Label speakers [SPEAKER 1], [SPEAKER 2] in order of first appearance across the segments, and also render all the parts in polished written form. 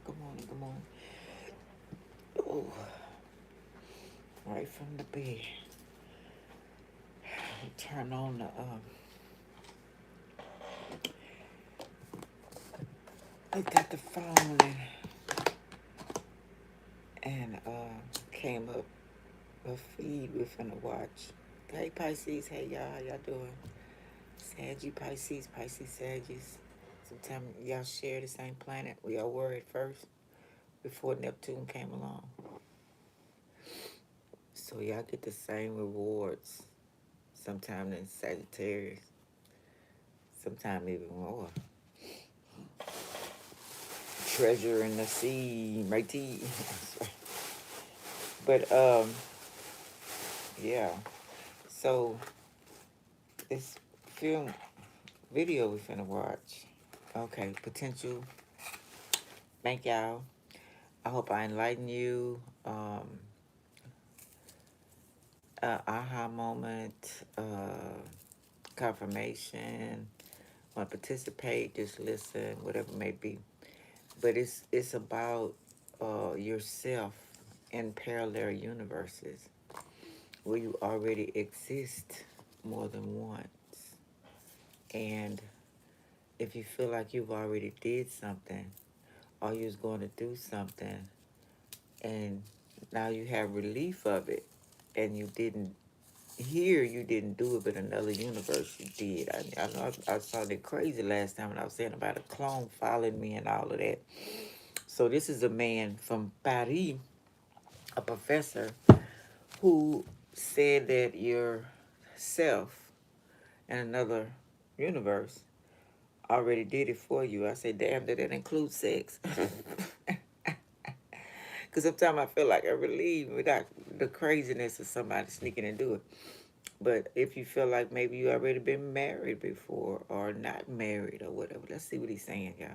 [SPEAKER 1] Good morning. Good morning. Oh, right from the bed. Turn on the. I got the phone and came up a feed we finna watch. Hey Pisces, hey y'all, how y'all doing? Saggy Pisces, Pisces Sagittarius. Sometimes y'all share the same planet. We all were at first before Neptune came along. So y'all get the same rewards. Sometimes in Sagittarius. Sometimes even more. Treasure in the sea, matey. But yeah. So this film video we finna watch. Okay, potential. Thank y'all. I hope I enlighten you. Aha moment, confirmation. Want to participate? Just listen, whatever it may be. But it's about yourself in parallel universes where you already exist more than once. And if you feel like you've already did something or you was going to do something and now you have relief of it and you didn't here you didn't do it, but another universe you did. I know I saw that crazy last time when I was saying about a clone following me and all of that. So this is a man from Paris, a professor, who said that yourself in another universe already did it for you. I said, damn, did that include sex? Because sometimes I feel like I relieve without the craziness of somebody sneaking and do it. But if you feel like maybe you already been married before or not married or whatever, let's see what he's saying, y'all.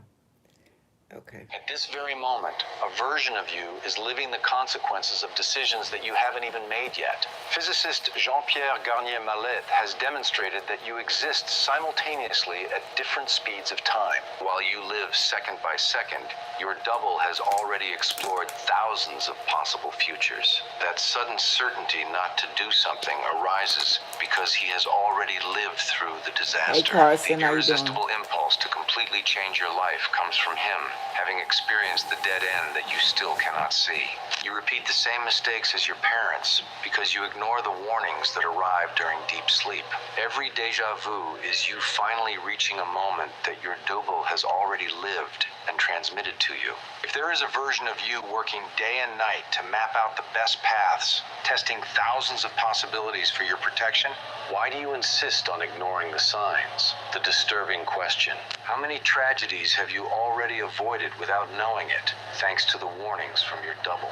[SPEAKER 1] Okay.
[SPEAKER 2] At this very moment, a version of you is living the consequences of decisions that you haven't even made yet. Physicist Jean-Pierre Garnier-Mallet has demonstrated that you exist simultaneously at different speeds of time. While you live second by second, your double has already explored thousands of possible futures. That sudden certainty not to do something arises because he has already lived through the disaster.
[SPEAKER 1] Hey Carson,
[SPEAKER 2] the
[SPEAKER 1] how you doing?
[SPEAKER 2] irresistible impulse to completely change your life comes from him, having experienced the dead end that you still cannot see. You repeat the same mistakes as your parents because you ignore the warnings that arrive during deep sleep. Every deja vu is you finally reaching a moment that your double has already lived and transmitted to you. If there is a version of you working day and night to map out the best paths, testing thousands of possibilities for your protection, why do you insist on ignoring the signs? The disturbing question. How many tragedies have you already avoided without knowing it, thanks to the warnings from your double?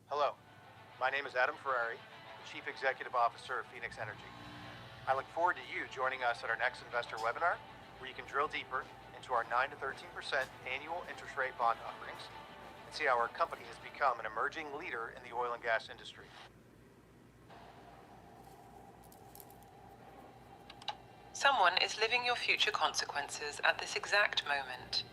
[SPEAKER 3] Hello, my name is Adam Ferrari, the Chief Executive Officer of Phoenix Energy. I look forward to you joining us at our next investor webinar, where you can drill deeper into our 9 to 13% annual interest rate bond offerings and see how our company has become an emerging leader in the oil and gas industry.
[SPEAKER 4] Someone is living your future consequences at this exact moment.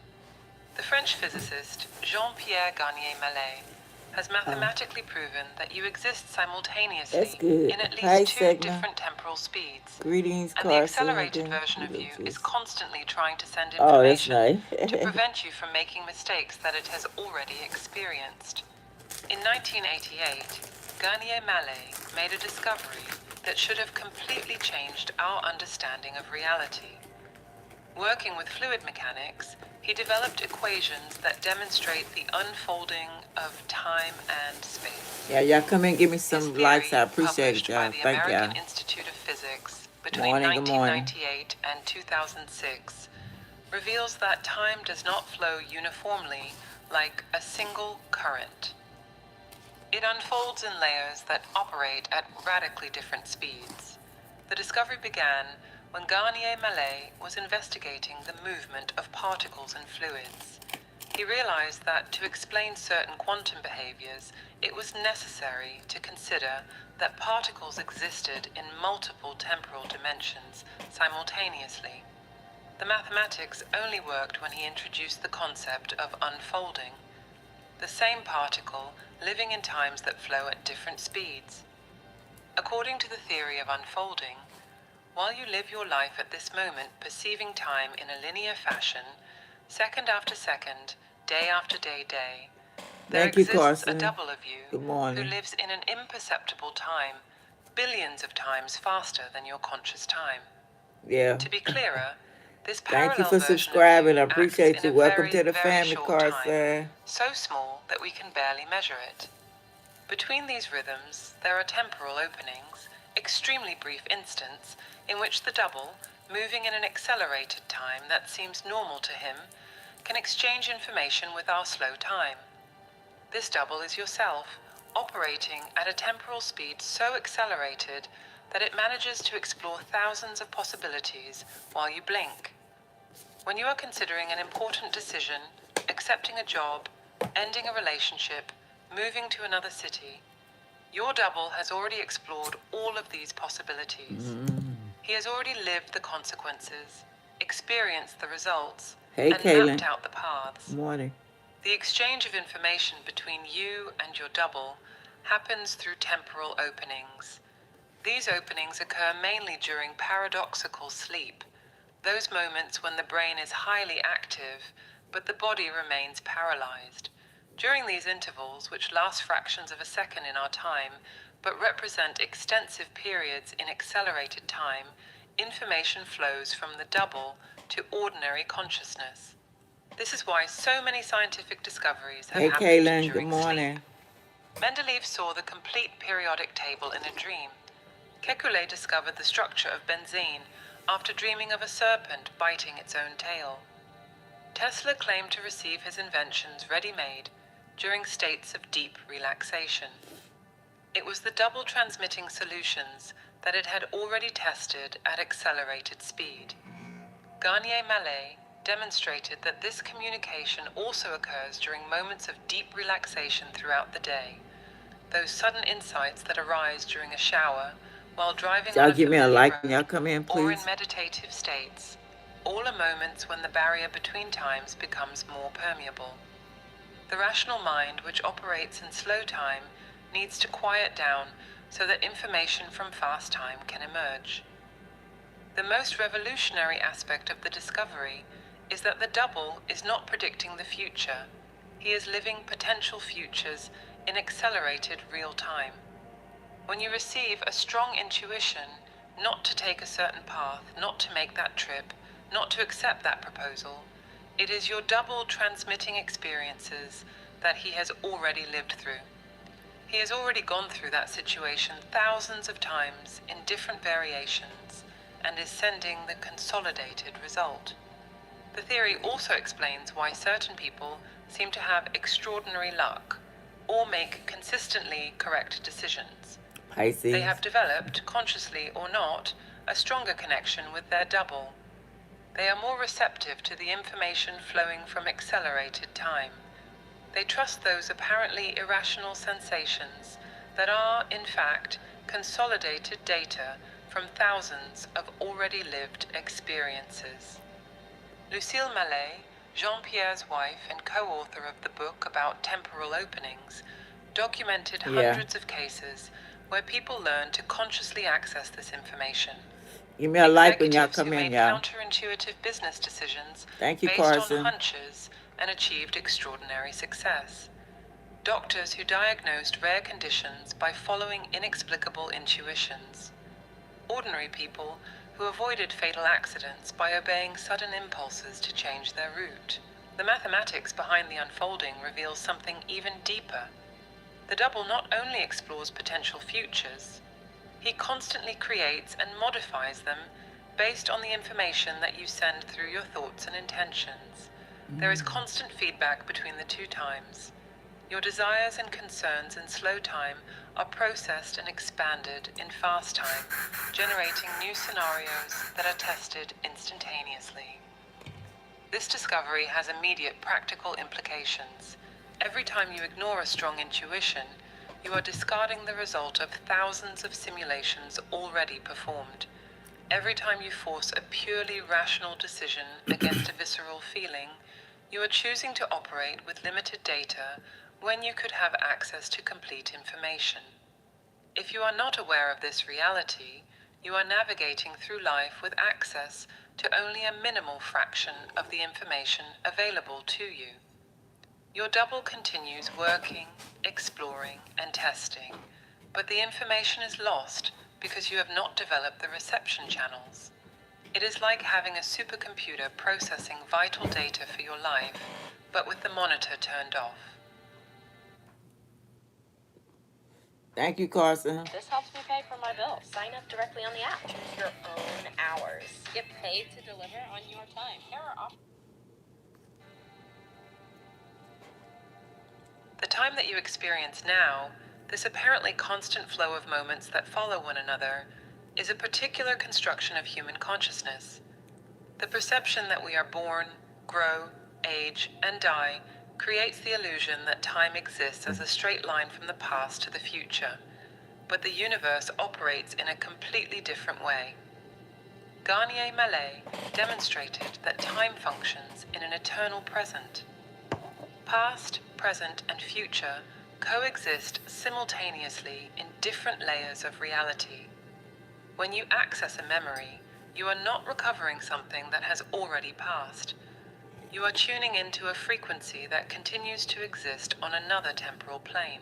[SPEAKER 4] The French physicist Jean-Pierre Garnier-Mallet has mathematically proven that you exist simultaneously
[SPEAKER 1] That's good.
[SPEAKER 4] in at least
[SPEAKER 1] Hi,
[SPEAKER 4] two
[SPEAKER 1] Segna.
[SPEAKER 4] different temporal speeds.
[SPEAKER 1] Greetings,
[SPEAKER 4] And
[SPEAKER 1] Carson.
[SPEAKER 4] the accelerated version of you is constantly trying to send information to prevent you from making mistakes that it has already experienced. In 1988, Garnier-Mallet made a discovery that should have completely changed our understanding of reality. Working with fluid mechanics, he developed equations that demonstrate the unfolding of time and space.
[SPEAKER 1] Yeah, y'all come in and give me some
[SPEAKER 4] His
[SPEAKER 1] likes. I
[SPEAKER 4] theory,
[SPEAKER 1] appreciate it,
[SPEAKER 4] published
[SPEAKER 1] y'all.
[SPEAKER 4] by the
[SPEAKER 1] Thank
[SPEAKER 4] American
[SPEAKER 1] y'all.
[SPEAKER 4] Institute of Physics between
[SPEAKER 1] Morning, good morning.
[SPEAKER 4] 1998 and 2006, reveals that time does not flow uniformly like a single current. It unfolds in layers that operate at radically different speeds. The discovery began when Garnier-Mallet was investigating the movement of particles in fluids. He realized that to explain certain quantum behaviors, it was necessary to consider that particles existed in multiple temporal dimensions simultaneously. The mathematics only worked when he introduced the concept of unfolding, the same particle living in times that flow at different speeds. According to the theory of unfolding, while you live your life at this moment perceiving time in a linear fashion, second after second, day after day, there
[SPEAKER 1] Thank you,
[SPEAKER 4] exists a
[SPEAKER 1] Carson.
[SPEAKER 4] double of you
[SPEAKER 1] Good
[SPEAKER 4] who
[SPEAKER 1] morning.
[SPEAKER 4] lives in an imperceptible time, billions of times faster than your conscious time.
[SPEAKER 1] Yeah.
[SPEAKER 4] To be clearer, this
[SPEAKER 1] Thank you
[SPEAKER 4] parallel
[SPEAKER 1] for
[SPEAKER 4] version of
[SPEAKER 1] subscribing.
[SPEAKER 4] you
[SPEAKER 1] I
[SPEAKER 4] acts
[SPEAKER 1] appreciate
[SPEAKER 4] in
[SPEAKER 1] you.
[SPEAKER 4] a
[SPEAKER 1] Welcome to
[SPEAKER 4] very,
[SPEAKER 1] the
[SPEAKER 4] very
[SPEAKER 1] family,
[SPEAKER 4] short time,
[SPEAKER 1] Carson.
[SPEAKER 4] so small that we can barely measure it. Between these rhythms, there are temporal openings, extremely brief instants, in which the double, moving in an accelerated time that seems normal to him, can exchange information with our slow time. This double is yourself, operating at a temporal speed so accelerated that it manages to explore thousands of possibilities while you blink. When you are considering an important decision, accepting a job, ending a relationship, moving to another city, your double has already explored all of these possibilities. He has already lived the consequences, experienced the results,
[SPEAKER 1] Hey,
[SPEAKER 4] and
[SPEAKER 1] Kaylin.
[SPEAKER 4] mapped out the paths.
[SPEAKER 1] Morning.
[SPEAKER 4] The exchange of information between you and your double happens through temporal openings. These openings occur mainly during paradoxical sleep, those moments when the brain is highly active, but the body remains paralyzed. During these intervals, which last fractions of a second in our time, but represent extensive periods in accelerated time, information flows from the double to ordinary consciousness. This is why so many scientific discoveries have
[SPEAKER 1] Hey,
[SPEAKER 4] happened
[SPEAKER 1] Kaylin. Good
[SPEAKER 4] during
[SPEAKER 1] morning.
[SPEAKER 4] sleep. Mendeleev saw the complete periodic table in a dream. Kekulé discovered the structure of benzene after dreaming of a serpent biting its own tail. Tesla claimed to receive his inventions ready-made during states of deep relaxation. It was the double transmitting solutions that it had already tested at accelerated speed. Garnier-Mallet demonstrated that this communication also occurs during moments of deep relaxation throughout the day, those sudden insights that arise during a shower, while driving on
[SPEAKER 1] Y'all
[SPEAKER 4] a
[SPEAKER 1] give me a
[SPEAKER 4] familiar
[SPEAKER 1] like when y'all
[SPEAKER 4] road,
[SPEAKER 1] come in,
[SPEAKER 4] or in
[SPEAKER 1] please.
[SPEAKER 4] meditative states. All are moments when the barrier between times becomes more permeable. The rational mind, which operates in slow time, needs to quiet down so that information from fast time can emerge. The most revolutionary aspect of the discovery is that the double is not predicting the future. He is living potential futures in accelerated real time. When you receive a strong intuition not to take a certain path, not to make that trip, not to accept that proposal, it is your double transmitting experiences that he has already lived through. He has already gone through that situation thousands of times in different variations and is sending the consolidated result. The theory also explains why certain people seem to have extraordinary luck or make consistently correct decisions.
[SPEAKER 1] Pisces.
[SPEAKER 4] They have developed, consciously or not, a stronger connection with their double. They are more receptive to the information flowing from accelerated time. They trust those apparently irrational sensations that are, in fact, consolidated data from thousands of already lived experiences. Lucille Mallet, Jean-Pierre's wife and co-author of the book about temporal openings, documented hundreds of cases where people learn to consciously access this information.
[SPEAKER 1] Give me a like when y'all
[SPEAKER 4] Executives who
[SPEAKER 1] come in,
[SPEAKER 4] made
[SPEAKER 1] y'all.
[SPEAKER 4] counterintuitive business decisions
[SPEAKER 1] Thank you,
[SPEAKER 4] based
[SPEAKER 1] Carson.
[SPEAKER 4] on hunches and achieved extraordinary success. Doctors who diagnosed rare conditions by following inexplicable intuitions. Ordinary people who avoided fatal accidents by obeying sudden impulses to change their route. The mathematics behind the unfolding reveals something even deeper. The double not only explores potential futures, he constantly creates and modifies them based on the information that you send through your thoughts and intentions. There is constant feedback between the two times. Your desires and concerns in slow time are processed and expanded in fast time, generating new scenarios that are tested instantaneously. This discovery has immediate practical implications. Every time you ignore a strong intuition, you are discarding the result of thousands of simulations already performed. Every time you force a purely rational decision against a visceral feeling, you are choosing to operate with limited data when you could have access to complete information. If you are not aware of this reality, you are navigating through life with access to only a minimal fraction of the information available to you. Your double continues working, exploring, and testing, but the information is lost because you have not developed the reception channels. It is like having a supercomputer processing vital data for your life, but with the monitor turned off.
[SPEAKER 1] Thank you, Carson.
[SPEAKER 5] This helps me pay for my bills. Sign up directly on the app. Choose your own hours. Get paid to deliver on your time.
[SPEAKER 4] The time that you experience now, this apparently constant flow of moments that follow one another, is a particular construction of human consciousness. The perception that we are born, grow, age, and die creates the illusion that time exists as a straight line from the past to the future, but the universe operates in a completely different way. Garnier Mallet demonstrated that time functions in an eternal present. Past, present, and future coexist simultaneously in different layers of reality. When you access a memory, you are not recovering something that has already passed. You are tuning into a frequency that continues to exist on another temporal plane.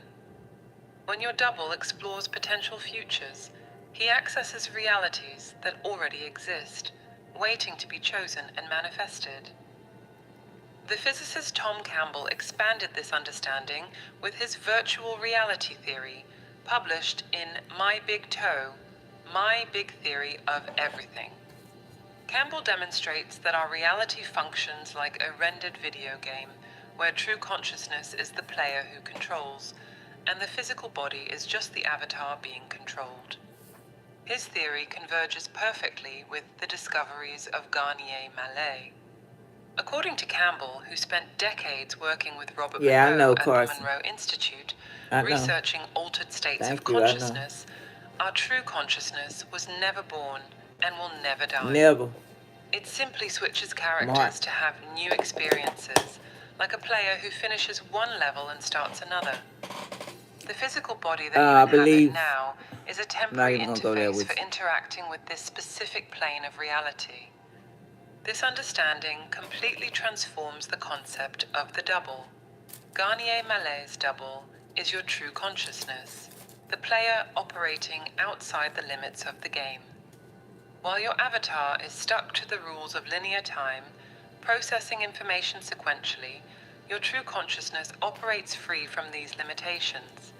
[SPEAKER 4] When your double explores potential futures, he accesses realities that already exist, waiting to be chosen and manifested. The physicist Tom Campbell expanded this understanding with his virtual reality theory, published in My Big Toe, My Big Theory of Everything. Campbell demonstrates that our reality functions like a rendered video game, where true consciousness is the player who controls, and the physical body is just the avatar being controlled. His theory converges perfectly with the discoveries of Garnier Mallet. According to Campbell, who spent decades working with Robert Monroe at the Monroe Institute, researching altered states of consciousness, our true consciousness was never born and will never die.
[SPEAKER 1] Never.
[SPEAKER 4] It simply switches characters to have new experiences, like a player who finishes one level and starts another. The physical body that you inhabit now is a temporary interface for interacting with this specific plane of reality. This understanding completely transforms the concept of the double. Garnier Mallet's double is your true consciousness, the player operating outside the limits of the game. While your avatar is stuck to the rules of linear time, processing information sequentially, your true consciousness operates free from these limitations.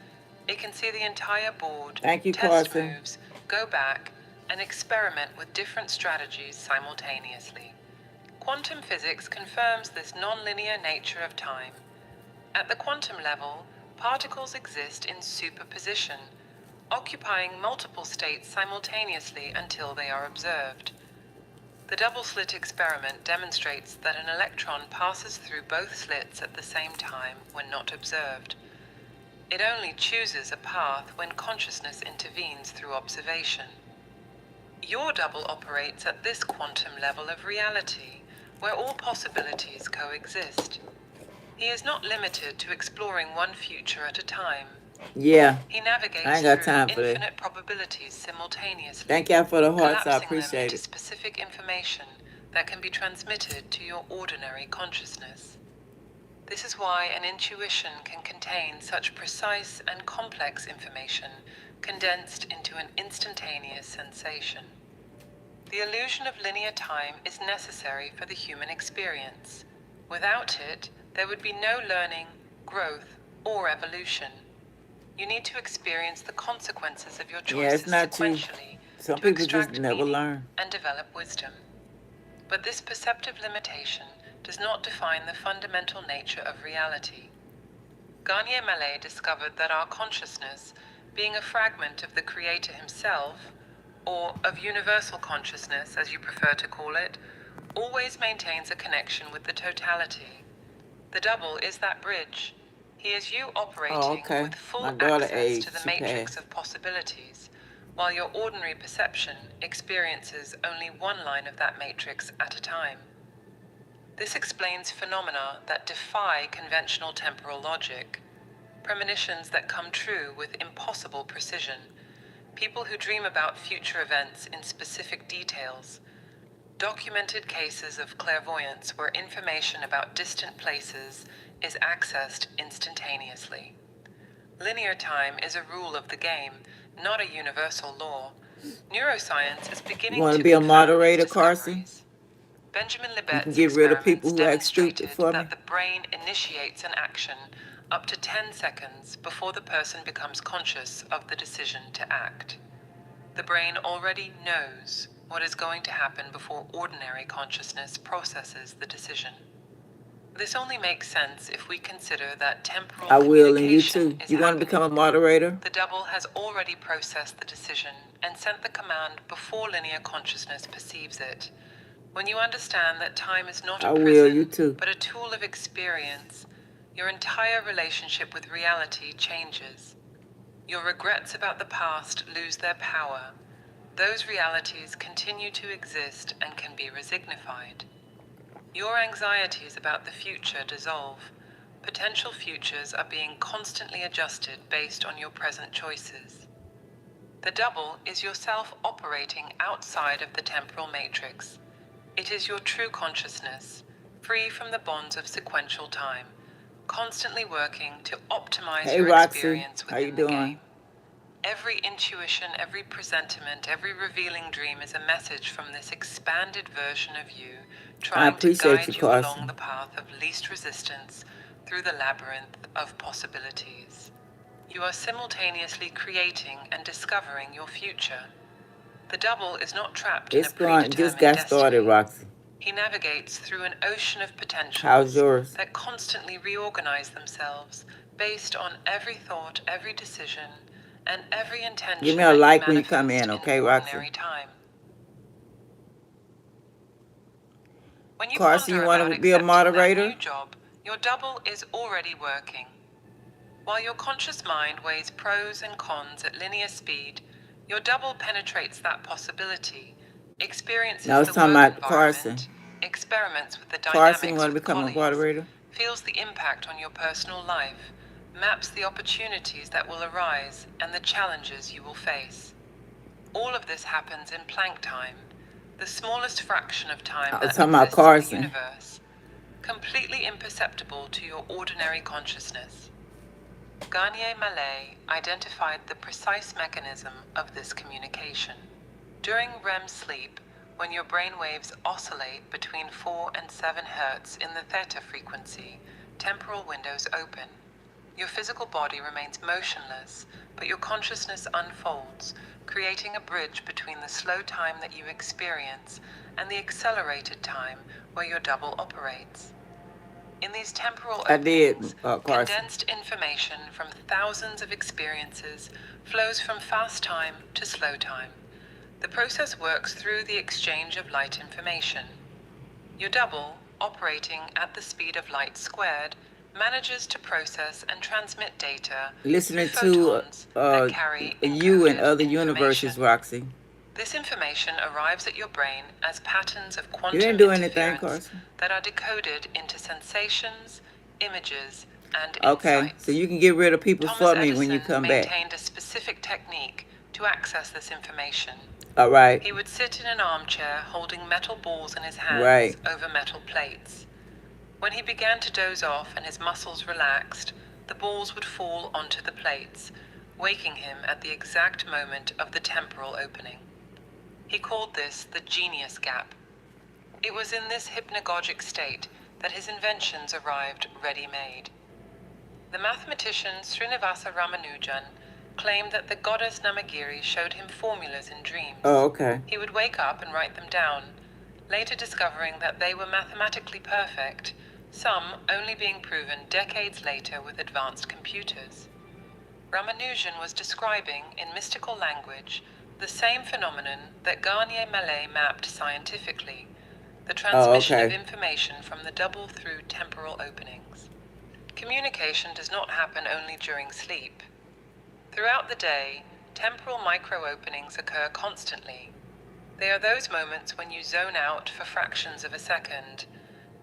[SPEAKER 4] It can see the entire board, test moves, go back, and experiment with different strategies simultaneously. Quantum physics confirms this non-linear nature of time. At the quantum level, particles exist in superposition, occupying multiple states simultaneously until they are observed. The double-slit experiment demonstrates that an electron passes through both slits at the same time when not observed. It only chooses a path when consciousness intervenes through observation. Your double operates at this quantum level of reality, where all possibilities coexist. He is not limited to exploring one future at a time.
[SPEAKER 1] Yeah.
[SPEAKER 4] He navigates through infinite probabilities simultaneously.
[SPEAKER 1] Thank y'all for the hearts. I
[SPEAKER 4] Collapsing
[SPEAKER 1] appreciate
[SPEAKER 4] them into
[SPEAKER 1] it.
[SPEAKER 4] specific information that can be transmitted to your ordinary consciousness. This is why an intuition can contain such precise and complex information condensed into an instantaneous sensation. The illusion of linear time is necessary for the human experience. Without it, there would be no learning, growth, or evolution. You need to experience the consequences of your choices sequentially to extract meaning and develop wisdom. But this perceptive limitation does not define the fundamental nature of reality. Garnier Mallet discovered that our consciousness, being a fragment of the Creator himself, or of universal consciousness, as you prefer to call it, always maintains a connection with the totality. The double is that bridge. He is you operating with full access to the matrix of possibilities, while your ordinary perception experiences only one line of that matrix at a time. This explains phenomena that defy conventional temporal logic, premonitions that come true with impossible precision, people who dream about future events in specific details, documented cases of clairvoyance where information about distant places is accessed instantaneously. Linear time is a rule of the game, not a universal law. Neuroscience is
[SPEAKER 1] You
[SPEAKER 4] beginning
[SPEAKER 1] want to
[SPEAKER 4] to
[SPEAKER 1] be a
[SPEAKER 4] confirm these
[SPEAKER 1] moderator, Carson?
[SPEAKER 4] discoveries. Benjamin
[SPEAKER 1] You can
[SPEAKER 4] Libet's
[SPEAKER 1] get rid of people
[SPEAKER 4] experiments
[SPEAKER 1] who act stupid
[SPEAKER 4] demonstrated
[SPEAKER 1] for me.
[SPEAKER 4] that the brain initiates an action up to 10 seconds before the person becomes conscious of the decision to act. The brain already knows what is going to happen before ordinary consciousness processes the decision. This only makes sense if we consider that temporal
[SPEAKER 1] I will, and you
[SPEAKER 4] communication
[SPEAKER 1] too.
[SPEAKER 4] is
[SPEAKER 1] You want to
[SPEAKER 4] happening.
[SPEAKER 1] become a moderator?
[SPEAKER 4] The double has already processed the decision and sent the command before linear consciousness perceives it. When you understand that time is not
[SPEAKER 1] I
[SPEAKER 4] a
[SPEAKER 1] will,
[SPEAKER 4] prison,
[SPEAKER 1] you too.
[SPEAKER 4] but a tool of experience, your entire relationship with reality changes. Your regrets about the past lose their power. Those realities continue to exist and can be resignified. Your anxieties about the future dissolve. Potential futures are being constantly adjusted based on your present choices. The double is yourself operating outside of the temporal matrix. It is your true consciousness, free from the bonds of sequential time, constantly working to optimize
[SPEAKER 1] Hey,
[SPEAKER 4] your
[SPEAKER 1] Roxy.
[SPEAKER 4] experience
[SPEAKER 1] How you
[SPEAKER 4] within the
[SPEAKER 1] doing?
[SPEAKER 4] game. Every intuition, every presentiment, every revealing dream is a message from this expanded version of you,
[SPEAKER 1] I
[SPEAKER 4] trying to
[SPEAKER 1] appreciate
[SPEAKER 4] guide
[SPEAKER 1] you,
[SPEAKER 4] you along
[SPEAKER 1] Carson.
[SPEAKER 4] the path of least resistance through the labyrinth of possibilities. You are simultaneously creating and discovering your future. The double is not trapped in a
[SPEAKER 1] It's going, just
[SPEAKER 4] predetermined
[SPEAKER 1] got started,
[SPEAKER 4] destiny.
[SPEAKER 1] Roxy.
[SPEAKER 4] He navigates through an ocean of
[SPEAKER 1] How's
[SPEAKER 4] potentials
[SPEAKER 1] yours?
[SPEAKER 4] that constantly reorganize themselves based on every thought, every decision, and every
[SPEAKER 1] Give
[SPEAKER 4] intention
[SPEAKER 1] me a
[SPEAKER 4] that you
[SPEAKER 1] like when you come
[SPEAKER 4] manifest
[SPEAKER 1] in,
[SPEAKER 4] in
[SPEAKER 1] okay, Roxy?
[SPEAKER 4] ordinary time. When you
[SPEAKER 1] Carson,
[SPEAKER 4] ponder
[SPEAKER 1] you want
[SPEAKER 4] about
[SPEAKER 1] to be a
[SPEAKER 4] accepting that
[SPEAKER 1] moderator?
[SPEAKER 4] new job, your double is already working. While your conscious mind weighs pros and cons at linear speed, your double penetrates that possibility, experiences
[SPEAKER 1] No, I was
[SPEAKER 4] the
[SPEAKER 1] talking
[SPEAKER 4] work
[SPEAKER 1] about Carson.
[SPEAKER 4] environment, experiments with the
[SPEAKER 1] Carson, you
[SPEAKER 4] dynamics
[SPEAKER 1] want to
[SPEAKER 4] with
[SPEAKER 1] become a
[SPEAKER 4] colleagues,
[SPEAKER 1] moderator?
[SPEAKER 4] feels the impact on your personal life, maps the opportunities that will arise and the challenges you will face. All of this happens in Planck time, the smallest fraction of time
[SPEAKER 1] I was
[SPEAKER 4] that
[SPEAKER 1] talking about
[SPEAKER 4] exists in the
[SPEAKER 1] Carson.
[SPEAKER 4] universe, completely imperceptible to your ordinary consciousness. Garnier Mallet identified the precise mechanism of this communication. During REM sleep, when your brainwaves oscillate between 4 and 7 Hz in the theta frequency, temporal windows open. Your physical body remains motionless, but your consciousness unfolds, creating a bridge between the slow time that you experience and the accelerated time where your double operates. In these temporal
[SPEAKER 1] I did,
[SPEAKER 4] openings,
[SPEAKER 1] Carson.
[SPEAKER 4] condensed information from thousands of experiences flows from fast time to slow time. The process works through the exchange of light information. Your double, operating at the speed of light squared, manages to process and transmit data
[SPEAKER 1] Listening
[SPEAKER 4] through
[SPEAKER 1] to
[SPEAKER 4] photons that carry
[SPEAKER 1] you and
[SPEAKER 4] encoded
[SPEAKER 1] other
[SPEAKER 4] information.
[SPEAKER 1] universes, Roxy.
[SPEAKER 4] This information arrives at your brain as patterns of
[SPEAKER 1] You
[SPEAKER 4] quantum
[SPEAKER 1] didn't do anything,
[SPEAKER 4] interference
[SPEAKER 1] Carson.
[SPEAKER 4] that are decoded into sensations, images, and
[SPEAKER 1] Okay,
[SPEAKER 4] insights.
[SPEAKER 1] so you can get rid of people
[SPEAKER 4] Thomas
[SPEAKER 1] for me when you
[SPEAKER 4] Edison
[SPEAKER 1] come back.
[SPEAKER 4] maintained a specific technique to access this information.
[SPEAKER 1] All right.
[SPEAKER 4] He would sit in an armchair holding metal balls in his hands
[SPEAKER 1] Right.
[SPEAKER 4] over metal plates. When he began to doze off and his muscles relaxed, the balls would fall onto the plates, waking him at the exact moment of the temporal opening. He called this the genius gap. It was in this hypnagogic state that his inventions arrived ready-made. The mathematician Srinivasa Ramanujan claimed that the goddess Namagiri showed him formulas in dreams.
[SPEAKER 1] Oh, okay.
[SPEAKER 4] He would wake up and write them down, later discovering that they were mathematically perfect, some only being proven decades later with advanced computers. Ramanujan was describing, in mystical language, the same phenomenon that Garnier Mallet mapped scientifically, the transmission of information from the double through temporal openings. Communication does not happen only during sleep. Throughout the day, temporal micro-openings occur constantly. They are those moments when you zone out for fractions of a second,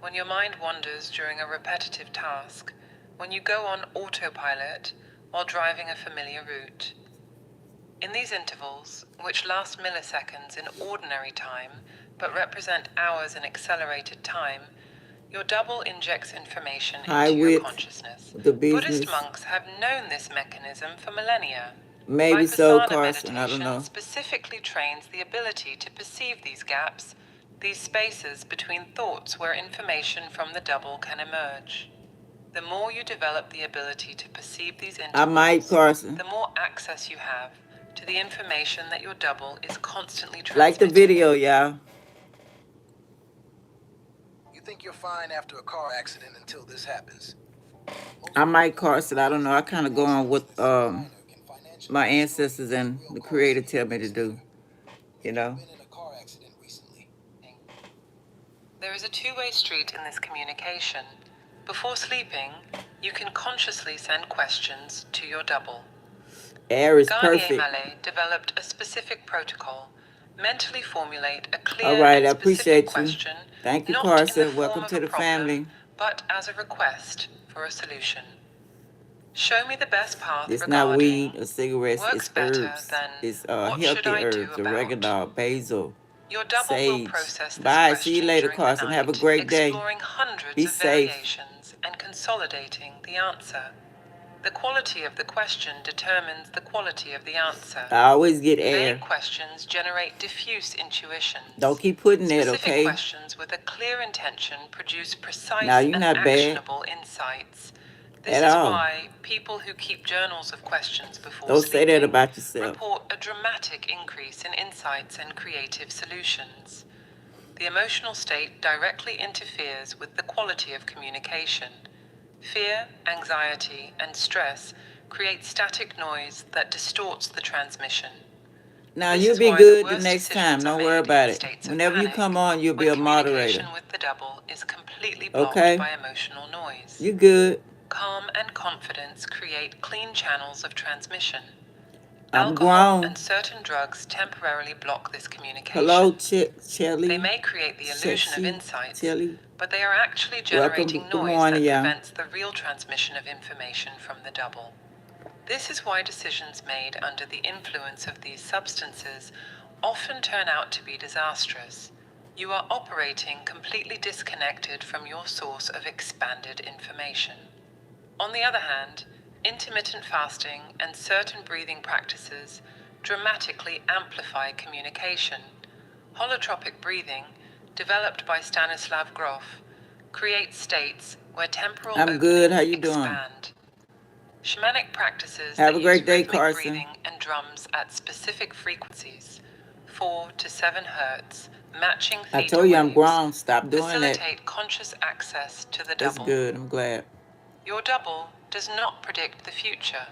[SPEAKER 4] when your mind wanders during a repetitive task, when you go on autopilot while driving a familiar route. In these intervals, which last milliseconds in ordinary time, but represent hours in accelerated time, your double injects information
[SPEAKER 1] Hi,
[SPEAKER 4] into your
[SPEAKER 1] with
[SPEAKER 4] consciousness.
[SPEAKER 1] the
[SPEAKER 4] Buddhist
[SPEAKER 1] business.
[SPEAKER 4] monks have known this mechanism for millennia.
[SPEAKER 1] Maybe so,
[SPEAKER 4] Vipassana
[SPEAKER 1] Carson. I don't
[SPEAKER 4] meditation
[SPEAKER 1] know.
[SPEAKER 4] specifically trains the ability to perceive these gaps, these spaces between thoughts where information from the double can emerge. The more you develop the ability to perceive these
[SPEAKER 1] I might,
[SPEAKER 4] intervals,
[SPEAKER 1] Carson.
[SPEAKER 4] the more access you have to the information that your double is constantly
[SPEAKER 1] Like the
[SPEAKER 4] transmitting.
[SPEAKER 1] video, y'all.
[SPEAKER 6] You think you're fine after a car accident until this happens.
[SPEAKER 1] I might, Carson. I don't know. I kind of go on what my ancestors and the Creator tell me to do. You know.
[SPEAKER 6] Been in a car accident recently.
[SPEAKER 4] There is a two-way street in this communication. Before sleeping, you can consciously send questions to your double.
[SPEAKER 1] Air is
[SPEAKER 4] Garnier
[SPEAKER 1] perfect.
[SPEAKER 4] Mallet developed a specific protocol. Mentally formulate a clear
[SPEAKER 1] All right,
[SPEAKER 4] and
[SPEAKER 1] I
[SPEAKER 4] specific
[SPEAKER 1] appreciate you.
[SPEAKER 4] question,
[SPEAKER 1] Thank you,
[SPEAKER 4] not in the
[SPEAKER 1] Carson.
[SPEAKER 4] form
[SPEAKER 1] Welcome
[SPEAKER 4] of
[SPEAKER 1] to
[SPEAKER 4] a
[SPEAKER 1] the
[SPEAKER 4] problem,
[SPEAKER 1] family.
[SPEAKER 4] but as a request for a solution. Show me the best path
[SPEAKER 1] It's not
[SPEAKER 4] regarding
[SPEAKER 1] weed or cigarettes.
[SPEAKER 4] works
[SPEAKER 1] It's
[SPEAKER 4] better
[SPEAKER 1] herbs.
[SPEAKER 4] than
[SPEAKER 1] It's
[SPEAKER 4] what should
[SPEAKER 1] healthy
[SPEAKER 4] I do
[SPEAKER 1] herbs.
[SPEAKER 4] about?
[SPEAKER 1] Oregano, basil,
[SPEAKER 4] Your double will
[SPEAKER 1] sage.
[SPEAKER 4] process this
[SPEAKER 1] Bye.
[SPEAKER 4] question
[SPEAKER 1] See you later,
[SPEAKER 4] during
[SPEAKER 1] Carson.
[SPEAKER 4] the
[SPEAKER 1] Have a
[SPEAKER 4] night,
[SPEAKER 1] great day.
[SPEAKER 4] exploring hundreds
[SPEAKER 1] Be
[SPEAKER 4] of
[SPEAKER 1] safe.
[SPEAKER 4] variations and consolidating the answer. The quality of the question determines the quality of the answer.
[SPEAKER 1] I always get air.
[SPEAKER 4] Vague questions generate diffuse intuitions.
[SPEAKER 1] Don't keep putting it,
[SPEAKER 4] Specific
[SPEAKER 1] okay?
[SPEAKER 4] questions with a clear intention produce precise
[SPEAKER 1] Now, you're
[SPEAKER 4] and
[SPEAKER 1] not bad
[SPEAKER 4] actionable insights. This
[SPEAKER 1] at
[SPEAKER 4] is
[SPEAKER 1] all.
[SPEAKER 4] why people who keep journals of questions before
[SPEAKER 1] Don't say
[SPEAKER 4] sleeping
[SPEAKER 1] that about yourself.
[SPEAKER 4] report a dramatic increase in insights and creative solutions. The emotional state directly interferes with the quality of communication. Fear, anxiety, and stress create static noise that distorts the transmission.
[SPEAKER 1] Now,
[SPEAKER 4] This
[SPEAKER 1] you'll
[SPEAKER 4] is
[SPEAKER 1] be
[SPEAKER 4] why
[SPEAKER 1] good
[SPEAKER 4] the
[SPEAKER 1] the
[SPEAKER 4] worst
[SPEAKER 1] next
[SPEAKER 4] decisions
[SPEAKER 1] time.
[SPEAKER 4] are
[SPEAKER 1] Don't
[SPEAKER 4] made
[SPEAKER 1] worry
[SPEAKER 4] in
[SPEAKER 1] about it.
[SPEAKER 4] states of
[SPEAKER 1] Whenever you
[SPEAKER 4] panic,
[SPEAKER 1] come on, you'll be
[SPEAKER 4] when
[SPEAKER 1] a moderator.
[SPEAKER 4] communication with the double is completely blocked
[SPEAKER 1] Okay?
[SPEAKER 4] by emotional noise.
[SPEAKER 1] You good.
[SPEAKER 4] Calm and confidence create clean channels of transmission.
[SPEAKER 1] I'm
[SPEAKER 4] Alcohol
[SPEAKER 1] grown.
[SPEAKER 4] and certain drugs temporarily block this communication.
[SPEAKER 1] Hello,
[SPEAKER 4] They
[SPEAKER 1] Chelly.
[SPEAKER 4] may create the illusion of
[SPEAKER 1] Sexy
[SPEAKER 4] insights,
[SPEAKER 1] Chelly.
[SPEAKER 4] but they are actually
[SPEAKER 1] Welcome.
[SPEAKER 4] generating
[SPEAKER 1] Good
[SPEAKER 4] noise
[SPEAKER 1] morning,
[SPEAKER 4] that
[SPEAKER 1] y'all.
[SPEAKER 4] prevents the real transmission of information from the double. This is why decisions made under the influence of these substances often turn out to be disastrous. You are operating completely disconnected from your source of expanded information. On the other hand, intermittent fasting and certain breathing practices dramatically amplify communication. Holotropic breathing, developed by Stanislav Grof, creates states where temporal
[SPEAKER 1] I'm good. How you
[SPEAKER 4] openings
[SPEAKER 1] doing?
[SPEAKER 4] expand. Shamanic practices
[SPEAKER 1] Have
[SPEAKER 4] that
[SPEAKER 1] a great
[SPEAKER 4] use
[SPEAKER 1] day,
[SPEAKER 4] rhythmic
[SPEAKER 1] Carson.
[SPEAKER 4] breathing and drums at specific frequencies, 4 to 7 hertz, matching
[SPEAKER 1] I
[SPEAKER 4] theta
[SPEAKER 1] told you I'm
[SPEAKER 4] waves,
[SPEAKER 1] grown. Stop doing that.
[SPEAKER 4] facilitate conscious access to the
[SPEAKER 1] That's
[SPEAKER 4] double.
[SPEAKER 1] good. I'm glad.
[SPEAKER 4] Your double does not predict the future.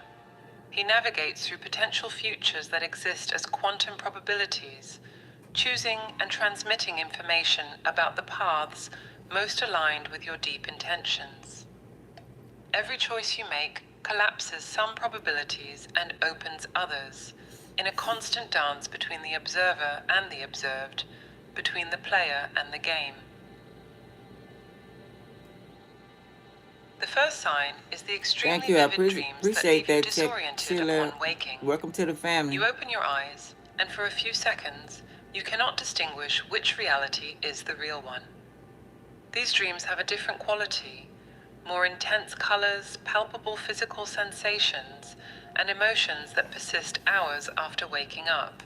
[SPEAKER 4] He navigates through potential futures that exist as quantum probabilities, choosing and transmitting information about the paths most aligned with your deep intentions. Every choice you make collapses some probabilities and opens others, in a constant dance between the observer and the observed, between the player and the game. The first sign is the extremely
[SPEAKER 1] Thank you. I
[SPEAKER 4] vivid dreams that
[SPEAKER 1] appreciate
[SPEAKER 4] leave you
[SPEAKER 1] that.
[SPEAKER 4] disoriented
[SPEAKER 1] Sheila,
[SPEAKER 4] upon waking.
[SPEAKER 1] welcome to the family.
[SPEAKER 4] You open your eyes, and for a few seconds, you cannot distinguish which reality is the real one. These dreams have a different quality, more intense colors, palpable physical sensations, and emotions that persist hours after waking up.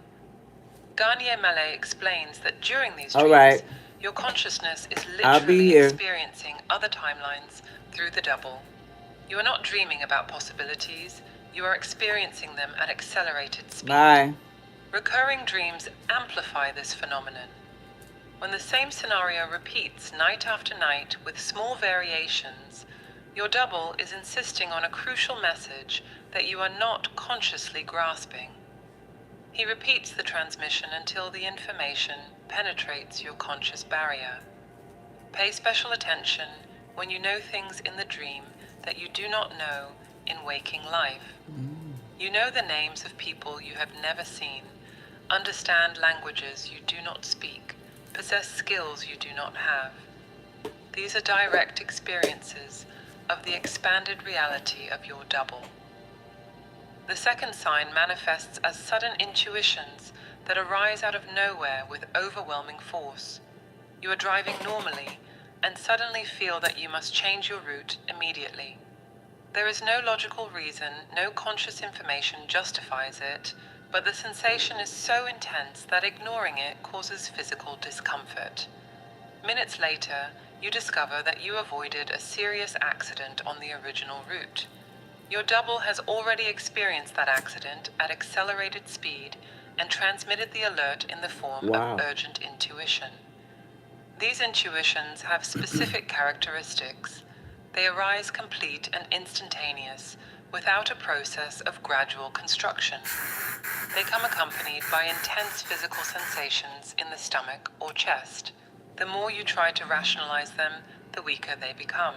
[SPEAKER 4] Garnier Mallet explains that during these
[SPEAKER 1] All
[SPEAKER 4] dreams,
[SPEAKER 1] right.
[SPEAKER 4] your consciousness is
[SPEAKER 1] I'll be
[SPEAKER 4] literally
[SPEAKER 1] here.
[SPEAKER 4] experiencing other timelines through the double. You are not dreaming about possibilities, you are experiencing them at accelerated speed.
[SPEAKER 1] Bye.
[SPEAKER 4] Recurring dreams amplify this phenomenon. When the same scenario repeats night after night with small variations, your double is insisting on a crucial message that you are not consciously grasping. He repeats the transmission until the information penetrates your conscious barrier. Pay special attention when you know things in the dream that you do not know in waking life. You know the names of people you have never seen, understand languages you do not speak, possess skills you do not have. These are direct experiences of the expanded reality of your double. The second sign manifests as sudden intuitions that arise out of nowhere with overwhelming force. You are driving normally and suddenly feel that you must change your route immediately. There is no logical reason, no conscious information justifies it, but the sensation is so intense that ignoring it causes physical discomfort. Minutes later, you discover that you avoided a serious accident on the original route. Your double has already experienced that accident at accelerated speed and transmitted the alert in the form
[SPEAKER 1] Wow.
[SPEAKER 4] of urgent intuition. These intuitions have specific characteristics. They arise complete and instantaneous, without a process of gradual construction. They come accompanied by intense physical sensations in the stomach or chest. The more you try to rationalize them, the weaker they become.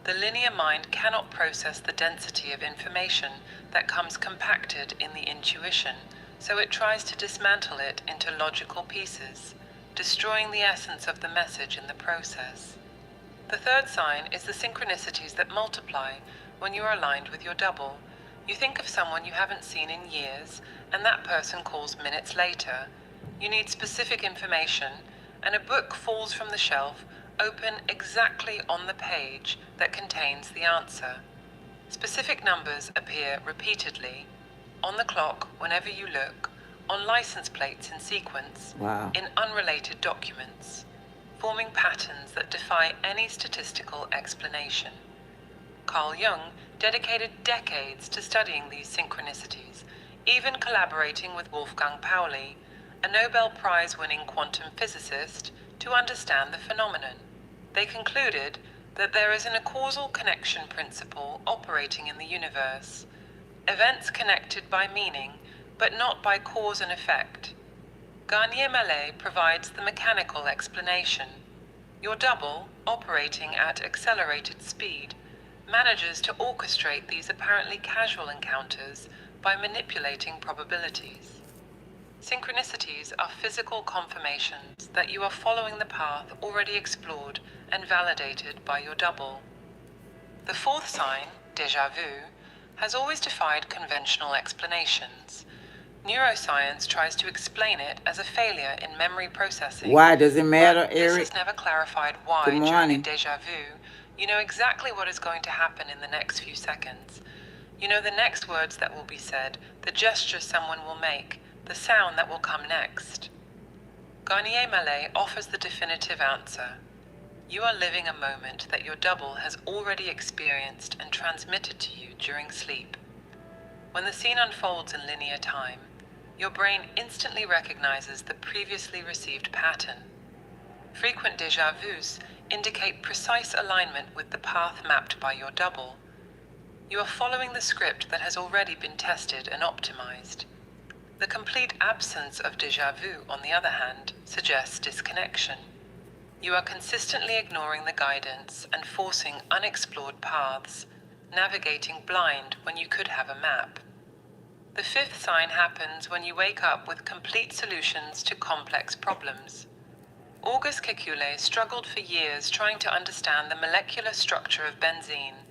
[SPEAKER 4] The linear mind cannot process the density of information that comes compacted in the intuition, so it tries to dismantle it into logical pieces, destroying the essence of the message in the process. The third sign is the synchronicities that multiply when you are aligned with your double. You think of someone you haven't seen in years, and that person calls minutes later. You need specific information, and a book falls from the shelf, open exactly on the page that contains the answer. Specific numbers appear repeatedly, on the clock whenever you look, on license plates in sequence,
[SPEAKER 1] Wow.
[SPEAKER 4] in unrelated documents, forming patterns that defy any statistical explanation. Carl Jung dedicated decades to studying these synchronicities, even collaborating with Wolfgang Pauli, a Nobel Prize-winning quantum physicist, to understand the phenomenon. They concluded that there is a causal connection principle operating in the universe, events connected by meaning, but not by cause and effect. Garnier-Mallet provides the mechanical explanation. Your double, operating at accelerated speed, manages to orchestrate these apparently casual encounters by manipulating probabilities. Synchronicities are physical confirmations that you are following the path already explored and validated by your double. The fourth sign, déjà vu, has always defied conventional explanations. Neuroscience tries to explain it as a failure in memory processing.
[SPEAKER 1] Why does it matter,
[SPEAKER 4] But this
[SPEAKER 1] Eric?
[SPEAKER 4] has never clarified why,
[SPEAKER 1] Good
[SPEAKER 4] during a
[SPEAKER 1] morning.
[SPEAKER 4] déjà vu, you know exactly what is going to happen in the next few seconds. You know the next words that will be said, the gesture someone will make, the sound that will come next. Garnier-Mallet offers the definitive answer. You are living a moment that your double has already experienced and transmitted to you during sleep. When the scene unfolds in linear time, your brain instantly recognizes the previously received pattern. Frequent déjà vus indicate precise alignment with the path mapped by your double. You are following the script that has already been tested and optimized. The complete absence of déjà vu, on the other hand, suggests disconnection. You are consistently ignoring the guidance and forcing unexplored paths, navigating blind when you could have a map. The fifth sign happens when you wake up with complete solutions to complex problems. Auguste Kekule struggled for years trying to understand the molecular structure of benzene.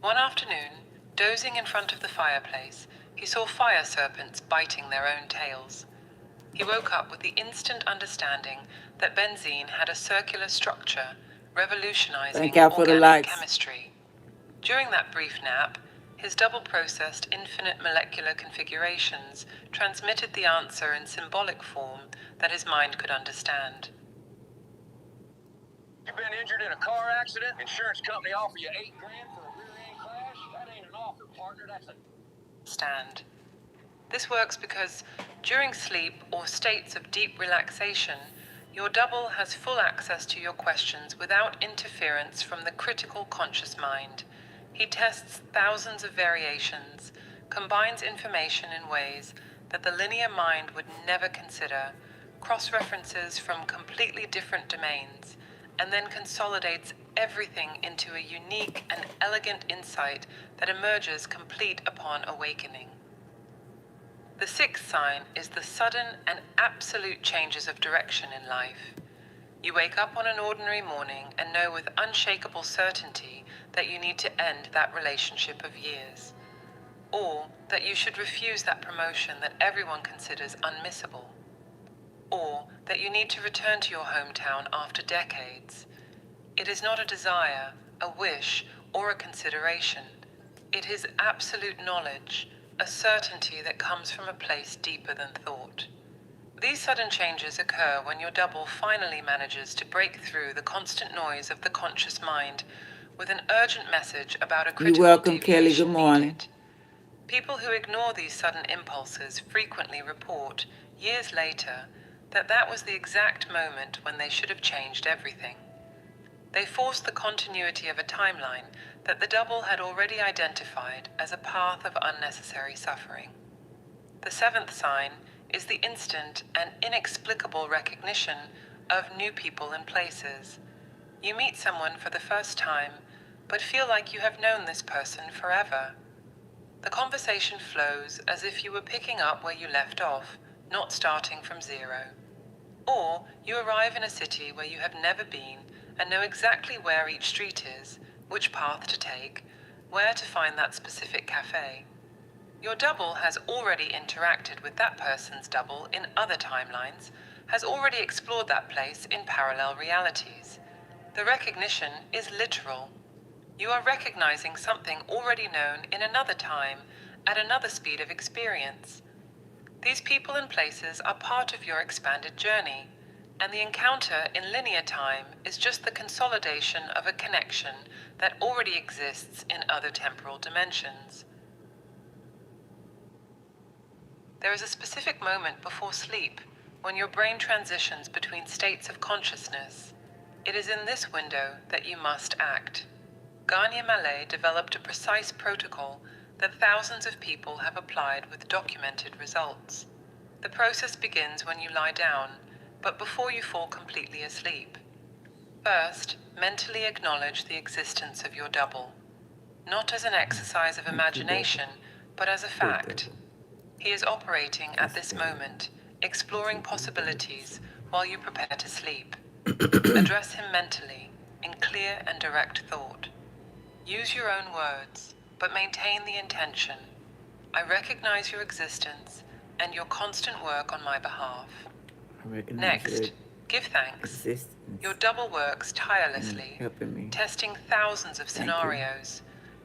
[SPEAKER 4] One afternoon, dozing in front of the fireplace, he saw fire serpents biting their own tails. He woke up with the instant understanding that benzene had a circular structure, revolutionizing
[SPEAKER 1] Thank y'all for the
[SPEAKER 4] organic
[SPEAKER 1] likes.
[SPEAKER 4] chemistry. During that brief nap, his double-processed infinite molecular configurations transmitted the answer in symbolic form that his mind could understand.
[SPEAKER 7] You've been injured in a car accident? Insurance company offer you $8 grand for a rear-end crash? That ain't an offer, partner. That's a...
[SPEAKER 4] Stand. This works because during sleep or states of deep relaxation, your double has full access to your questions without interference from the critical conscious mind. He tests thousands of variations, combines information in ways that the linear mind would never consider, cross-references from completely different domains, and then consolidates everything into a unique and elegant insight that emerges complete upon awakening. The sixth sign is the sudden and absolute changes of direction in life. You wake up on an ordinary morning and know with unshakable certainty that you need to end that relationship of years, or that you should refuse that promotion that everyone considers unmissable, or that you need to return to your hometown after decades. It is not a desire, a wish, or a consideration. It is absolute knowledge, a certainty that comes from a place deeper than thought. These sudden changes occur when your double finally manages to break through the constant noise of the conscious mind with an urgent message about a critical
[SPEAKER 1] You're welcome, Kelly.
[SPEAKER 4] deviation
[SPEAKER 1] Good morning.
[SPEAKER 4] needed. People who ignore these sudden impulses frequently report, years later, that that was the exact moment when they should have changed everything. They force the continuity of a timeline that the double had already identified as a path of unnecessary suffering. The seventh sign is the instant and inexplicable recognition of new people and places. You meet someone for the first time, but feel like you have known this person forever. The conversation flows as if you were picking up where you left off, not starting from zero. Or you arrive in a city where you have never been and know exactly where each street is, which path to take, where to find that specific cafe. Your double has already interacted with that person's double in other timelines, has already explored that place in parallel realities. The recognition is literal. You are recognizing something already known in another time, at another speed of experience. These people and places are part of your expanded journey, and the encounter in linear time is just the consolidation of a connection that already exists in other temporal dimensions. There is a specific moment before sleep when your brain transitions between states of consciousness. It is in this window that you must act. Garnier Mallet developed a precise protocol that thousands of people have applied with documented results. The process begins when you lie down, but before you fall completely asleep. First, mentally acknowledge the existence of your double, not as an exercise of imagination, but as a fact. He is operating at this moment, exploring possibilities while you prepare to sleep. Address him mentally, in clear and direct thought. Use your own words, but maintain the intention. I recognize your existence and your constant work on my behalf. Next, give thanks. Your double works tirelessly, testing thousands of scenarios,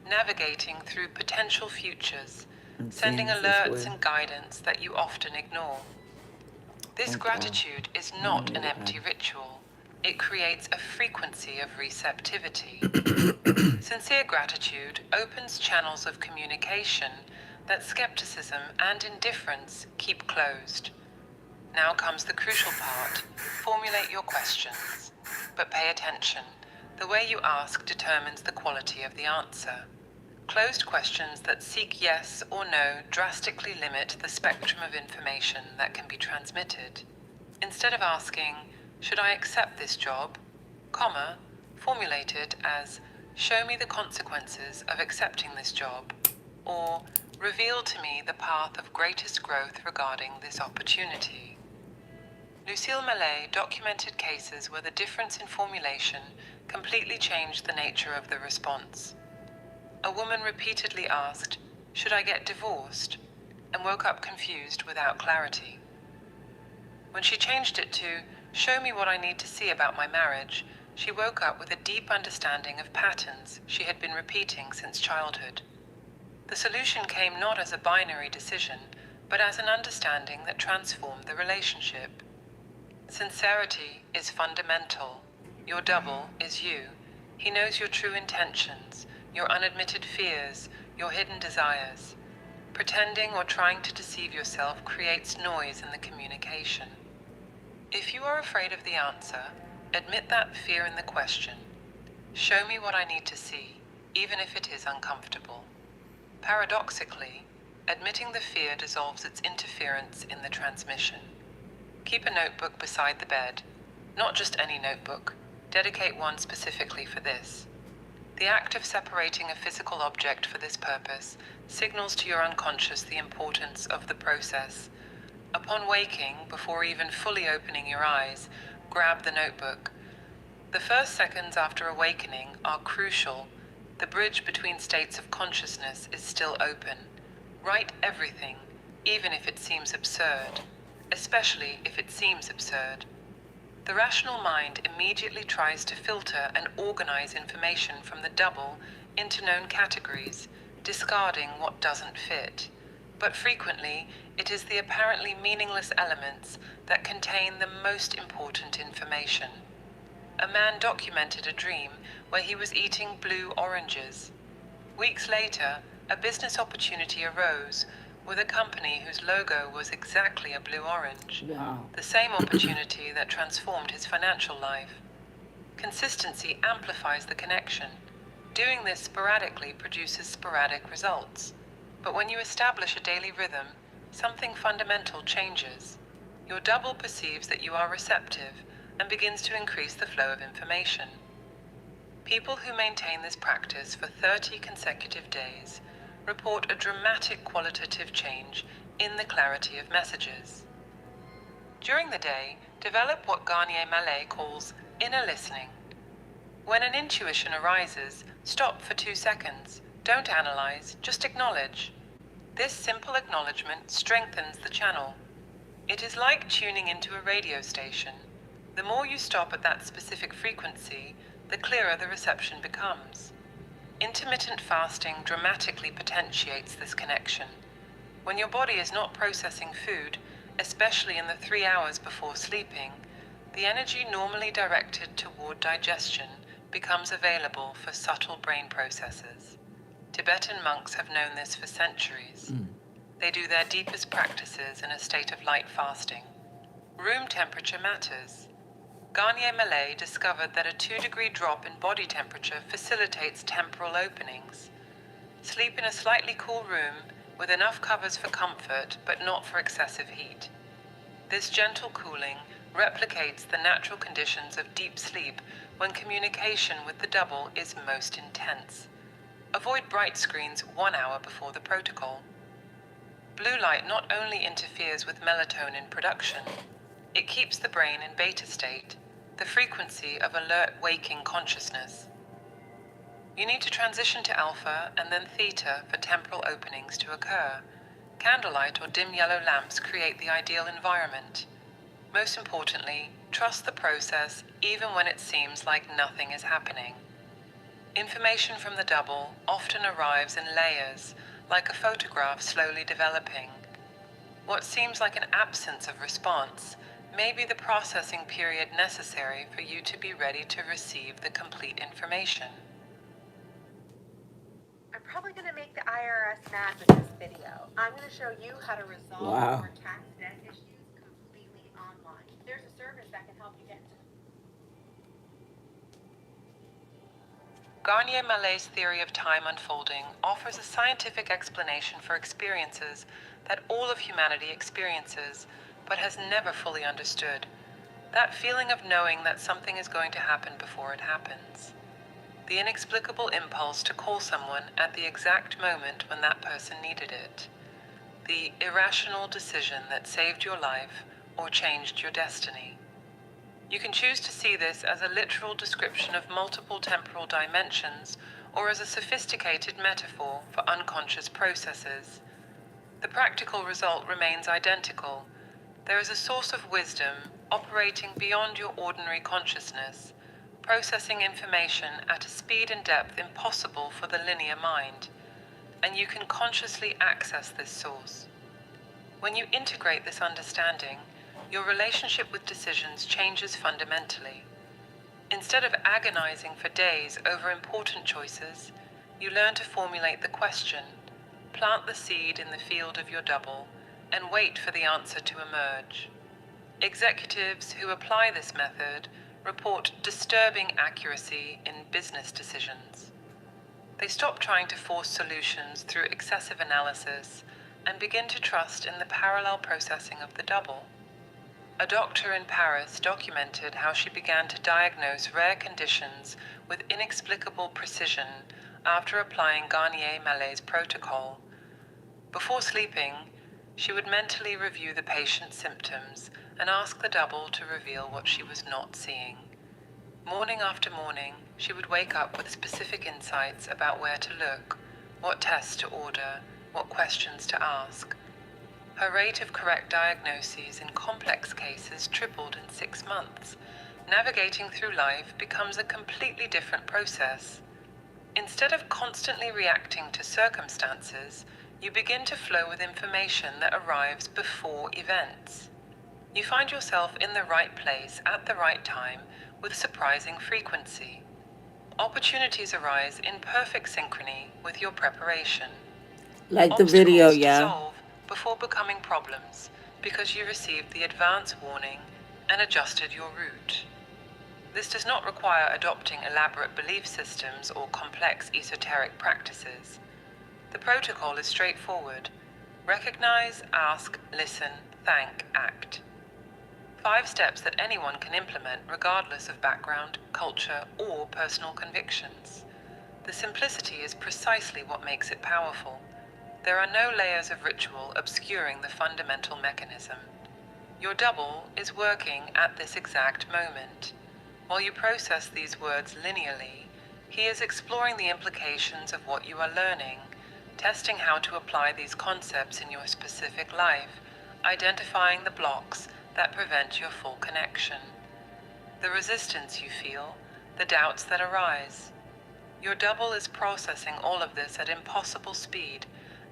[SPEAKER 4] navigating through potential futures, sending alerts and guidance that you often ignore. This gratitude is not an empty ritual. It creates a frequency of receptivity. Sincere gratitude opens channels of communication that skepticism and indifference keep closed. Now comes the crucial part. Formulate your questions. But pay attention. The way you ask determines the quality of the answer. Closed questions that seek yes or no drastically limit the spectrum of information that can be transmitted. Instead of asking, should I accept this job? Comma, formulate it as, show me the consequences of accepting this job, or reveal to me the path of greatest growth regarding this opportunity. Lucille Mallet documented cases where the difference in formulation completely changed the nature of the response. A woman repeatedly asked, should I get divorced? And woke up confused without clarity. When she changed it to, show me what I need to see about my marriage, she woke up with a deep understanding of patterns she had been repeating since childhood. The solution came not as a binary decision, but as an understanding that transformed the relationship. Sincerity is fundamental. Your double is you. He knows your true intentions, your unadmitted fears, your hidden desires. Pretending or trying to deceive yourself creates noise in the communication. If you are afraid of the answer, admit that fear in the question. Show me what I need to see, even if it is uncomfortable. Paradoxically, admitting the fear dissolves its interference in the transmission. Keep a notebook beside the bed, not just any notebook, Dedicate one specifically for this. The act of separating a physical object for this purpose signals to your unconscious the importance of the process. Upon waking, before even fully opening your eyes, grab the notebook. The first seconds after awakening are crucial. The bridge between states of consciousness is still open. Write everything, even if it seems absurd, especially if it seems absurd. The rational mind immediately tries to filter and organize information from the double into known categories, discarding what doesn't fit. But frequently, it is the apparently meaningless elements that contain the most important information. A man documented a dream where he was eating blue oranges. Weeks later, a business opportunity arose with a company whose logo was exactly a blue orange.
[SPEAKER 1] Wow.
[SPEAKER 4] The same opportunity that transformed his financial life. Consistency amplifies the connection. Doing this sporadically produces sporadic results. But when you establish a daily rhythm, something fundamental changes. Your double perceives that you are receptive and begins to increase the flow of information. People who maintain this practice for 30 consecutive days report a dramatic qualitative change in the clarity of messages. During the day, develop what Garnier Mallet calls inner listening. When an intuition arises, stop for 2 seconds. Don't analyze, just acknowledge. This simple acknowledgement strengthens the channel. It is like tuning into a radio station. The more you stop at that specific frequency, the clearer the reception becomes. Intermittent fasting dramatically potentiates this connection. When your body is not processing food, especially in the 3 hours before sleeping, the energy normally directed toward digestion becomes available for subtle brain processes. Tibetan monks have known this for centuries. They do their deepest practices in a state of light fasting. Room temperature matters. Garnier Mallet discovered that a 2-degree drop in body temperature facilitates temporal openings. Sleep in a slightly cool room with enough covers for comfort but not for excessive heat. This gentle cooling replicates the natural conditions of deep sleep when communication with the double is most intense. Avoid bright screens 1 hour before the protocol. Blue light not only interferes with melatonin production, it keeps the brain in beta state, the frequency of alert waking consciousness. You need to transition to alpha and then theta for temporal openings to occur. Candlelight or dim yellow lamps create the ideal environment. Most importantly, trust the process even when it seems like nothing is happening. Information from the double often arrives in layers, like a photograph slowly developing. What seems like an absence of response may be the processing period necessary for you to be ready to receive the complete information.
[SPEAKER 8] I'm probably going to make the IRS mad with this video. I'm going to show you how to resolve
[SPEAKER 1] Wow.
[SPEAKER 8] your tax debt issues completely online. There's a service that can help you get into
[SPEAKER 4] Garnier Mallet's theory of time unfolding offers a scientific explanation for experiences that all of humanity experiences, but has never fully understood. That feeling of knowing that something is going to happen before it happens. The inexplicable impulse to call someone at the exact moment when that person needed it. The irrational decision that saved your life or changed your destiny. You can choose to see this as a literal description of multiple temporal dimensions or as a sophisticated metaphor for unconscious processes. The practical result remains identical. There is a source of wisdom operating beyond your ordinary consciousness, processing information at a speed and depth impossible for the linear mind, and you can consciously access this source. When you integrate this understanding, your relationship with decisions changes fundamentally. Instead of agonizing for days over important choices, you learn to formulate the question, plant the seed in the field of your double, and wait for the answer to emerge. Executives who apply this method report disturbing accuracy in business decisions. They stop trying to force solutions through excessive analysis and begin to trust in the parallel processing of the double. a doctor in Paris documented how she began to diagnose rare conditions with inexplicable precision after applying Garnier-Mallet's protocol. Before sleeping, she would mentally review the patient's symptoms and ask the double to reveal what she was not seeing. Morning after morning, she would wake up with specific insights about where to look, what tests to order, what questions to ask. Her rate of correct diagnoses in complex cases tripled in 6 months. Navigating through life becomes a completely different process. Instead of constantly reacting to circumstances, you begin to flow with information that arrives before events. You find yourself in the right place at the right time with surprising frequency. Opportunities arise in perfect synchrony with your preparation.
[SPEAKER 1] Like the video,
[SPEAKER 4] Obstacles
[SPEAKER 1] y'all.
[SPEAKER 4] dissolve before becoming problems because you received the advance warning and adjusted your route. This does not require adopting elaborate belief systems or complex esoteric practices. The protocol is straightforward. Recognize, ask, listen, thank, act. 5 steps that anyone can implement regardless of background, culture, or personal convictions. The simplicity is precisely what makes it powerful. There are no layers of ritual obscuring the fundamental mechanism. Your double is working at this exact moment. While you process these words linearly, he is exploring the implications of what you are learning, testing how to apply these concepts in your specific life, identifying the blocks that prevent your full connection. The resistance you feel, the doubts that arise. Your double is processing all of this at impossible speed,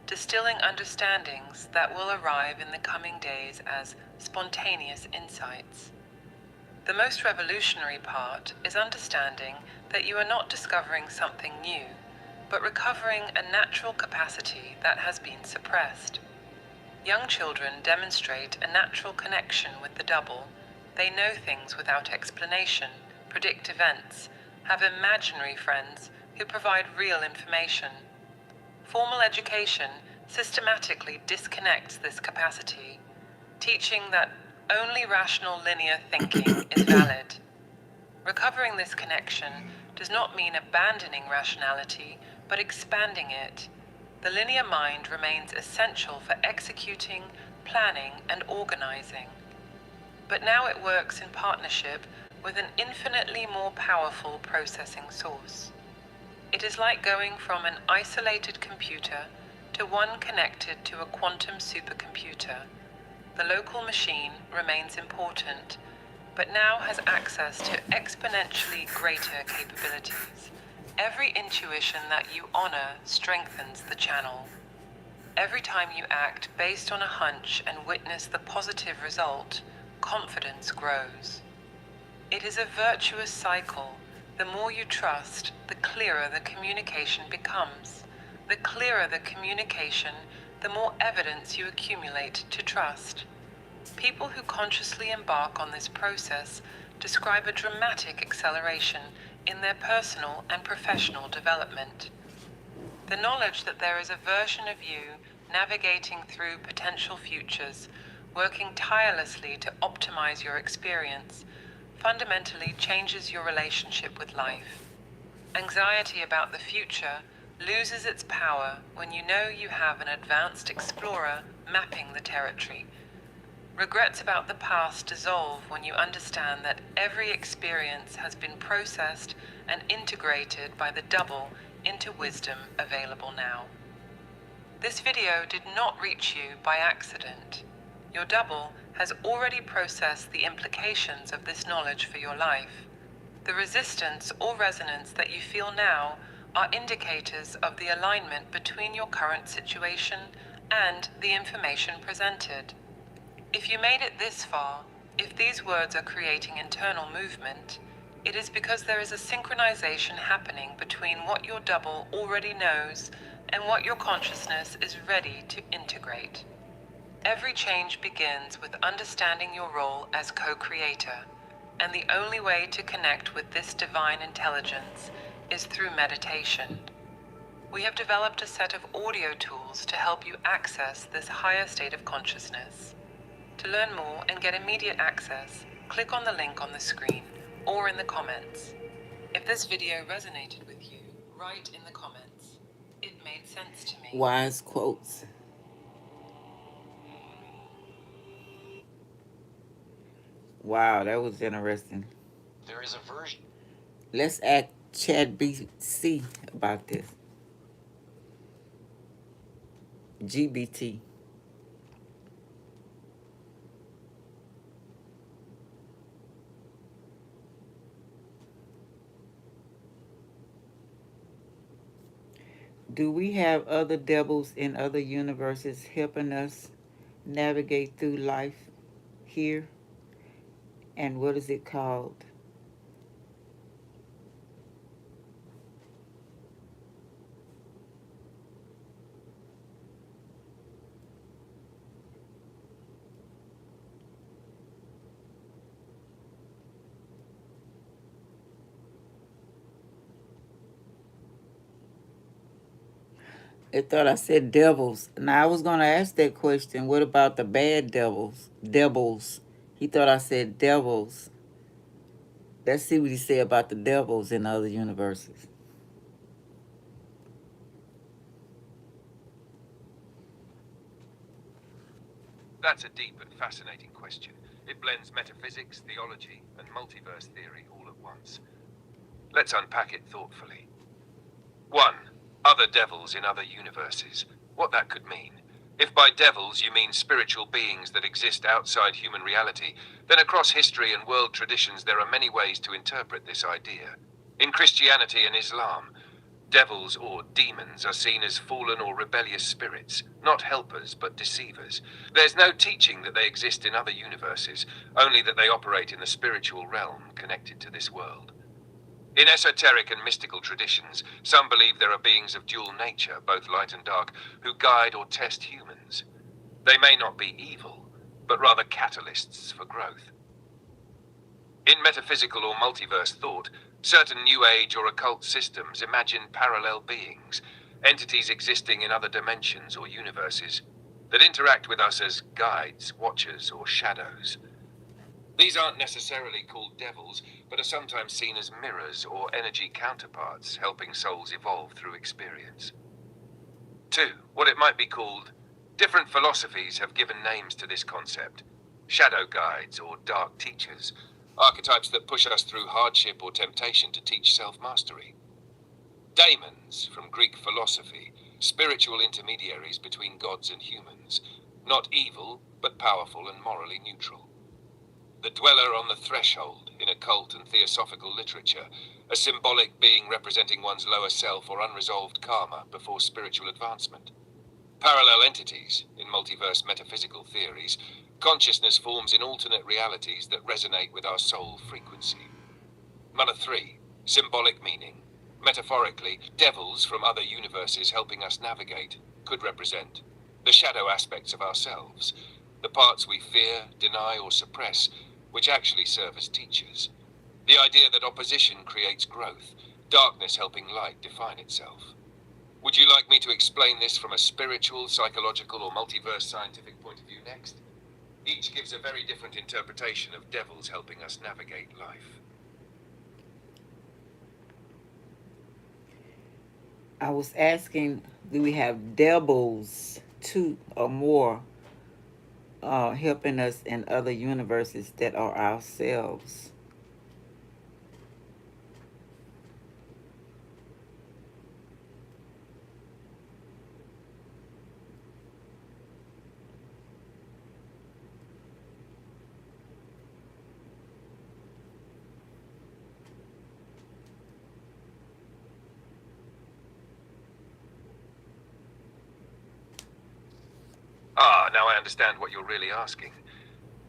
[SPEAKER 4] distilling understandings that will arrive in the coming days as spontaneous insights. The most revolutionary part is understanding that you are not discovering something new, but recovering a natural capacity that has been suppressed. Young children demonstrate a natural connection with the double. They know things without explanation, predict events, have imaginary friends who provide real information. Formal education systematically disconnects this capacity, teaching that only rational linear thinking is valid. Recovering this connection does not mean abandoning rationality, but expanding it. The linear mind remains essential for executing, planning, and organizing. But now it works in partnership with an infinitely more powerful processing source. It is like going from an isolated computer to one connected to a quantum supercomputer. The local machine remains important, but now has access to exponentially greater capabilities. Every intuition that you honor strengthens the channel. Every time you act based on a hunch and witness the positive result, confidence grows. It is a virtuous cycle. The more you trust, the clearer the communication becomes. The clearer the communication, the more evidence you accumulate to trust. People who consciously embark on this process describe a dramatic acceleration in their personal and professional development. The knowledge that there is a version of you navigating through potential futures, working tirelessly to optimize your experience, fundamentally changes your relationship with life. Anxiety about the future loses its power when you know you have an advanced explorer mapping the territory. Regrets about the past dissolve when you understand that every experience has been processed and integrated by the double into wisdom available now. This video did not reach you by accident. Your double has already processed the implications of this knowledge for your life. The resistance or resonance that you feel now are indicators of the alignment between your current situation and the information presented. If you made it this far, if these words are creating internal movement, it is because there is a synchronization happening between what your double already knows and what your consciousness is ready to integrate. Every change begins with understanding your role as co-creator, and the only way to connect with this divine intelligence is through meditation. We have developed a set of audio tools to help you access this higher state of consciousness. To learn more and get immediate access, click on the link on the screen or in the comments. If this video resonated with you, write in the comments. It made sense to me.
[SPEAKER 1] Wise quotes. Wow, that was interesting.
[SPEAKER 7] There is a version.
[SPEAKER 1] Let's ask Chad BC about this. GBT. Do we have other devils in other universes helping us navigate through life here? And what is it called? I thought I said devils. Now I was gonna ask that question. What about the bad devils? Devils. He thought I said devils. Let's see what he said about the devils in other universes.
[SPEAKER 9] That's a deep and fascinating question. It blends metaphysics, theology, and multiverse theory all at once. Let's unpack it thoughtfully. 1. Other devils in other universes. What that could mean. If by devils you mean spiritual beings that exist outside human reality, then across history and world traditions there are many ways to interpret this idea. In Christianity and Islam, devils or demons are seen as fallen or rebellious spirits, not helpers but deceivers. There's no teaching that they exist in other universes, only that they operate in the spiritual realm connected to this world. In esoteric and mystical traditions, some believe there are beings of dual nature, both light and dark, who guide or test humans. They may not be evil, but rather catalysts for growth. In metaphysical or multiverse thought, certain New Age or occult systems imagine parallel beings, entities existing in other dimensions or universes, that interact with us as guides, watchers, or shadows. These aren't necessarily called devils, but are sometimes seen as mirrors or energy counterparts, helping souls evolve through experience. 2. What it might be called. Different philosophies have given names to this concept. Shadow guides or dark teachers, archetypes that push us through hardship or temptation to teach self-mastery. Daemons, from Greek philosophy, spiritual intermediaries between gods and humans, not evil, but powerful and morally neutral. The dweller on the threshold in occult and theosophical literature, a symbolic being representing one's lower self or unresolved karma before spiritual advancement. Parallel entities in multiverse metaphysical theories, consciousness forms in alternate realities that resonate with our soul frequency. Number 3, symbolic meaning. Metaphorically, devils from other universes helping us navigate could represent the shadow aspects of ourselves, the parts we fear, deny, or suppress, which actually serve as teachers. The idea that opposition creates growth, darkness helping light define itself. Would you like me to explain this from a spiritual, psychological, or multiverse scientific point of view next? Each gives a very different interpretation of devils helping us navigate life.
[SPEAKER 1] I was asking, do we have devils, 2 or more, helping us in other universes that are ourselves?
[SPEAKER 9] Now I understand what you're really asking.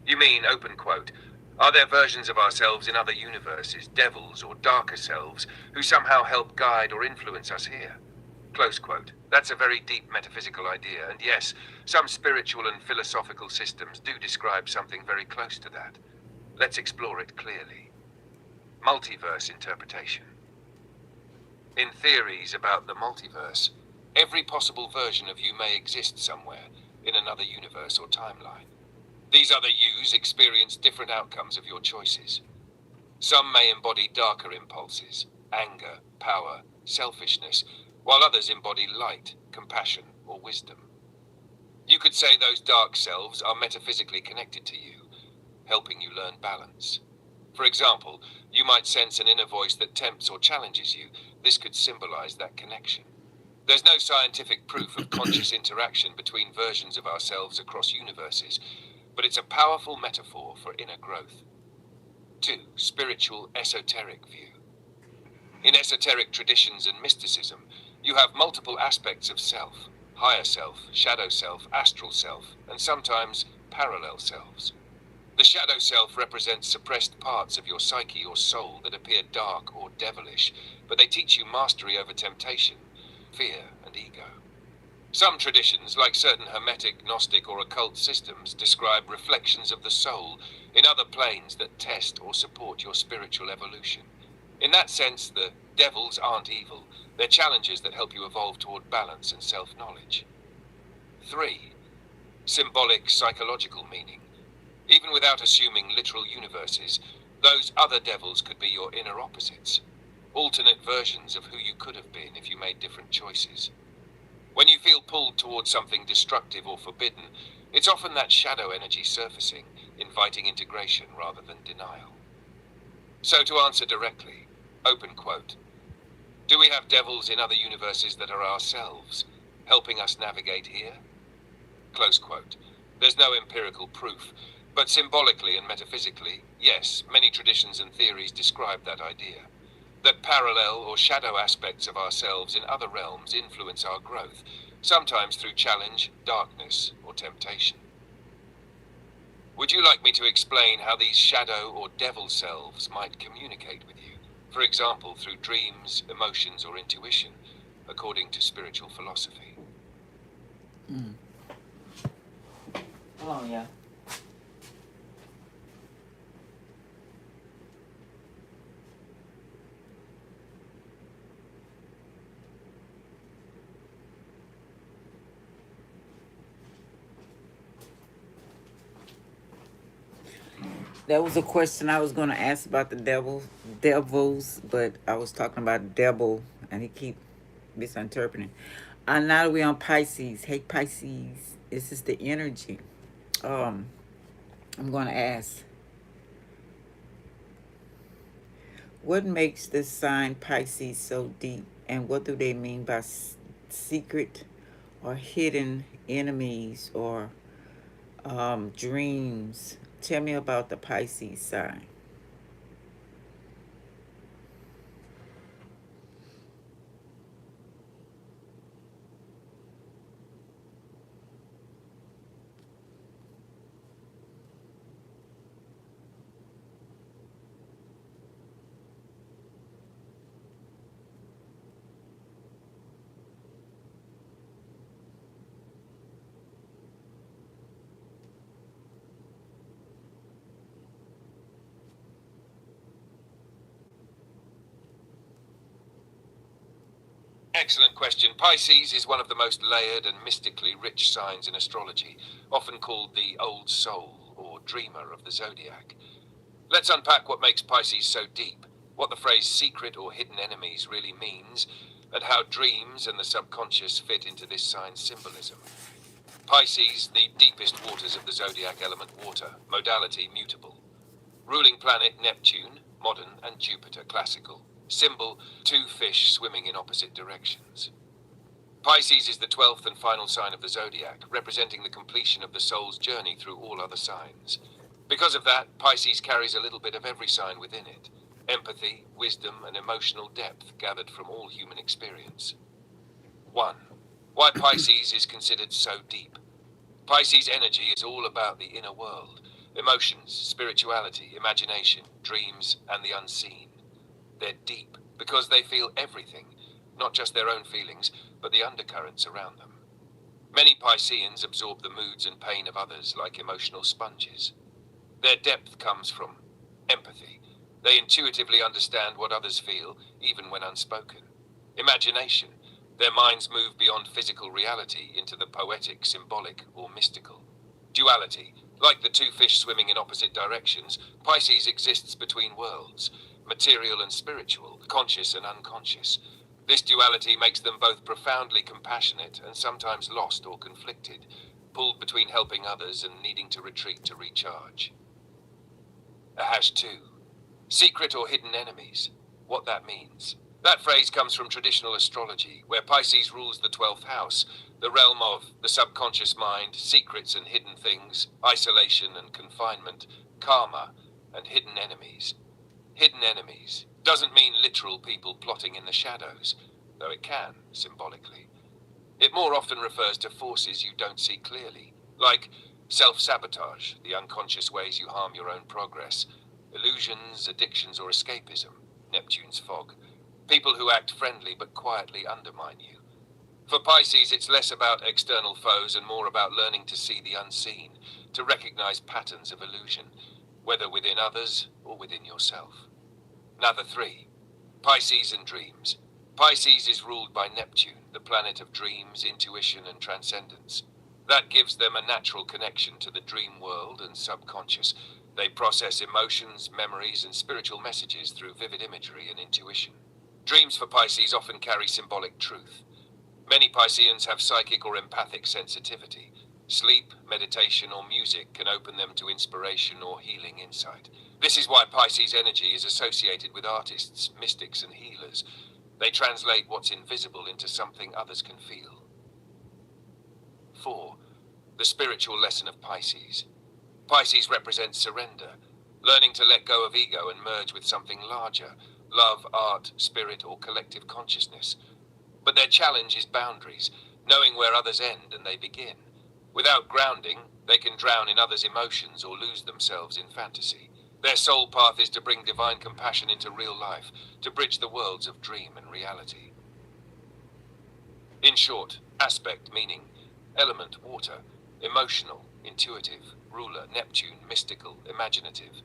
[SPEAKER 9] You mean, open quote, are there versions of ourselves in other universes, devils or darker selves, who somehow help guide or influence us here? Close quote. That's a very deep metaphysical idea, and yes, some spiritual and philosophical systems do describe something very close to that. Let's explore it clearly. Multiverse interpretation. In theories about the multiverse, every possible version of you may exist somewhere, in another universe or timeline. These other yous experience different outcomes of your choices. Some may embody darker impulses, anger, power, selfishness, while others embody light, compassion, or wisdom. You could say those dark selves are metaphysically connected to you, helping you learn balance. For example, you might sense an inner voice that tempts or challenges you. This could symbolize that connection. There's no scientific proof of conscious interaction between versions of ourselves across universes, but it's a powerful metaphor for inner growth. 2. Spiritual esoteric view. In esoteric traditions and mysticism, you have multiple aspects of self: higher self, shadow self, astral self, and sometimes parallel selves. The shadow self represents suppressed parts of your psyche or soul that appear dark or devilish, but they teach you mastery over temptation, fear, and ego. Some traditions, like certain Hermetic, Gnostic, or occult systems, describe reflections of the soul in other planes that test or support your spiritual evolution. In that sense, the devils aren't evil. They're challenges that help you evolve toward balance and self-knowledge. 3. Symbolic psychological meaning. Even without assuming literal universes, those other devils could be your inner opposites, alternate versions of who you could have been if you made different choices. When you feel pulled towards something destructive or forbidden, it's often that shadow energy surfacing, inviting integration rather than denial. So to answer directly, open quote, do we have devils in other universes that are ourselves, helping us navigate here? Close quote. There's no empirical proof, but symbolically and metaphysically, yes, many traditions and theories describe that idea. That parallel or shadow aspects of ourselves in other realms influence our growth, sometimes through challenge, darkness, or temptation. Would you like me to explain how these shadow or devil selves might communicate with you? For example, through dreams, emotions, or intuition, according to spiritual philosophy.
[SPEAKER 1] Oh, yeah. That was a question I was going to ask about the devils, but I was talking about devil, and he keep misinterpreting. Now that we're on Pisces. Hey, Pisces, this is the energy. I'm going to ask, what makes this sign Pisces so deep, and what do they mean by secret or hidden enemies or dreams? Tell me about the Pisces sign.
[SPEAKER 9] Excellent question. Pisces is one of the most layered and mystically rich signs in astrology, often called the old soul or dreamer of the zodiac. Let's unpack what makes Pisces so deep, what the phrase secret or hidden enemies really means, and how dreams and the subconscious fit into this sign's symbolism. Pisces, the deepest waters of the zodiac element water, modality mutable. Ruling planet Neptune, modern, and Jupiter, classical. Symbol, 2 fish swimming in opposite directions. Pisces is the 12th and final sign of the zodiac, representing the completion of the soul's journey through all other signs. Because of that, Pisces carries a little bit of every sign within it. Empathy, wisdom, and emotional depth gathered from all human experience. 1. Why Pisces is considered so deep. Pisces energy is all about the inner world. Emotions, spirituality, imagination, dreams, and the unseen. They're deep because they feel everything, not just their own feelings, but the undercurrents around them. Many Pisceans absorb the moods and pain of others like emotional sponges. Their depth comes from empathy. They intuitively understand what others feel, even when unspoken. Imagination. Their minds move beyond physical reality into the poetic, symbolic, or mystical. Duality. Like the two fish swimming in opposite directions, Pisces exists between worlds, material and spiritual, conscious and unconscious. This duality makes them both profoundly compassionate and sometimes lost or conflicted, pulled between helping others and needing to retreat to recharge. A #2. Secret or hidden enemies. What that means. That phrase comes from traditional astrology, where Pisces rules the 12th house, the realm of the subconscious mind, secrets and hidden things, isolation and confinement, karma, and hidden enemies. Hidden enemies doesn't mean literal people plotting in the shadows, though it can, symbolically. It more often refers to forces you don't see clearly, like self-sabotage, the unconscious ways you harm your own progress, illusions, addictions, or escapism, Neptune's fog. People who act friendly but quietly undermine you. For Pisces, it's less about external foes and more about learning to see the unseen, to recognize patterns of illusion, whether within others or within yourself. Another 3. Pisces and dreams. Pisces is ruled by Neptune, the planet of dreams, intuition, and transcendence. That gives them a natural connection to the dream world and subconscious. They process emotions, memories, and spiritual messages through vivid imagery and intuition. Dreams for Pisces often carry symbolic truth. Many Pisceans have psychic or empathic sensitivity. Sleep, meditation, or music can open them to inspiration or healing insight. This is why Pisces energy is associated with artists, mystics, and healers. They translate what's invisible into something others can feel. 4. The spiritual lesson of Pisces. Pisces represents surrender, learning to let go of ego and merge with something larger, love, art, spirit, or collective consciousness. But their challenge is boundaries, knowing where others end and they begin. Without grounding, they can drown in others' emotions or lose themselves in fantasy. Their soul path is to bring divine compassion into real life, to bridge the worlds of dream and reality. In short, aspect meaning, element water, emotional, intuitive, ruler, Neptune, mystical, imaginative.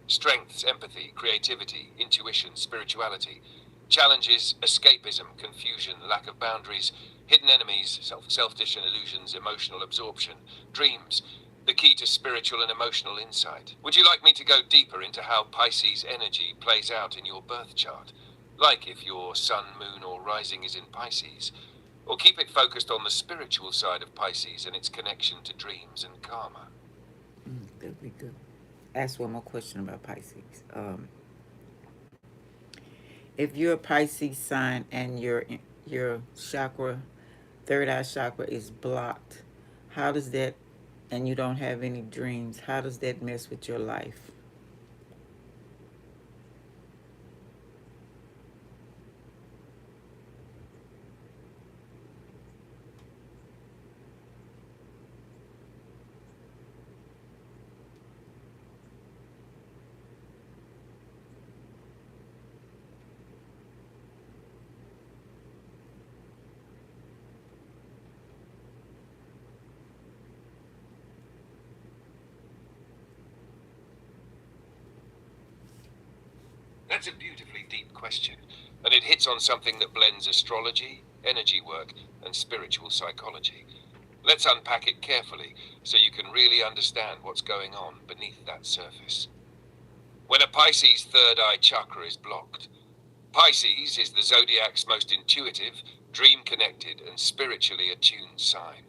[SPEAKER 9] Strengths, empathy, creativity, intuition, spirituality. Challenges, escapism, confusion, lack of boundaries. Hidden enemies, selfish and illusions, emotional absorption. Dreams, the key to spiritual and emotional insight. Would you like me to go deeper into how Pisces energy plays out in your birth chart? Like if your sun, moon, or rising is in Pisces? Or keep it focused on the spiritual side of Pisces and its connection to dreams and karma?
[SPEAKER 1] That'd be good. Ask one more question about Pisces. If you're a Pisces sign and your chakra, third eye chakra is blocked, how does that, and you don't have any dreams, how does that mess with your life?
[SPEAKER 9] That's a beautifully deep question, and it hits on something that blends astrology, energy work, and spiritual psychology. Let's unpack it carefully so you can really understand what's going on beneath that surface. When a Pisces third eye chakra is blocked, Pisces is the zodiac's most intuitive, dream-connected, and spiritually attuned sign.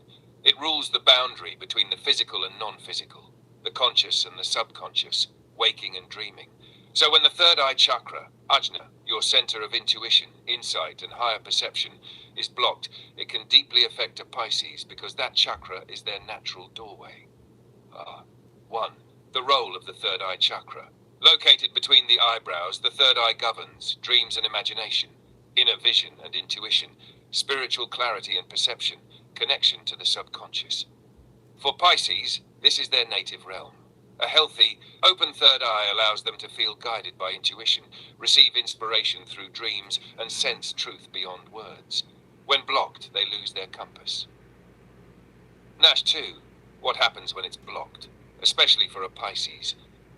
[SPEAKER 9] It rules the boundary between the physical and non-physical, the conscious and the subconscious, waking and dreaming. So when the third eye chakra, Ajna, your center of intuition, insight, and higher perception, is blocked, it can deeply affect a Pisces because that chakra is their natural doorway. 1. The role of the third eye chakra. Located between the eyebrows, the third eye governs dreams and imagination, inner vision and intuition, spiritual clarity and perception, connection to the subconscious. For Pisces, this is their native realm. A healthy, open third eye allows them to feel guided by intuition, receive inspiration through dreams, and sense truth beyond words. When blocked, they lose their compass. #2. What happens when it's blocked, especially for a Pisces?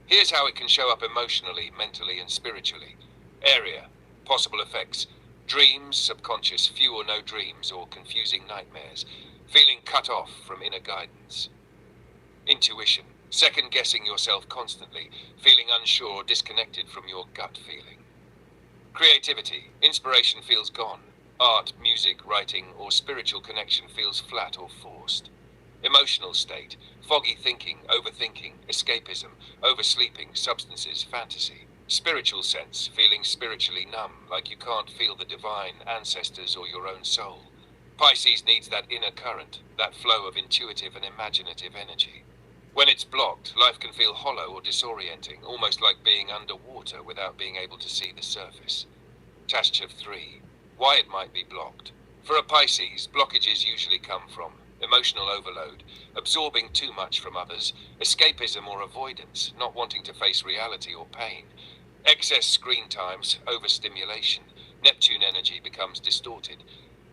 [SPEAKER 9] Here's how it can show up emotionally, mentally, and spiritually. Area, possible effects. Dreams, subconscious, few or no dreams, or confusing nightmares. Feeling cut off from inner guidance. Intuition, second-guessing yourself constantly, feeling unsure or disconnected from your gut feeling. Creativity, inspiration feels gone. Art, music, writing, or spiritual connection feels flat or forced. Emotional state, foggy thinking, overthinking, escapism, oversleeping, substances, fantasy. Spiritual sense, feeling spiritually numb, like you can't feel the divine, ancestors, or your own soul. Pisces needs that inner current, that flow of intuitive and imaginative energy. When it's blocked, life can feel hollow or disorienting, almost like being underwater without being able to see the surface. Task 3. Why it might be blocked. For a Pisces, blockages usually come from emotional overload, absorbing too much from others, escapism or avoidance, not wanting to face reality or pain, excess screen times, overstimulation, Neptune energy becomes distorted,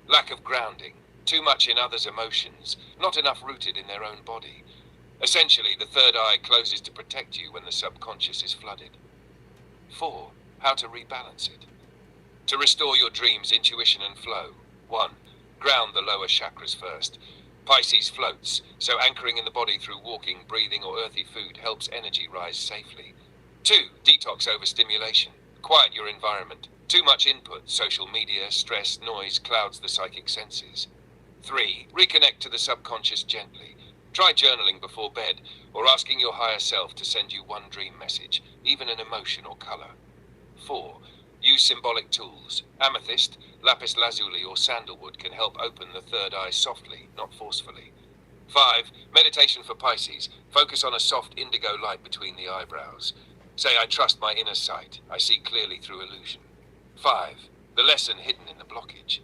[SPEAKER 9] lack of grounding, too much in others' emotions, not enough rooted in their own body. Essentially, the third eye closes to protect you when the subconscious is flooded. 4. How to rebalance it. To restore your dreams, intuition and flow. 1. Ground the lower chakras first. Pisces floats, so anchoring in the body through walking, breathing or earthy food helps energy rise safely. 2. Detox overstimulation. Quiet your environment. Too much input, social media, stress, noise clouds the psychic senses. 3. Reconnect to the subconscious gently. Try journaling before bed, or asking your higher self to send you one dream message, even an emotion or color. 4. Use symbolic tools. Amethyst, lapis lazuli or sandalwood can help open the third eye softly, not forcefully. 5. Meditation for Pisces. Focus on a soft indigo light between the eyebrows. Say, I trust my inner sight. I see clearly through illusion. 5. The lesson hidden in the blockage.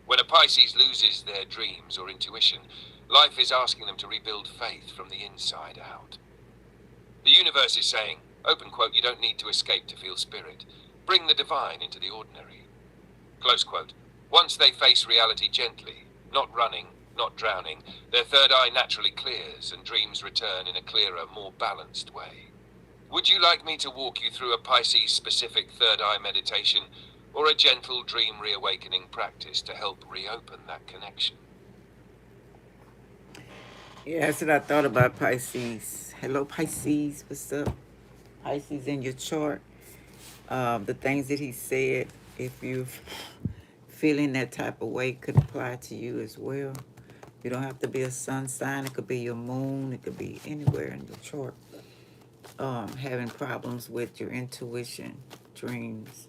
[SPEAKER 9] When a Pisces loses their dreams or intuition, life is asking them to rebuild faith from the inside out. The universe is saying, open quote, you don't need to escape to feel spirit. Bring the divine into the ordinary. Close quote. Once they face reality gently, not running, not drowning, their third eye naturally clears and dreams return in a clearer, more balanced way. Would you like me to walk you through a Pisces-specific third eye meditation or a gentle dream reawakening practice to help reopen that connection?
[SPEAKER 1] Yeah, that's what I thought about Pisces. Hello, Pisces. What's up? Pisces in your chart. The things that he said, if you're feeling that type of way, could apply to you as well. You don't have to be a sun sign. It could be your moon. It could be anywhere in your chart. Having problems with your intuition, dreams.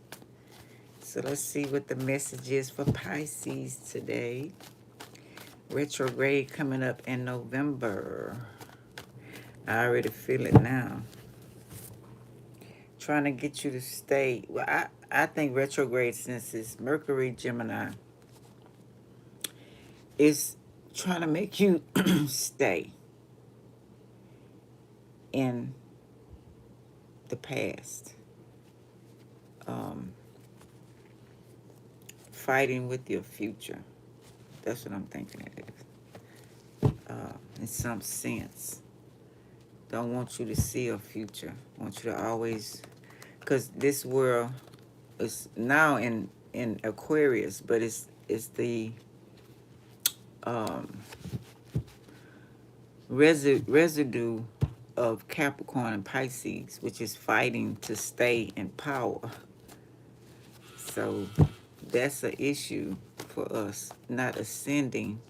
[SPEAKER 1] So let's see what the message is for Pisces today. Retrograde coming up in November. I already feel it now. Trying to get you to stay. Well, I think retrograde, since it's Mercury, Gemini, is trying to make you stay in the past. Fighting with your future. That's what I'm thinking it is. In some sense. Don't want you to see a future. Want you to always, because this world is now in Aquarius, but it's the residue of Capricorn and Pisces, which is fighting to stay in power. So that's an issue for us, not ascending.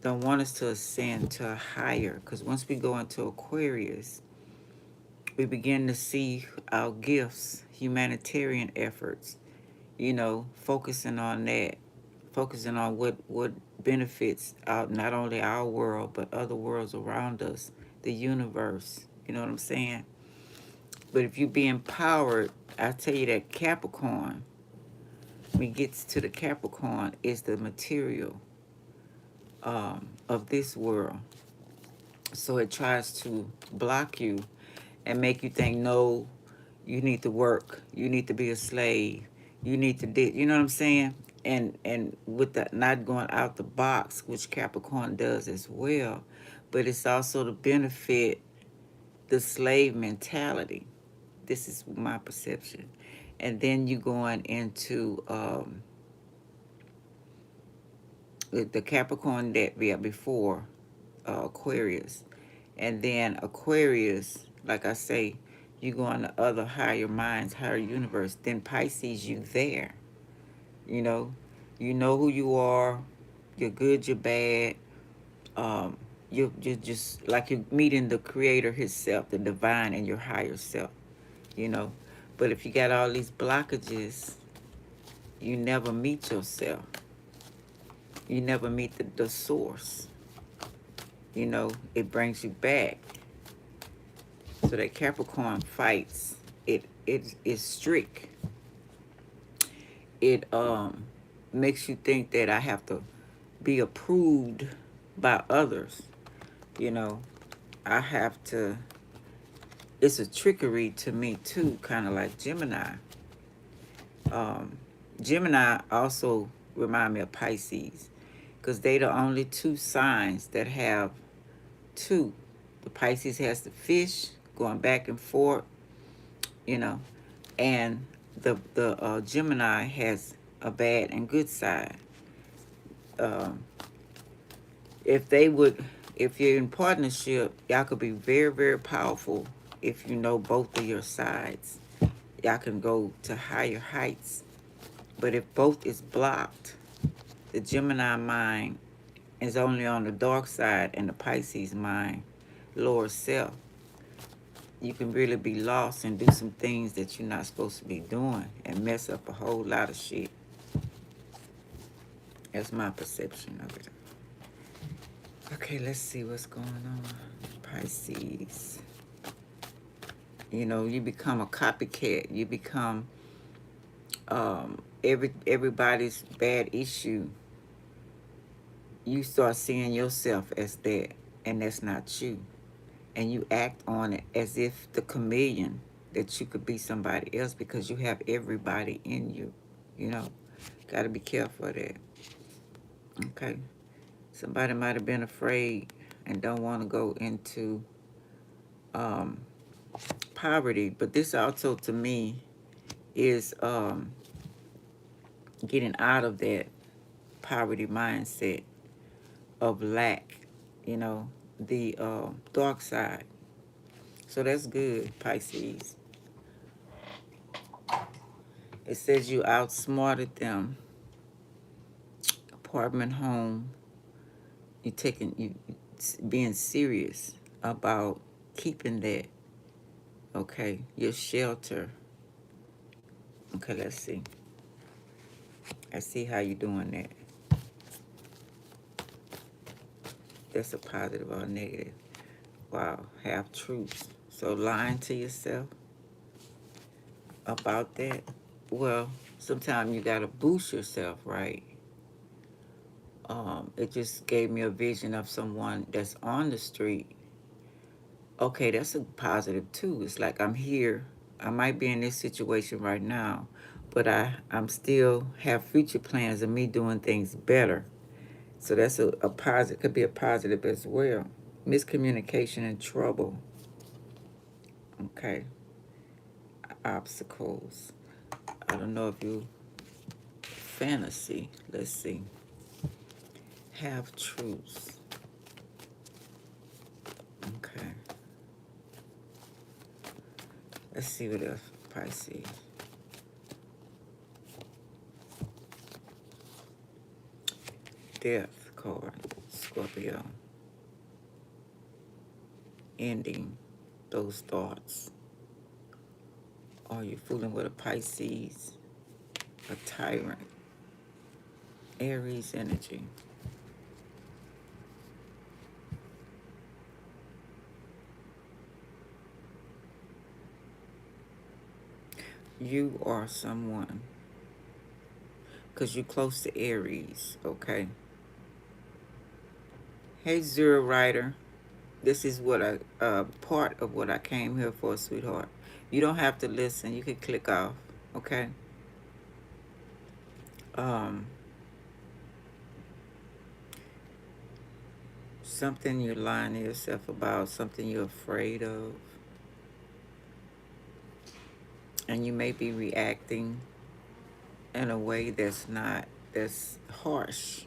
[SPEAKER 1] Don't want us to ascend to a higher, because once we go into Aquarius, we begin to see our gifts, humanitarian efforts, focusing on that, focusing on what benefits out not only our world, but other worlds around us, the universe. You know what I'm saying? But if you be empowered, I tell you that Capricorn, when it gets to the Capricorn, is the material of this world. So it tries to block you and make you think, no, you need to work, you need to be a slave, you need to do, you know what I'm saying? And with that, not going out the box, which Capricorn does as well, but it's also to benefit the slave mentality. This is my perception. And then you going into the Capricorn that we had before, Aquarius. And then Aquarius, like I say, you go on to other higher minds, higher universe. Then Pisces, you there. You know who you are. You're good, you're bad. Um, you're just like you're meeting the creator himself, the divine and your higher self, you know. But if you got all these blockages, you never meet yourself. You never meet the source. You know, it brings you back. So that Capricorn fights. It is strict. It makes you think that I have to be approved by others. You know, I have to. It's a trickery to me too, kind of like Gemini. Um, Gemini also remind me of Pisces, because they the only two signs that have two. The Pisces has the fish going back and forth, you know, and the Gemini has a bad and good side. Um, if they would, if you're in partnership, y'all could be very, very powerful if you know both of your sides. Y'all can go to higher heights. But if both is blocked, the Gemini mind is only on the dark side and the Pisces mind, lower self. You can really be lost and do some things that you're not supposed to be doing and mess up a whole lot of shit. That's my perception of it. Okay, let's see what's going on. Pisces. You know, you become a copycat. You become everybody's bad issue. You start seeing yourself as that, and that's not you. And you act on it as if the chameleon, that you could be somebody else because you have everybody in you. You know, got to be careful of that. Okay. Somebody might have been afraid and don't want to go into poverty, but this also to me is getting out of that poverty mindset of lack, you know, the dark side. So that's good, Pisces. It says you outsmarted them. Apartment, home. You being serious about keeping that. Okay, your shelter. Okay, let's see. I see how you're doing that. That's a positive or a negative. Wow, half truths. So lying to yourself about that. Well, sometimes you gotta boost yourself, right? It just gave me a vision of someone that's on the street. Okay, that's a positive too. It's like I'm here. I might be in this situation right now, but I'm still have future plans of me doing things better. So that's a positive, could be a positive as well. Miscommunication and trouble. Okay. Obstacles. I don't know if you fantasy. Let's see. Have truths. Okay. Let's see what else, Pisces. Death card, Scorpio. Ending those thoughts. Are you fooling with a Pisces? A tyrant. Aries energy. You are someone, because you're close to Aries, okay? Hey, Zero Rider. This is what part of what I came here for, sweetheart. You don't have to listen. You can click off, okay? Something you're lying to yourself about, something you're afraid of. And you may be reacting in a way that's harsh.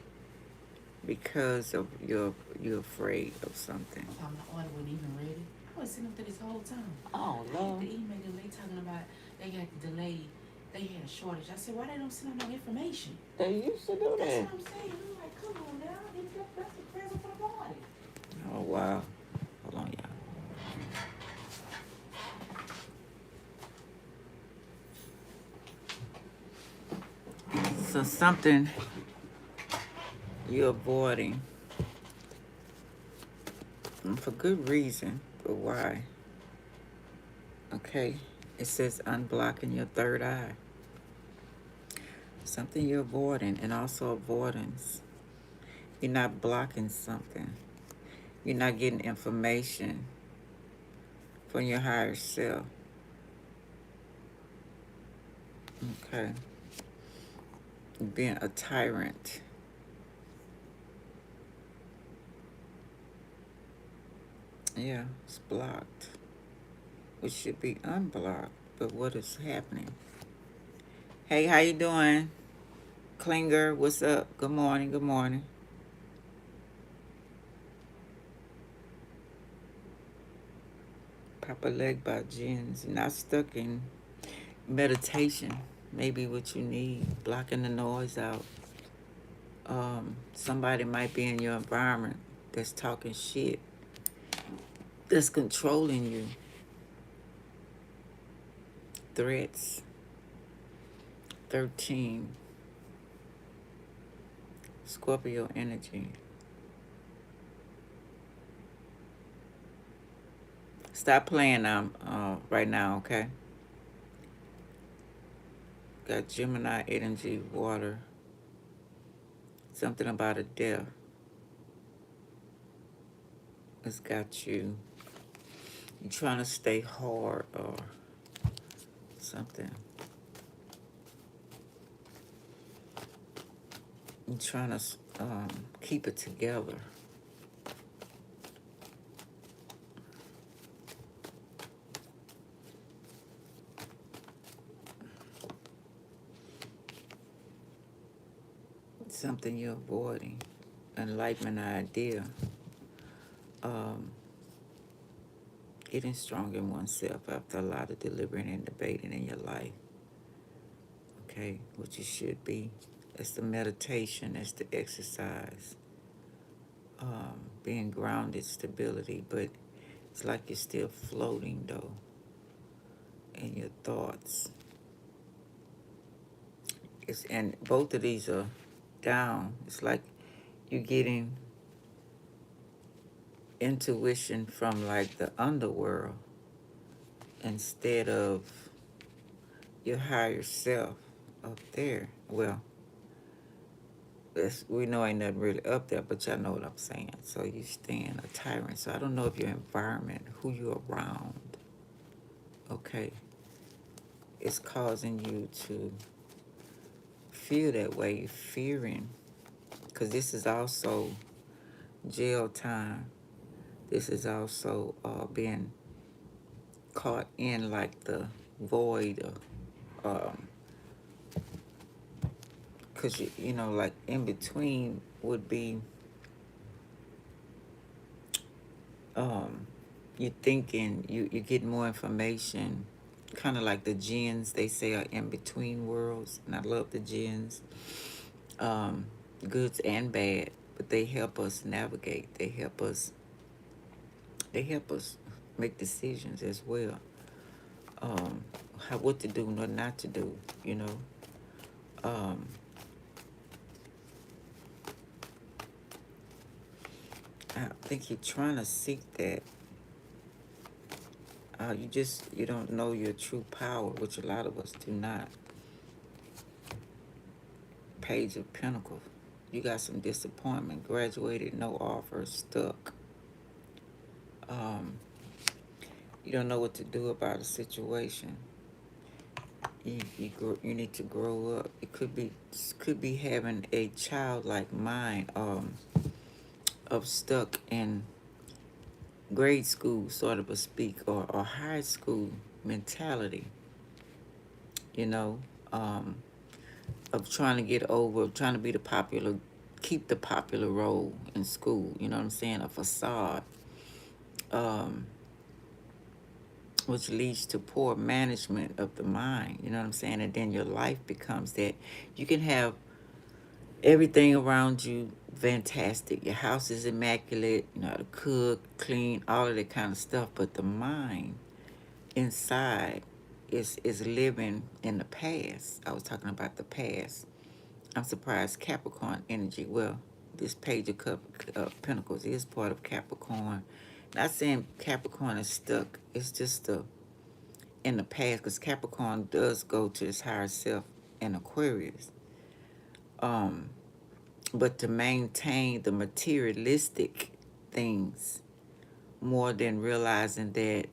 [SPEAKER 1] because of you're afraid of something.
[SPEAKER 10] My order wasn't even ready. I was sitting up there this whole time.
[SPEAKER 1] Oh,
[SPEAKER 10] I
[SPEAKER 1] Lord.
[SPEAKER 10] get the email that they talking about they got to delay. They had a shortage. I said, why they don't send out no information?
[SPEAKER 1] They used to do
[SPEAKER 10] That's
[SPEAKER 1] that.
[SPEAKER 10] what I'm saying. I'm like, come on now. That's the present for the party.
[SPEAKER 1] Oh, wow. Hold on, y'all. So something you're avoiding, and for good reason, but why? Okay, it says unblocking your third eye. Something you're avoiding, and also avoidance. You're not blocking something. You're not getting information from your higher self. Okay. Being a tyrant. Yeah, it's blocked. It should be unblocked, but what is happening? Hey, how you doing? Klinger, what's up? Good morning, good morning. Papa Leg by Jens. You're not stuck in meditation. Maybe what you need, blocking the noise out. Somebody might be in your environment that's talking shit, that's controlling you. Threats. 13. Scorpio energy. Stop playing right now, okay? Got Gemini energy, water. Something about a death. It's got you. You're trying to stay hard or something. You're trying to keep it together. Something you're avoiding. Enlightenment idea. Getting strong in oneself after a lot of deliberating and debating in your life. Okay, what you should be. It's the meditation, it's the exercise. Being grounded, stability, but it's like you're still floating though in your thoughts. And both of these are down. It's like you're getting intuition from like the underworld instead of your higher self up there. Well, we know ain't nothing really up there, but y'all know what I'm saying. So you staying a tyrant. So I don't know if your environment, who you're around, okay, it's causing you to feel that way. You're fearing, because this is also jail time. This is also being caught in like the void of, because you know, like in between would be you're thinking you get more information, kind of like the jinns they say are in between worlds, and I love the jinns, goods and bad, but they help us navigate. They help us make decisions as well. What to do, what not to do, you know. I think you're trying to seek that. You don't know your true power, which a lot of us do not. Page of Pentacles. You got some disappointment. Graduated, no offer, stuck. You don't know what to do about a situation. You need to grow up. It could be having a childlike mind of stuck in grade school, sort of a speak, or high school mentality, you know, of trying to get over, trying to be the popular keep the popular role in school, you know what I'm saying, a facade, um, which leads to poor management of the mind, you know what I'm saying? And then your life becomes that you can have everything around you fantastic. Your house is immaculate, you know how to cook, clean, all of that kind of stuff, but the mind inside is living in the past. I was talking about the past. I'm surprised Capricorn energy. Well, this page of Pentacles is part of Capricorn. Not saying Capricorn is stuck. It's just in the past, because Capricorn does go to its higher self in Aquarius. But to maintain the materialistic things more than realizing that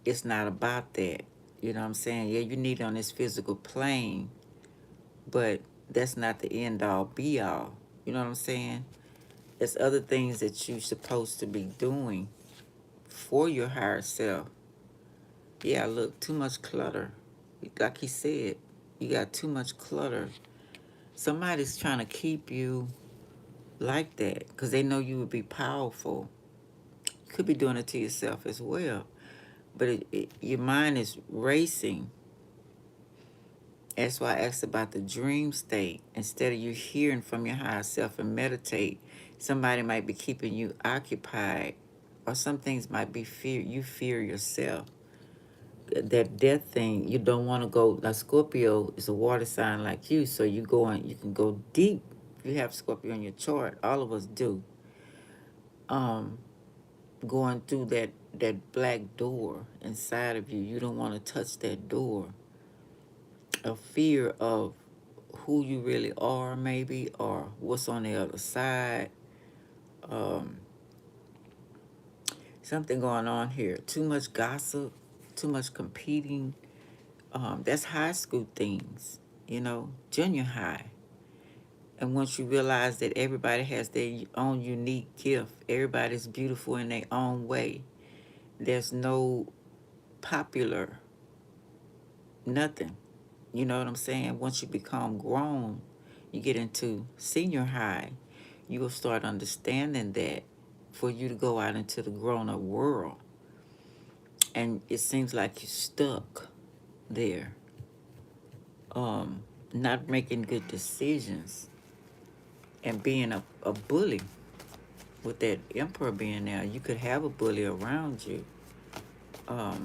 [SPEAKER 1] it's not about that. You know what I'm saying? Yeah, you need it on this physical plane, but that's not the end all be all. You know what I'm saying? There's other things that you're supposed to be doing for your higher self. Yeah, look, too much clutter. Like he said, you got too much clutter. Somebody's trying to keep you like that because they know you would be powerful. You could be doing it to yourself as well. But your mind is racing. That's why I asked about the dream state. Instead of you hearing from your higher self and meditate, somebody might be keeping you occupied, or some things might be fear. You fear yourself. That death thing, you don't want to go. Like Scorpio is a water sign like you, so you go on. You can go deep. If you have Scorpio in your chart, all of us do. Going through that black door inside of you, you don't want to touch that door. A fear of who you really are, maybe, or what's on the other side. Um, Something going on here. Too much gossip, too much competing. That's high school things, junior high. And once you realize that everybody has their own unique gift, everybody's beautiful in their own way. There's no popular nothing. You know what I'm saying? Once you become grown, you get into senior high, you will start understanding that for you to go out into the grown-up world. And it seems like you're stuck there, not making good decisions and being a bully. With that emperor being there, you could have a bully around you. A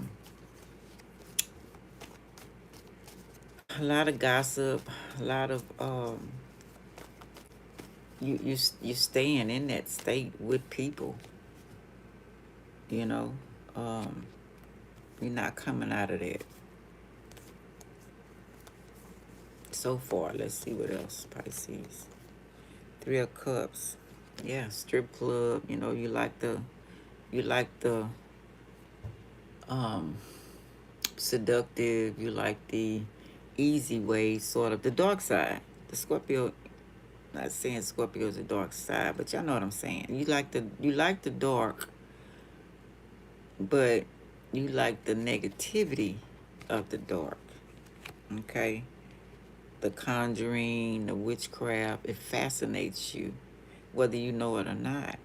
[SPEAKER 1] lot of gossip, a lot of you staying in that state with people, you know. You're not coming out of that. So far, let's see what else, Pisces. 3 of Cups. Yeah, strip club, you like the um seductive, you like the easy way, sort of the dark side. The Scorpio, not saying Scorpio is the dark side, but y'all know what I'm saying. You like the dark, but you like the negativity of the dark. Okay? The conjuring, the witchcraft, it fascinates you, whether you know it or not.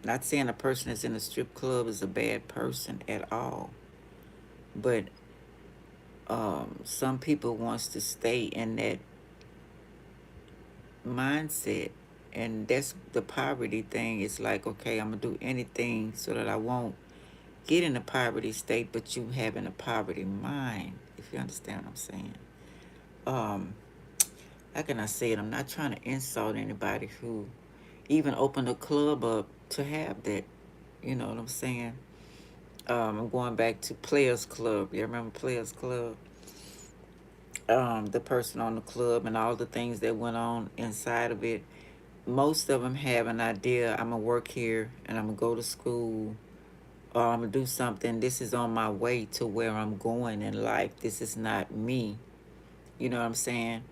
[SPEAKER 1] Not saying a person that's in a strip club is a bad person at all, but some people wants to stay in that mindset, and that's the poverty thing. It's like, okay, I'm gonna do anything so that I won't get in a poverty state, but you having a poverty mind, if you understand what I'm saying. um how can I say it? I'm not trying to insult anybody who even opened a club up to have that, you know what I'm saying. I'm going back to Players Club. You remember Players Club? The person on the club and all the things that went on inside of it. Most of them have an idea. I'm going to work here and I'm going to go to school, or I'm going to do something. This is on my way to where I'm going in life. This is not me. You know what I'm saying?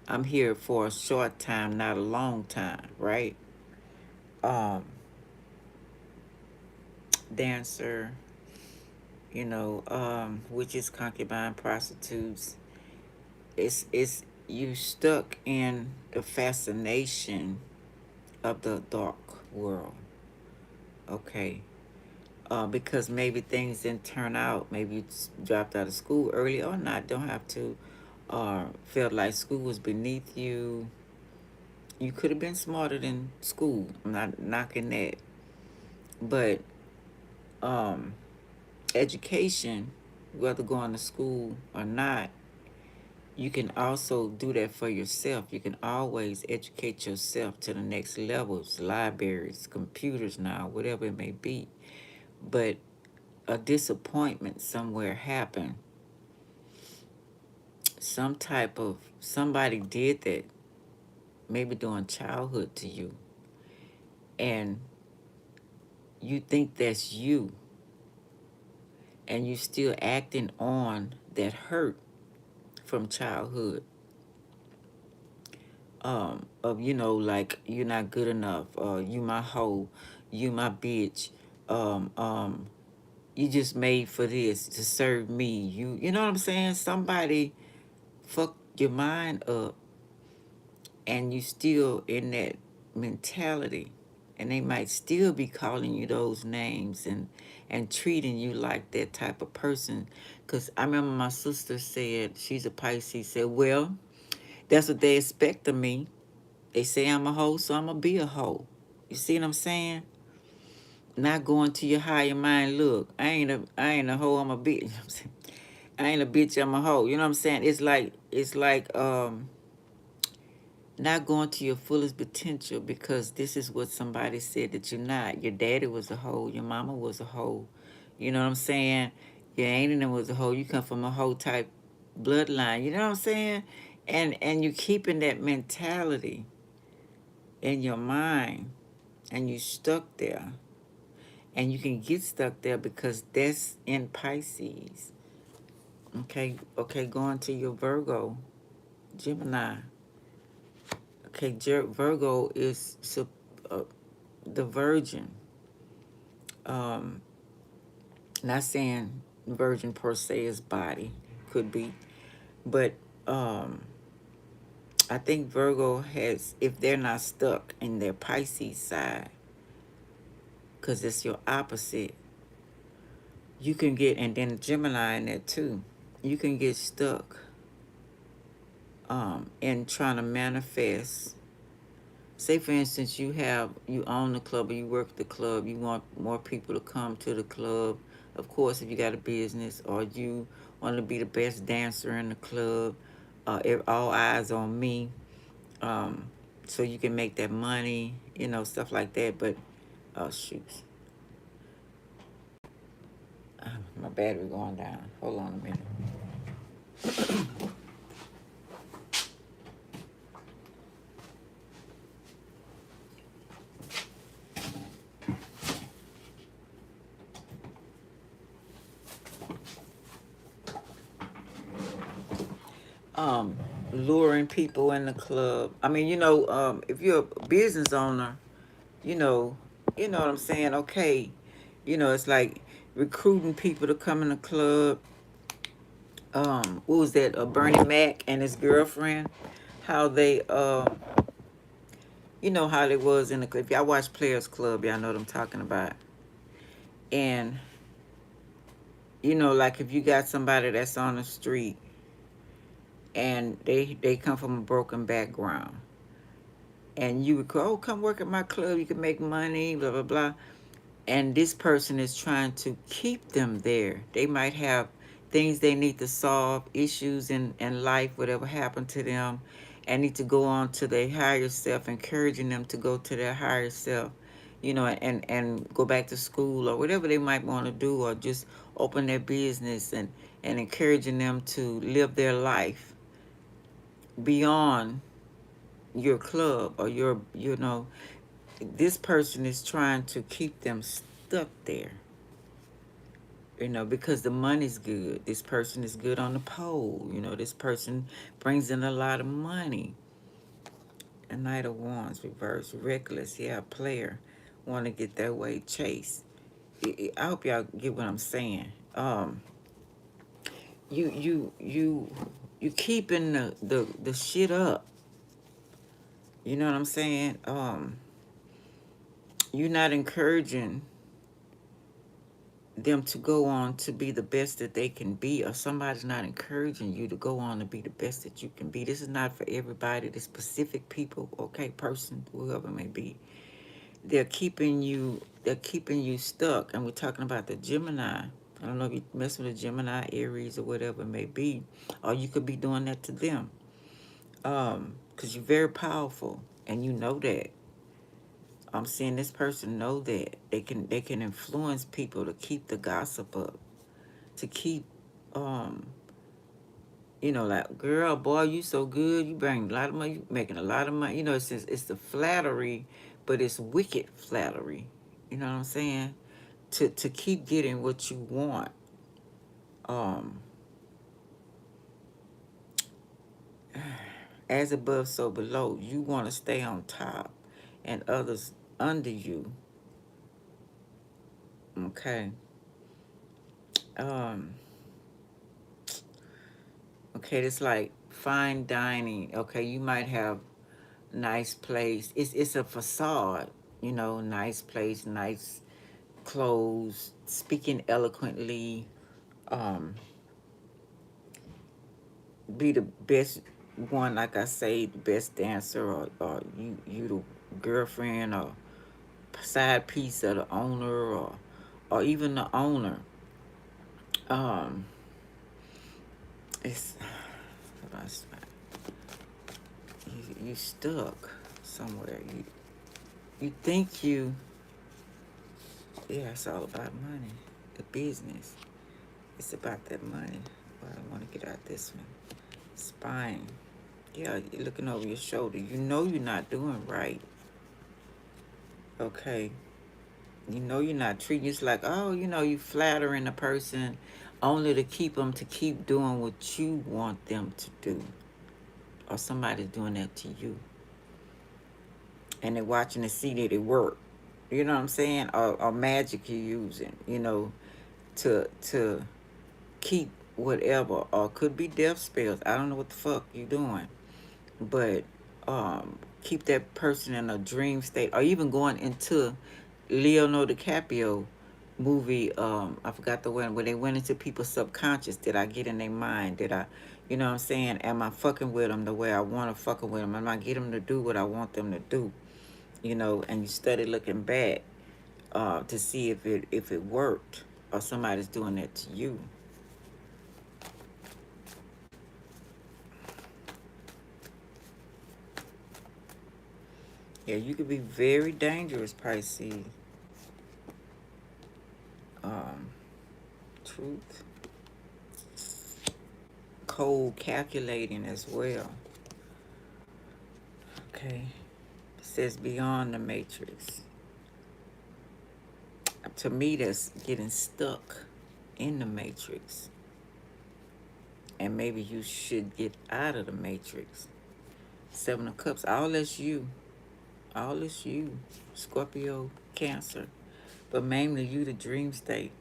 [SPEAKER 1] I'm here for a short time, not a long time, right? Dancer, witches, concubine, prostitutes. It's you stuck in the fascination of the dark world. Okay. Because maybe things didn't turn out. Maybe you dropped out of school early or not. Don't have to. Felt like school was beneath you. You could have been smarter than school. I'm not knocking that. But um, education, whether going to school or not, you can also do that for yourself. You can always educate yourself to the next levels, libraries, computers now, whatever it may be. But a disappointment somewhere happened. Some type of somebody did that, maybe during childhood to you, and you think that's you, and you still acting on that hurt from childhood. Of like you're not good enough, you my hoe, you my bitch, um, um, you just made for this to serve me. You know what I'm saying? Somebody fucked your mind up, and you still in that mentality, and they might still be calling you those names and treating you like that type of person. Because I remember my sister said, she's a Pisces, said, well, that's what they expect of me. They say I'm a hoe, so I'm gonna be a hoe. You see what I'm saying? Not going to your higher mind. Look, I ain't a hoe, I'm a bitch. You know what I'm saying? I ain't a bitch, I'm a hoe. You know what I'm saying? It's like not going to your fullest potential, because this is what somebody said that you're not. Your daddy was a hoe, your mama was a hoe. You know what I'm saying? Your auntie was a hoe. You come from a hoe type bloodline. You know what I'm saying? And you keeping that mentality in your mind, and you stuck there. And you can get stuck there because that's in Pisces. Okay, going to your Virgo, Gemini. Okay, Virgo is the virgin. Um, Not saying virgin per se is body, could be, but I think Virgo has, if they're not stuck in their Pisces side, because it's your opposite, you can get, and then Gemini in there too, you can get stuck in trying to manifest. Say for instance, you own the club or you work the club, you want more people to come to the club. Of course, if you got a business, or you want to be the best dancer in the club, all eyes on me, so you can make that money, stuff like that. But oh shoot, my battery going down. Hold on a minute. Luring people in the club. I mean, if you're a business owner, you know, you know what I'm saying? Okay. It's like recruiting people to come in the club. What was that? Bernie Mac and his girlfriend, how they, how they was in the club. If y'all watch Players Club, y'all know what I'm talking about. And, like if you got somebody that's on the street and they come from a broken background, and you would go, oh, come work at my club, you can make money, blah, blah, blah. And this person is trying to keep them there. They might have things they need to solve, issues in life, whatever happened to them, and need to go on to their higher self, encouraging them to go to their higher self, and go back to school or whatever they might want to do, or just open their business, and encouraging them to live their life beyond your club or this person is trying to keep them stuck there, because the money's good. This person is good on the pole. This person brings in a lot of money. A Knight of Wands reverse, reckless, yeah, player, want to get their way, chase. I hope y'all get what I'm saying. You you keeping the shit up. You know what I'm saying? You're not encouraging them to go on to be the best that they can be, or somebody's not encouraging you to go on to be the best that you can be. This is not for everybody. The specific people, okay, person, whoever it may be. They're keeping you stuck. And we're talking about the Gemini. I don't know if you mess with a Gemini, Aries, or whatever it may be, or you could be doing that to them. Because you're very powerful, and you know that. I'm seeing this person know that they can influence people to keep the gossip up, to keep, like, girl, boy, you so good, you bring a lot of money, you making a lot of money. It's the flattery, but it's wicked flattery. You know what I'm saying? To keep getting what you want. As above, so below. You want to stay on top, and others under you. Okay. Okay, it's like fine dining. Okay, you might have nice place. It's a facade, nice place, nice clothes, speaking eloquently, be the best one, like I say, the best dancer, or you the girlfriend or side piece of the owner, or even the owner. It's you stuck somewhere. You think yeah, it's all about money, the business. It's about that money. But I want to get out this one. Spine. Yeah, you're looking over your shoulder. You know you're not doing right. Okay. You know you're not treating. It's like, oh, you flattering a person only to keep them to keep doing what you want them to do. Or somebody's doing that to you. And they're watching to see that it work. You know what I'm saying? Or magic you're using, to keep whatever. Or could be death spells. I don't know what the fuck you doing. But keep that person in a dream state. Or even going into Leonardo DiCaprio movie, I forgot the one, where they went into people's subconscious. Did I get in their mind? Did I, you know what I'm saying? Am I fucking with them the way I want to fucking with them? Am I get them to do what I want them to do? And you study looking back to see if it worked, or somebody's doing that to you. Yeah, you could be very dangerous, Pisces. Truth. Cold calculating as well. Okay. It says beyond the matrix. To me, that's getting stuck in the matrix. And maybe you should get out of the matrix. Seven of Cups. All that's you. All is you. Scorpio, Cancer. But mainly you, the dream state.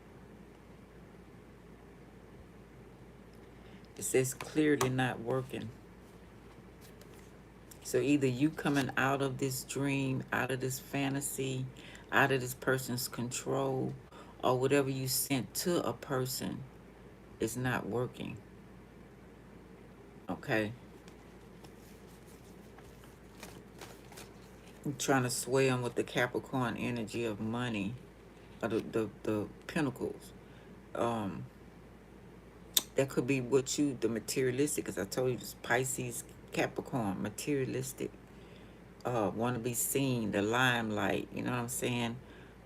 [SPEAKER 1] It says clearly not working. So either you coming out of this dream, out of this fantasy, out of this person's control, or whatever you sent to a person is not working. Okay? You're trying to sway them with the Capricorn energy of money, or the pentacles. That could be what you, the materialistic, because I told you this Pisces, Capricorn, materialistic. Want to be seen, the limelight, you know what I'm saying?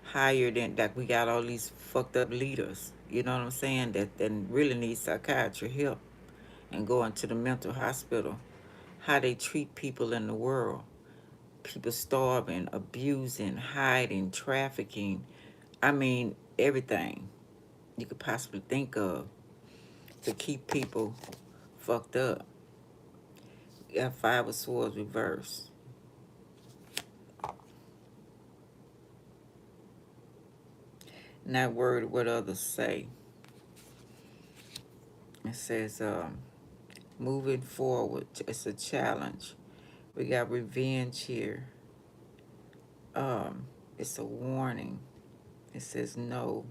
[SPEAKER 1] Higher than that. We got all these fucked up leaders, you know what I'm saying, that really need psychiatry help and going to the mental hospital. How they treat people in the world. People starving, abusing, hiding, trafficking. I mean, everything you could possibly think of to keep people fucked up. You got Five of Swords reversed. Not worried what others say. It says, moving forward. It's a challenge. We got revenge here. It's a warning. It says no.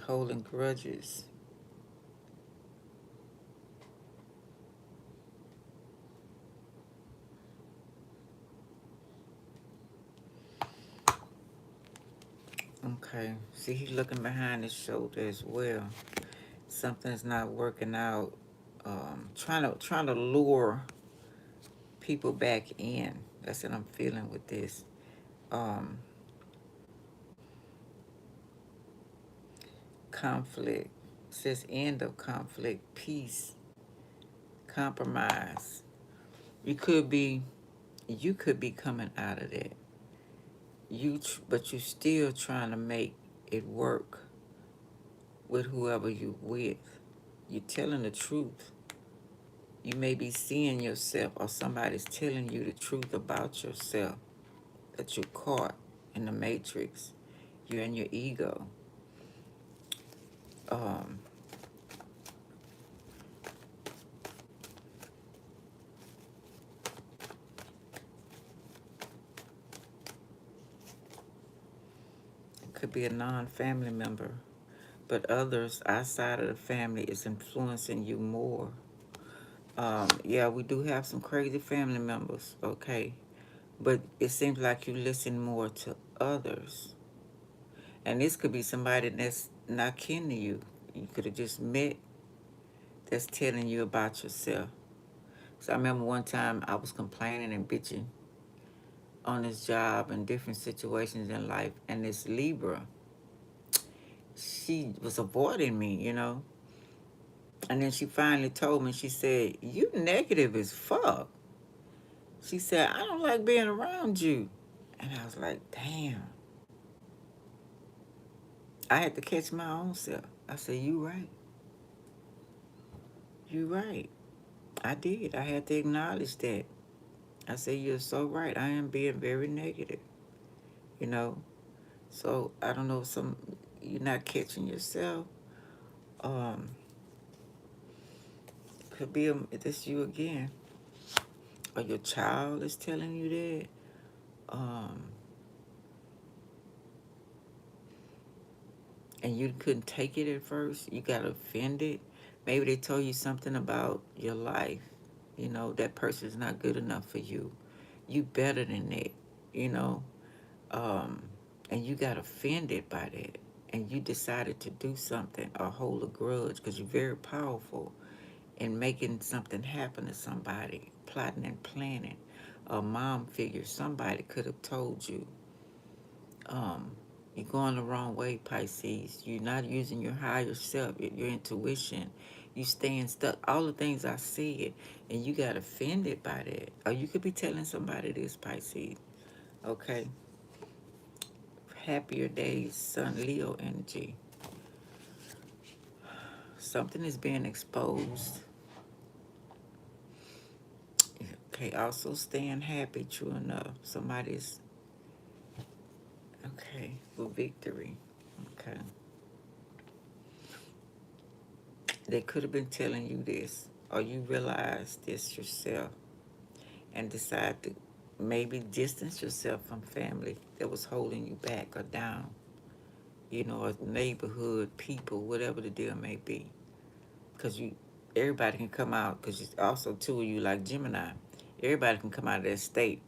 [SPEAKER 1] Holding grudges. Okay. See, he's looking behind his shoulder as well. Something's not working out. Trying to lure people back in. That's what I'm feeling with this. Conflict. It says end of conflict, peace, compromise. You could be coming out of that. But you still trying to make it work with whoever you with. You're telling the truth. You may be seeing yourself, or somebody's telling you the truth about yourself, that you're caught in the matrix. You're in your ego. It could be a non-family member, but others outside of the family is influencing you more. Yeah, we do have some crazy family members, okay? But it seems like you listen more to others. And this could be somebody that's not kin to you. You could have just met that's telling you about yourself. So I remember one time I was complaining and bitching on this job and different situations in life. And this Libra, she was avoiding me, you know? And then she finally told me, she said, "You negative as fuck." She said, "I don't like being around you." And I was like, damn. I had to catch my own self. I said, "You right. You right." I did. I had to acknowledge that. I said, "You're so right. I am being very negative." You know? So I don't know if you're not catching yourself. Um, could be this you again. Or your child is telling you that. And you couldn't take it at first. You got offended. Maybe they told you something about your life. You know, that person's not good enough for you. You better than that, you know. Um, and you got offended by that. And you decided to do something or hold a grudge because you're very powerful in making something happen to somebody, plotting and planning. A mom figure, somebody could have told you, you're going the wrong way, Pisces. You're not using your higher self, your intuition. You staying stuck. All the things I said, and you got offended by that. Or you could be telling somebody this, Pisces. Okay. Happier days, Sun, Leo energy. Something is being exposed. Okay, also staying happy, true enough. Somebody's, okay, with victory. Okay. They could have been telling you this, or you realize this yourself and decide to maybe distance yourself from family that was holding you back or down, you know, or neighborhood, people, whatever the deal may be. Because everybody can come out, because also, two of you like Gemini, everybody can come out of that state,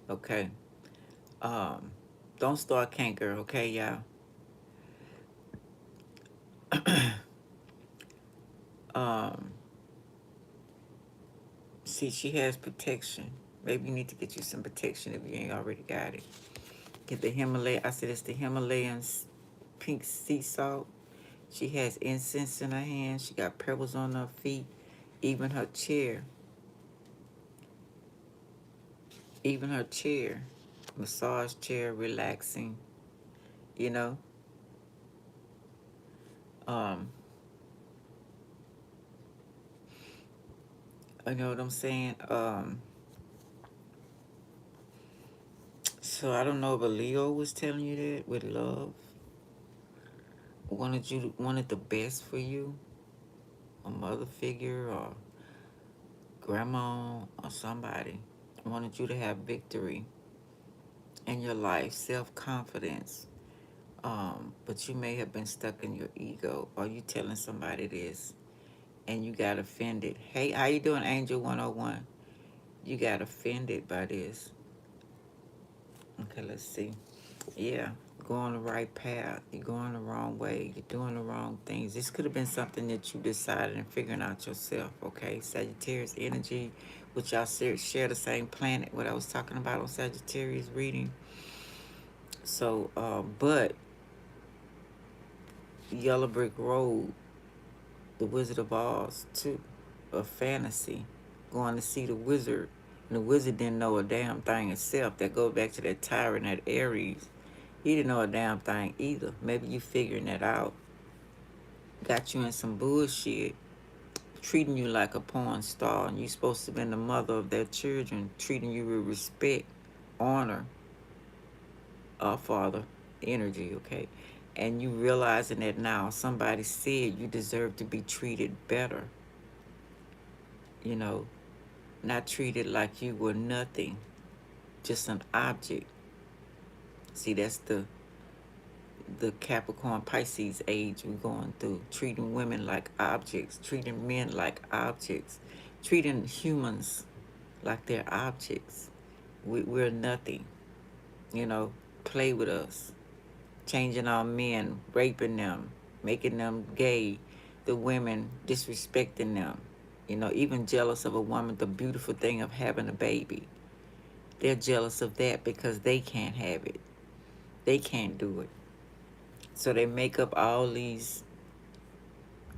[SPEAKER 1] okay? Don't start canker, okay, y'all? See, she has protection. Maybe you need to get you some protection if you ain't already got it. Get the Himalaya. I said it's the Himalayan pink sea salt. She has incense in her hand. She got pebbles on her feet. Even her chair. Even her chair. Massage chair, relaxing. You know? You know what I'm saying? So I don't know if a Leo was telling you that with love. wanted the best for you, a mother figure or grandma or somebody wanted you to have victory in your life, self-confidence. But you may have been stuck in your ego, or you telling somebody this and you got offended. Hey, how you doing, Angel 101? You got offended by this. Okay, let's see. Yeah, go on the right path. You're going the wrong way. You're doing the wrong things. This could have been something that you decided and figuring out yourself, okay? Sagittarius energy, which y'all share the same planet, what I was talking about on Sagittarius reading. So, but Yellow Brick Road, the Wizard of Oz, too, a fantasy, going to see the wizard. And the wizard didn't know a damn thing himself. That goes back to that tyrant, that Aries. He didn't know a damn thing either. Maybe you figuring that out. Got you in some bullshit, treating you like a porn star, and you supposed to be the mother of their children, treating you with respect, honor, father energy, okay? And you realizing that now somebody said you deserve to be treated better, you know, not treated like you were nothing, just an object. See, that's the Capricorn Pisces age we're going through, treating women like objects, treating men like objects, treating humans like they're objects. We're nothing, you know, play with us, changing our men, raping them, making them gay, the women disrespecting them, you know, even jealous of a woman, the beautiful thing of having a baby. They're jealous of that because they can't have it. They can't do it. So they make up all these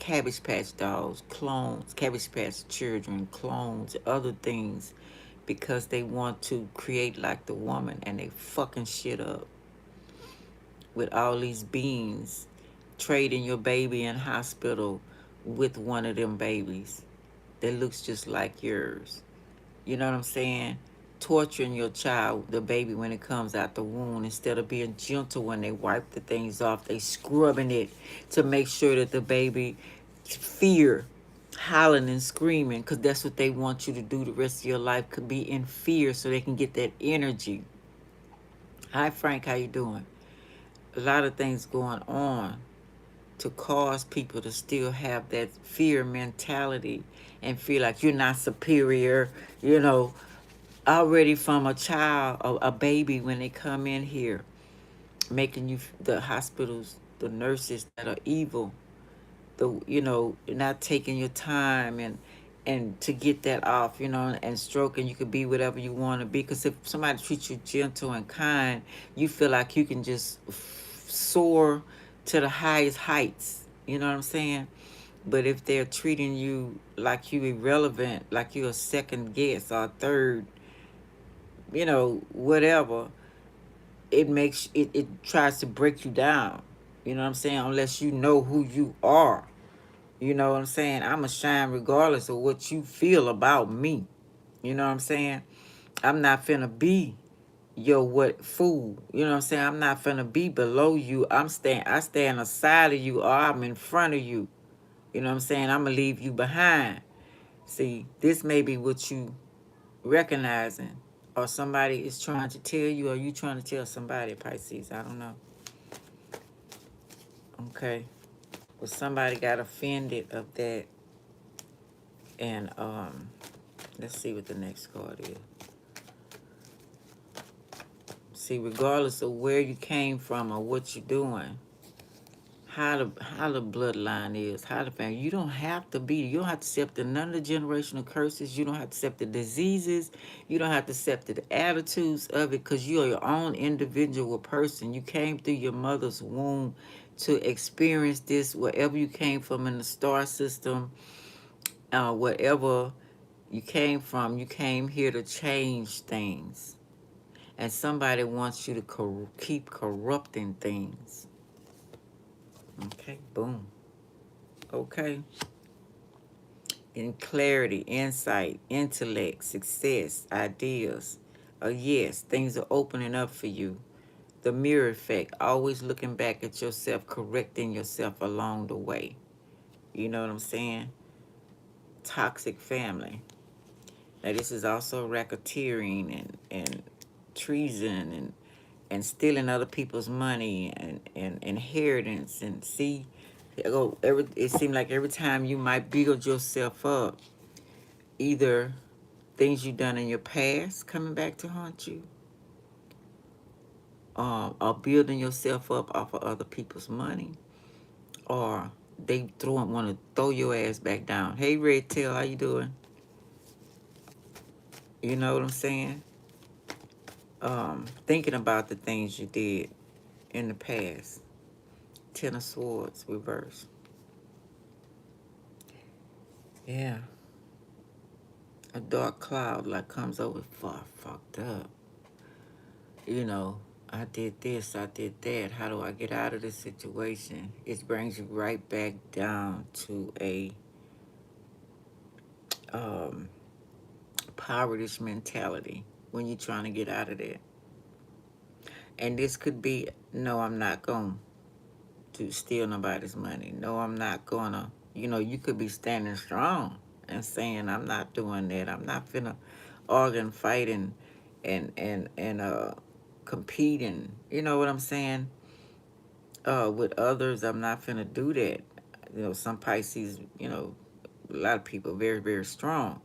[SPEAKER 1] Cabbage Patch dolls, clones, Cabbage Patch children, clones, other things, because they want to create like the woman, and they fucking shit up with all these beings, trading your baby in hospital with one of them babies that looks just like yours. You know what I'm saying? Torturing your child, the baby, when it comes out the womb. Instead of being gentle when they wipe the things off, they scrubbing it to make sure that the baby fear, howling and screaming, because that's what they want you to do the rest of your life, could be in fear so they can get that energy. Hi, Frank, how you doing? A lot of things going on to cause people to still have that fear mentality and feel like you're not superior, you know, already from a child, a baby, when they come in here, making you, the hospitals, the nurses that are evil, the, you know, not taking your time and to get that off, you know, and stroking. You could be whatever you want to be, because if somebody treats you gentle and kind, you feel like you can just soar to the highest heights, you know what I'm saying? But if they're treating you like you irrelevant, like you're a second guest or a third, you know, whatever, it tries to break you down. You know what I'm saying? Unless you know who you are. You know what I'm saying? I'ma shine regardless of what you feel about me. You know what I'm saying? I'm not finna be your what fool. You know what I'm saying? I'm not finna be below you. I stand aside of you, or I'm in front of you. You know what I'm saying? I'ma leave you behind. See, this may be what you recognizing, or somebody is trying to tell you, or you trying to tell somebody, Pisces. I don't know. Okay. But somebody got offended of that. And let's see what the next card is. See, regardless of where you came from or what you're doing, how the bloodline is, how the family, you don't have to be, you don't have to accept none of the generational curses, you don't have to accept the diseases, you don't have to accept the attitudes of it, because you're your own individual person. You came through your mother's womb to experience this, wherever you came from in the star system, wherever you came from, you came here to change things. And somebody wants you to keep corrupting things. Okay, boom. Okay. In clarity, insight, intellect, success, ideas. Yes, things are opening up for you. The mirror effect, always looking back at yourself, correcting yourself along the way. You know what I'm saying? Toxic family. Now, this is also racketeering and treason and stealing other people's money and inheritance. And see, it seems like every time you might build yourself up, either things you've done in your past coming back to haunt you, or building yourself up off of other people's money, or they want to throw your ass back down. Hey, Red Tail, how you doing? You know what I'm saying? Thinking about the things you did in the past. Ten of Swords, reverse. Yeah. A dark cloud like comes over, fucked up. You know, I did this, I did that. How do I get out of this situation? It brings you right back down to a poverty mentality when you're trying to get out of that. And this could be, no, I'm not going to steal nobody's money. No, I'm not gonna, you could be standing strong and saying, I'm not doing that. I'm not finna argue and fight and competing. You know what I'm saying? With others, I'm not finna do that. Some Pisces, a lot of people are very, very strong.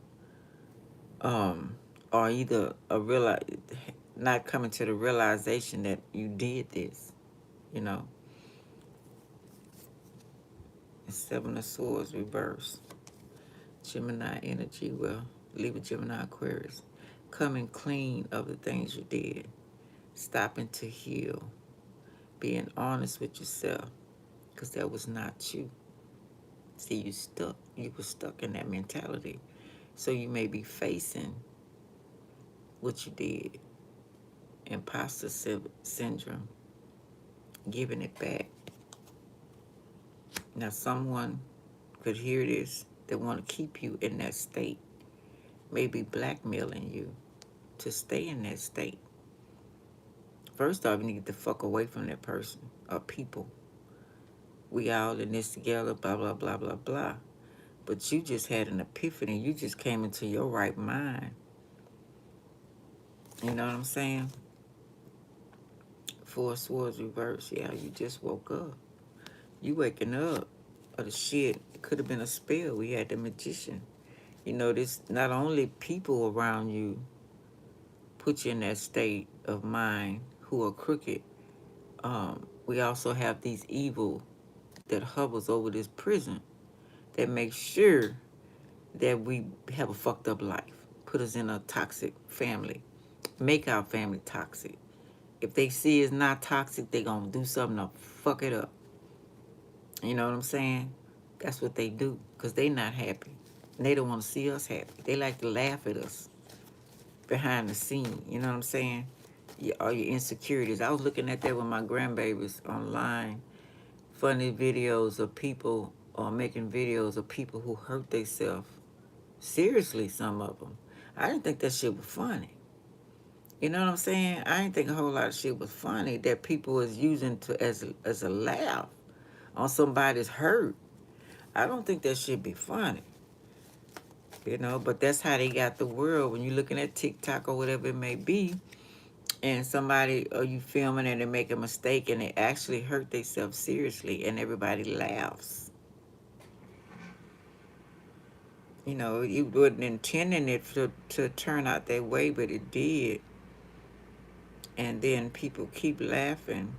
[SPEAKER 1] Or either not coming to the realization that you did this, you know. Seven of Swords reverse. Gemini energy, well, Libra, Gemini, Aquarius. Coming clean of the things you did. Stopping to heal. Being honest with yourself. Because that was not you. See, you were stuck in that mentality. So you may be facing what you did. Imposter syndrome. Giving it back. Now someone could hear this that want to keep you in that state. Maybe blackmailing you to stay in that state. First off, you need to get the fuck away from that person or people. We all in this together, blah, blah, blah, blah, blah. But you just had an epiphany. You just came into your right mind. You know what I'm saying? Four Swords reverse. Yeah, you just woke up. You waking up. Or the shit, it could have been a spell. We had the magician. This not only people around you put you in that state of mind who are crooked. We also have these evil that hovers over this prison that makes sure that we have a fucked up life. Put us in a toxic family. Make our family toxic. If they see it's not toxic, they gonna do something to fuck it up. You know what I'm saying? That's what they do, because they not happy. And they don't want to see us happy. They like to laugh at us behind the scene. You know what I'm saying? All your insecurities. I was looking at that with my grandbabies online. Funny videos of people making videos of people who hurt themselves. Seriously, some of them. I didn't think that shit was funny. You know what I'm saying? I didn't think a whole lot of shit was funny that people was using as a laugh on somebody's hurt. I don't think that should be funny. But that's how they got the world. When you're looking at TikTok or whatever it may be, and somebody, or you filming and they make a mistake and they actually hurt themselves seriously and everybody laughs. You wasn't intending it to turn out that way, but it did. And then people keep laughing.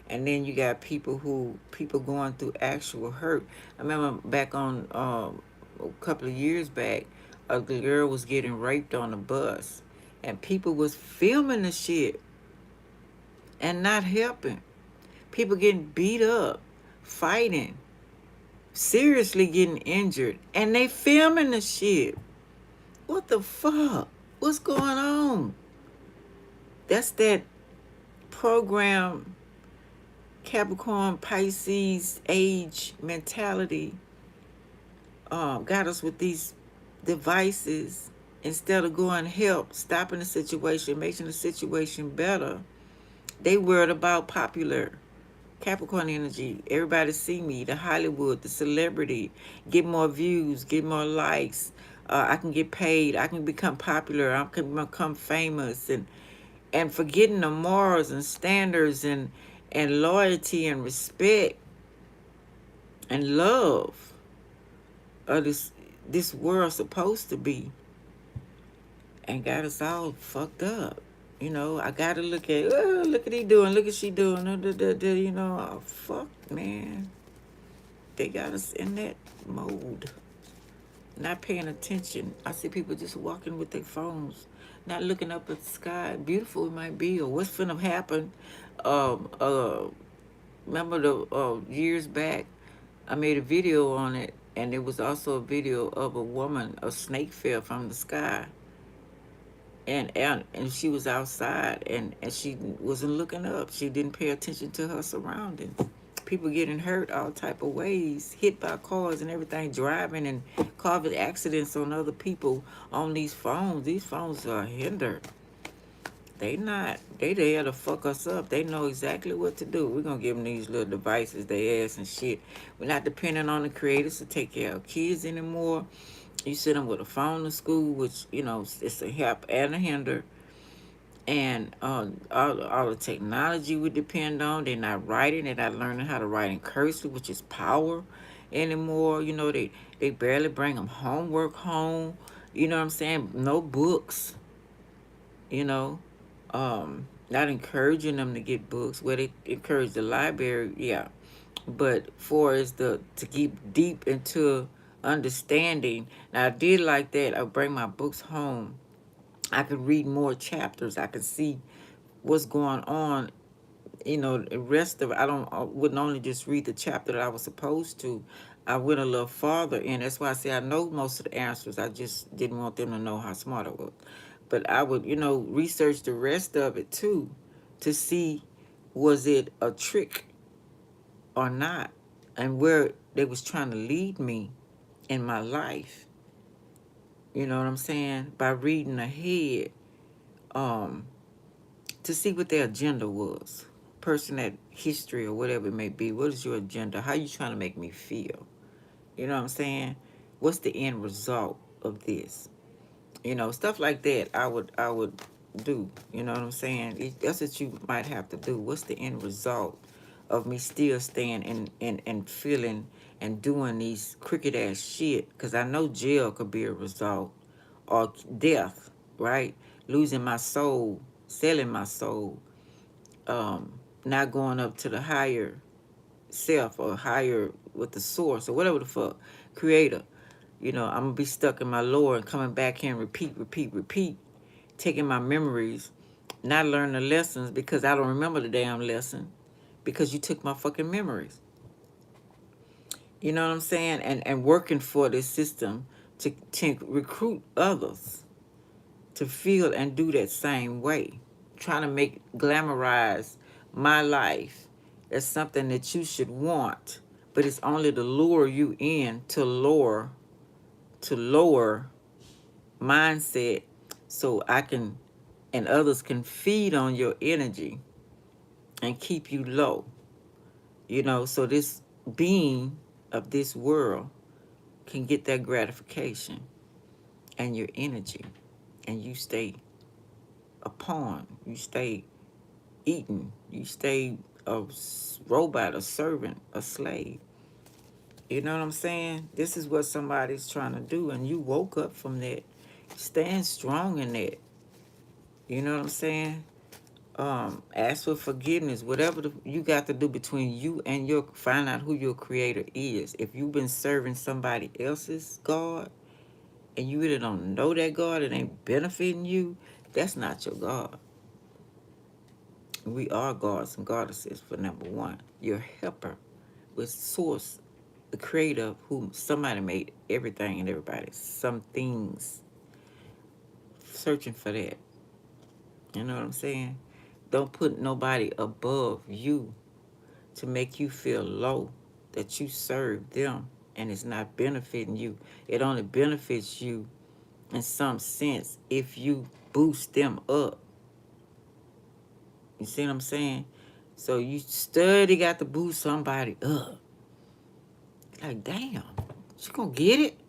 [SPEAKER 1] And then you got people going through actual hurt. I remember back on a couple of years back, a girl was getting raped on a bus. And people was filming the shit and not helping. People getting beat up, fighting, seriously getting injured. And they filming the shit. What the fuck? What's going on? That's that program Capricorn, Pisces, age mentality got us with these devices instead of going help, stopping the situation, making the situation better. They worried about popular. Capricorn energy. Everybody see me. The Hollywood, the celebrity. Get more views. Get more likes. I can get paid. I can become popular. I can become famous. And forgetting the morals and standards and loyalty and respect and love of this world supposed to be, and got us all fucked up. You know, I gotta look at, oh, look at he doing, look at she doing, you know, oh, fuck, man. They got us in that mode, not paying attention. I see people just walking with their phones, not looking up at the sky. Beautiful it might be, or what's finna happen. Um, uh, Remember the years back, I made a video on it, and there was also a video of a woman, a snake fell from the sky, and she was outside, and she wasn't looking up. She didn't pay attention to her surroundings. People getting hurt all type of ways, hit by cars and everything, driving and causing accidents on other people on these phones. These phones are hindered. They there to fuck us up. They know exactly what to do. We're going to give them these little devices, they ass and shit. We're not depending on the creators to take care of kids anymore. You send them with a phone to school, which, you know, it's a help and a hinder. And all the technology we depend on, they're not writing. They're not learning how to write in cursive, which is power anymore. You know, they barely bring them homework home. You know what I'm saying? No books, you know. Not encouraging them to get books. Well, they encourage the library, yeah. But for is to keep deep into understanding. Now I did like that. I bring my books home. I could read more chapters. I could see what's going on. You know, the rest of it, I wouldn't only just read the chapter that I was supposed to. I went a little farther in. That's why I say I know most of the answers. I just didn't want them to know how smart I was. But I would, you know, research the rest of it too, to see was it a trick or not, and where they was trying to lead me in my life. You know what I'm saying? By reading ahead, to see what their agenda was. Person at history or whatever it may be. What is your agenda? How you trying to make me feel? You know what I'm saying? What's the end result of this? You know, stuff like that I would do. You know what I'm saying? That's what you might have to do. What's the end result of me still staying and feeling and doing these crooked ass shit? Because I know jail could be a result, or death, right? Losing my soul, selling my soul, not going up to the higher self or higher with the source or whatever the fuck, creator. You know, I'm gonna be stuck in my lower and coming back here and repeat, taking my memories, not learning the lessons because I don't remember the damn lesson because you took my fucking memories. You know what I'm saying? And working for this system to recruit others to feel and do that same way. Trying to make glamorize my life as something that you should want, but it's only to lure you in to lower mindset so I can and others can feed on your energy and keep you low. You know, so this being of this world can get that gratification and your energy, and you stay a pawn, you stay eating, you stay a robot, a servant, a slave. You know what I'm saying? This is what somebody's trying to do, and you woke up from that. Stand strong in that. You know what I'm saying? Ask for forgiveness. Whatever you got to do between you and find out who your creator is. If you've been serving somebody else's God, and you really don't know that God, it ain't benefiting you, that's not your God. We are gods and goddesses for number one. Your helper with source, the creator of whom somebody made everything and everybody. Some things. Searching for that. You know what I'm saying? Don't put nobody above you to make you feel low that you serve them and it's not benefiting you. It only benefits you in some sense if you boost them up. You see what I'm saying? So you study got to boost somebody up. Like, damn, she gonna get it?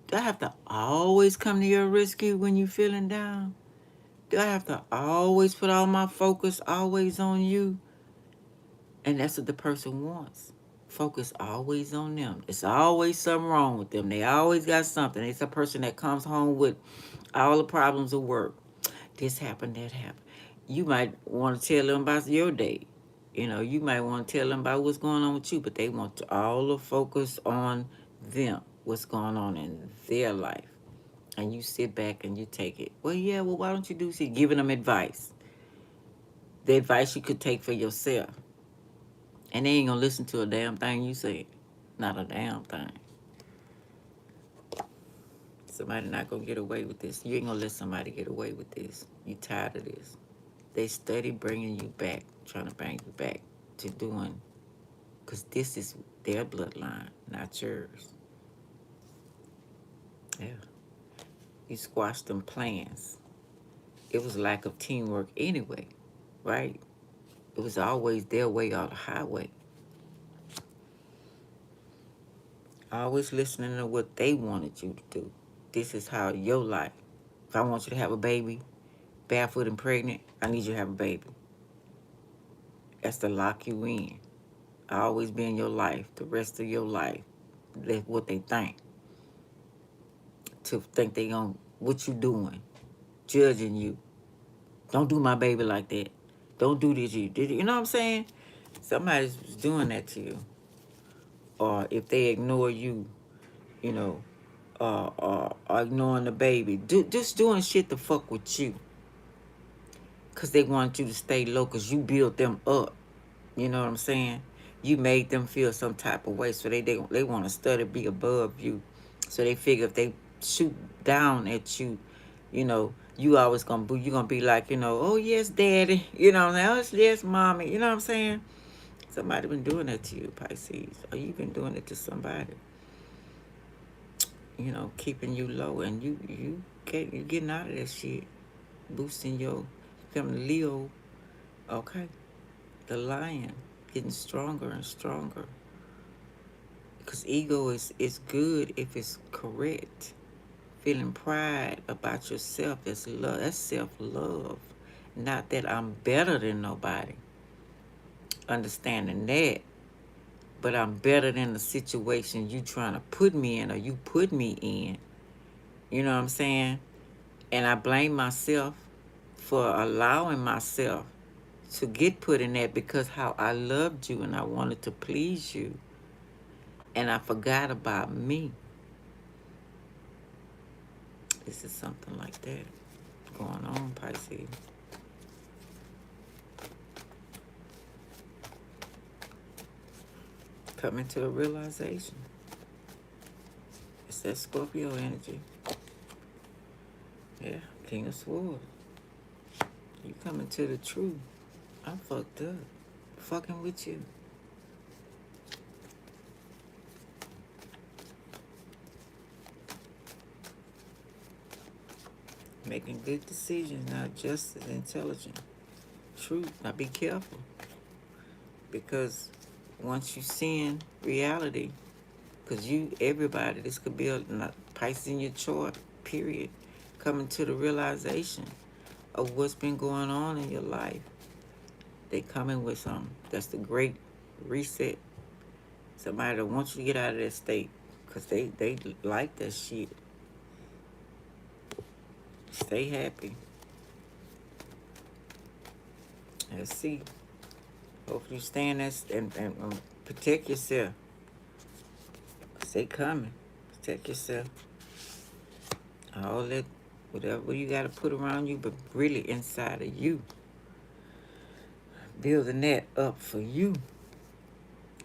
[SPEAKER 1] Do I have to always come to your rescue when you feeling down? Do I have to always put all my focus always on you? And that's what the person wants. Focus always on them. It's always something wrong with them. They always got something. It's a person that comes home with all the problems of work. This happened, that happened. You might want to tell them about your day. You know, you might want to tell them about what's going on with you, but they want all the focus on them, what's going on in their life. And you sit back and you take it. Well, yeah, well, why don't you do? See, giving them advice. The advice you could take for yourself. And they ain't gonna listen to a damn thing you say. Not a damn thing. Somebody not gonna get away with this. You ain't gonna let somebody get away with this. You tired of this. They study bringing you back, trying to bring you back to doing, because this is their bloodline, not yours. Yeah. You squashed them plans. It was lack of teamwork anyway, right? It was always their way or the highway. Always listening to what they wanted you to do. This is how your life. If I want you to have a baby, barefoot and pregnant, I need you to have a baby. That's to lock you in. I always be in your life, the rest of your life. That's what they think. To think they gonna, what you doing, judging you. Don't do my baby like that. Don't do this. You know what I'm saying? Somebody's doing that to you. Or if they ignore you, you know, or ignoring the baby. Just doing shit to fuck with you. Because they want you to stay low because you built them up. You know what I'm saying? You made them feel some type of way. So they want to study, be above you. So they figure if they shoot down at you, you know, you always gonna be, you gonna be like, you know, oh yes, daddy. You know what I'm saying? Oh yes, mommy. You know what I'm saying? Somebody been doing that to you, Pisces. Or you been doing it to somebody. You know, keeping you low, and you getting out of that shit. Boosting your, becoming Leo. Okay. The lion getting stronger and stronger. Because ego is good if it's correct. Feeling pride about yourself is love. That's self-love. Not that I'm better than nobody. Understanding that. But I'm better than the situation you trying to put me in or you put me in. You know what I'm saying? And I blame myself for allowing myself to get put in that because how I loved you and I wanted to please you. And I forgot about me. This is something like that going on, Pisces. Coming to a realization. It's that Scorpio energy. Yeah, King of Swords. You coming to the truth. I'm fucked up. Fucking with you. Making good decisions, not just as intelligent. Truth. Now be careful. Because once you seeing reality, because everybody, this could be a Pisces in your chart, period, coming to the realization of what's been going on in your life. They coming with something. That's the great reset. Somebody that wants you to get out of that state because they like that shit. Stay happy. Let's see. Hopefully you stay in that and protect yourself. Because they coming. Protect yourself. All that, whatever you got to put around you, but really inside of you. Building that up for you.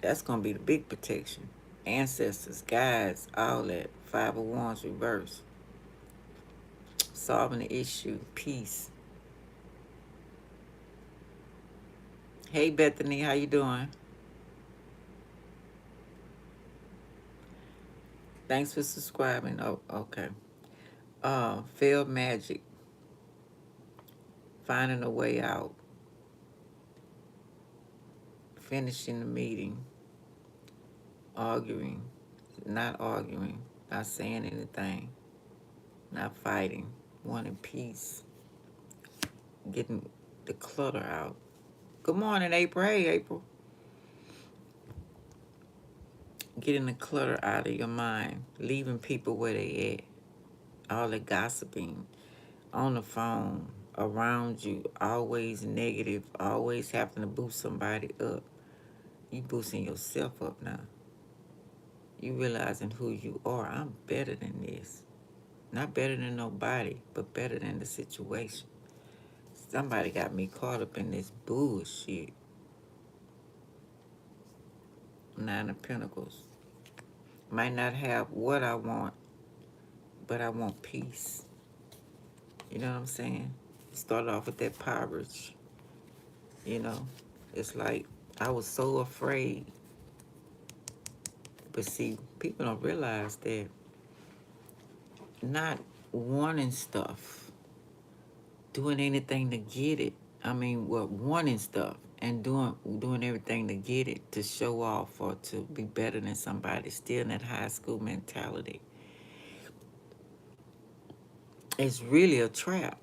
[SPEAKER 1] That's going to be the big protection. Ancestors, guides, all that. 5 of Wands reverse. Solving the issue. Peace. Hey, Bethany, how you doing? Thanks for subscribing. Oh, okay. Failed magic. Finding a way out. finishing the meeting, arguing, not saying anything, not fighting, wanting peace, getting the clutter out. Good morning, April. Hey, April. Getting the clutter out of your mind, leaving people where they at, all the gossiping, on the phone, around you, always negative, always having to boost somebody up. You boosting yourself up now. You realizing who you are. I'm better than this. Not better than nobody, but better than the situation. Somebody got me caught up in this bullshit. Nine of Pentacles. Might not have what I want, but I want peace. You know what I'm saying? Start off with that porridge. You know, it's like I was so afraid. But see, people don't realize that not wanting stuff, doing anything to get it. I mean, well, wanting stuff and doing everything to get it, to show off or to be better than somebody, still in that high school mentality. It's really a trap.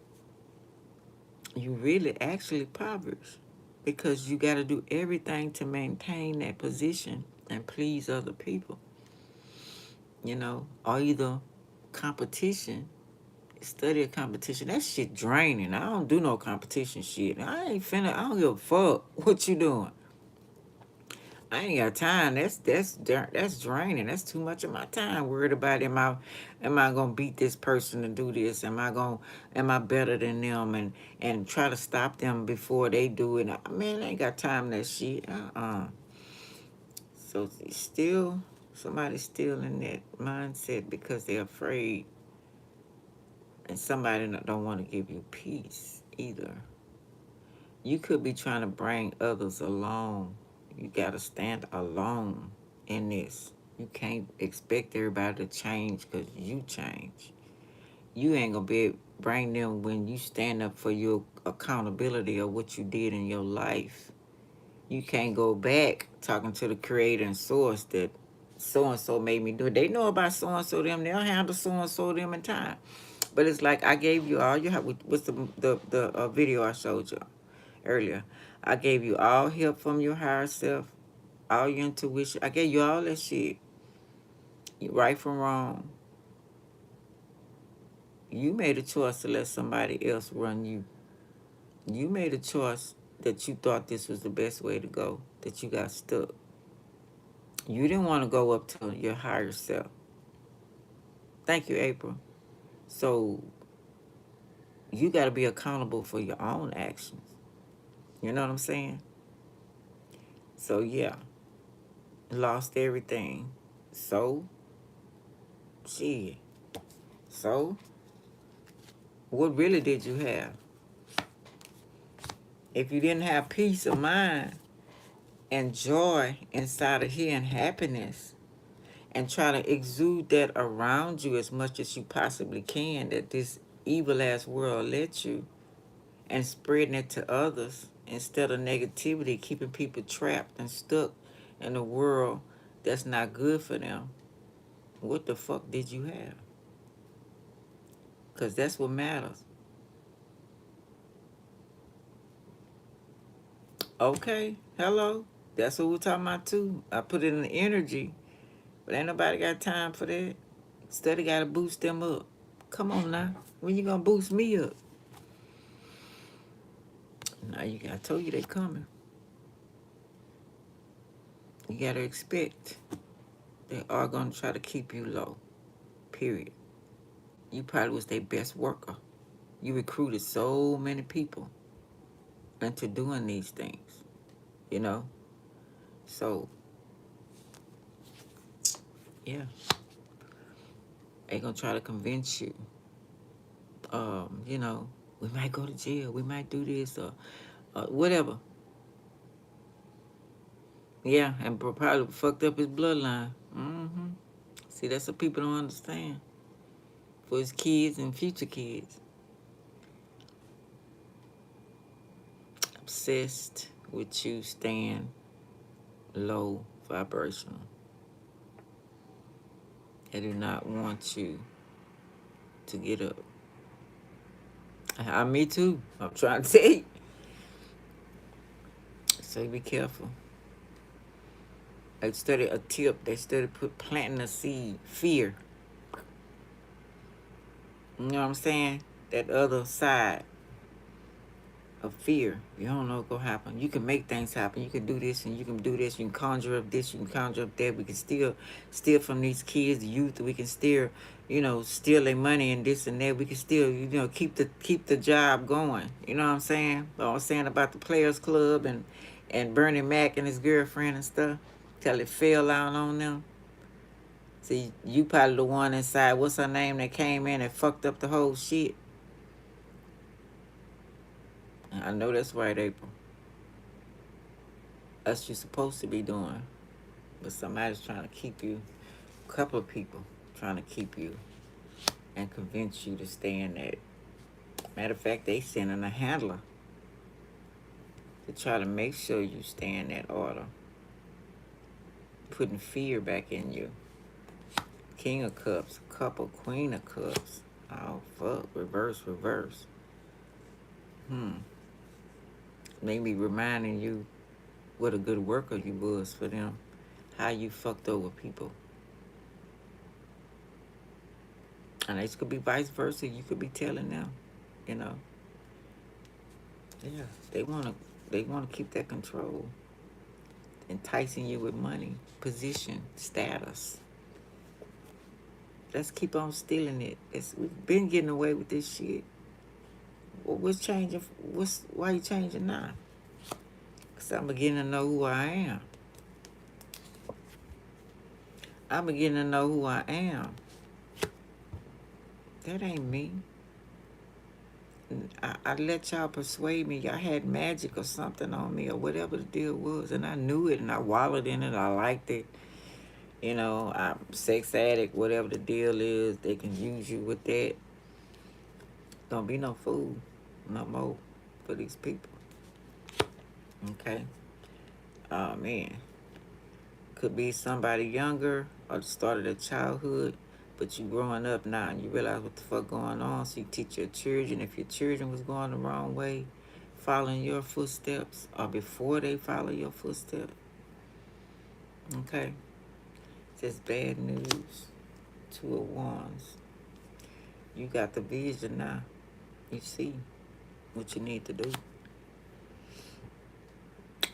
[SPEAKER 1] You really actually impoverished because you got to do everything to maintain that position and please other people. You know, or either competition, study a competition. That shit draining. I don't do no competition shit. I don't give a fuck what you doing. I ain't got time. That's draining. That's too much of my time. Worried about am I gonna beat this person to do this? Am I better than them and try to stop them before they do it? Man, I ain't got time for that shit. So somebody's still in that mindset because they're afraid, and somebody don't want to give you peace either. You could be trying to bring others along. You got to stand alone in this. You can't expect everybody to change because you change. You ain't going to be able to bring them when you stand up for your accountability of what you did in your life. You can't go back talking to the creator and source that so-and-so made me do it. They know about so-and-so them. They'll handle so-and-so them in time. But it's like I gave you all you have. What's the video I showed you earlier? I gave you all help from your higher self, all your intuition. I gave you all that shit. Right from wrong. You made a choice to let somebody else run you. You made a choice that you thought this was the best way to go, that you got stuck. You didn't want to go up to your higher self. Thank you, April. So you got to be accountable for your own actions. You know what I'm saying? So yeah, lost everything. So, shit. So, what really did you have? If you didn't have peace of mind and joy inside of here and happiness, and try to exude that around you as much as you possibly can, that this evil ass world lets you, and spreading it to others instead of negativity, keeping people trapped and stuck in a world that's not good for them, what the fuck did you have? Because that's what matters. Okay, hello. That's what we're talking about too. I put it in the energy, but ain't nobody got time for that. Study got to boost them up. Come on now. When you gonna boost me up? Now I told you they coming. You gotta expect they are gonna try to keep you low. Period. You probably was their best worker. You recruited so many people into doing these things, you know? So, yeah. They gonna try to convince you, you know, we might go to jail, we might do this, or whatever. Yeah, and probably fucked up his bloodline. Mm-hmm. See, that's what people don't understand. For his kids and future kids. Obsessed with you staying low vibrational. They do not want you to get up. Me too. I'm trying to tell you. So be careful. They studied a tip. They studied planting a seed. Fear. You know what I'm saying? That other side of fear. You don't know what's going to happen. You can make things happen. You can do this and you can do this. You can conjure up this. You can conjure up that. We can steal from these kids, the youth. We can steal, steal their money and this and that. We can still, keep the job going. You know what I'm saying? What I was saying about the Players Club and Bernie Mac and his girlfriend and stuff. Till it fell out on them. See, you probably the one inside. What's her name that came in and fucked up the whole shit? I know that's right, April. That's what you're supposed to be doing. But somebody's trying to keep you, a couple of people trying to keep you and convince you to stay in that. Matter of fact, they sending a handler to try to make sure you stay in that order. Putting fear back in you. King of Cups, couple, Queen of Cups. Oh, fuck. Reverse. Maybe reminding you what a good worker you was for them. How you fucked over people. And this could be vice versa. You could be telling them, Yeah, they wanna keep that control. Enticing you with money, position, status. Let's keep on stealing it. We've been getting away with this shit. What's changing? Why you changing now? Because I'm beginning to know who I am. I'm beginning to know who I am. That ain't me. I let y'all persuade me. Y'all had magic or something on me or whatever the deal was. And I knew it and I wallowed in it. I liked it. I'm sex addict, whatever the deal is. They can use you with that. Don't be no fool no more for these people. Okay? Oh, man. Could be somebody younger or the start of their childhood, but you growing up now and you realize what the fuck going on, so you teach your children. If your children was going the wrong way, following your footsteps, or before they follow your footsteps. Okay? Just bad news. 2 of Wands. You got the vision now. You see what you need to do.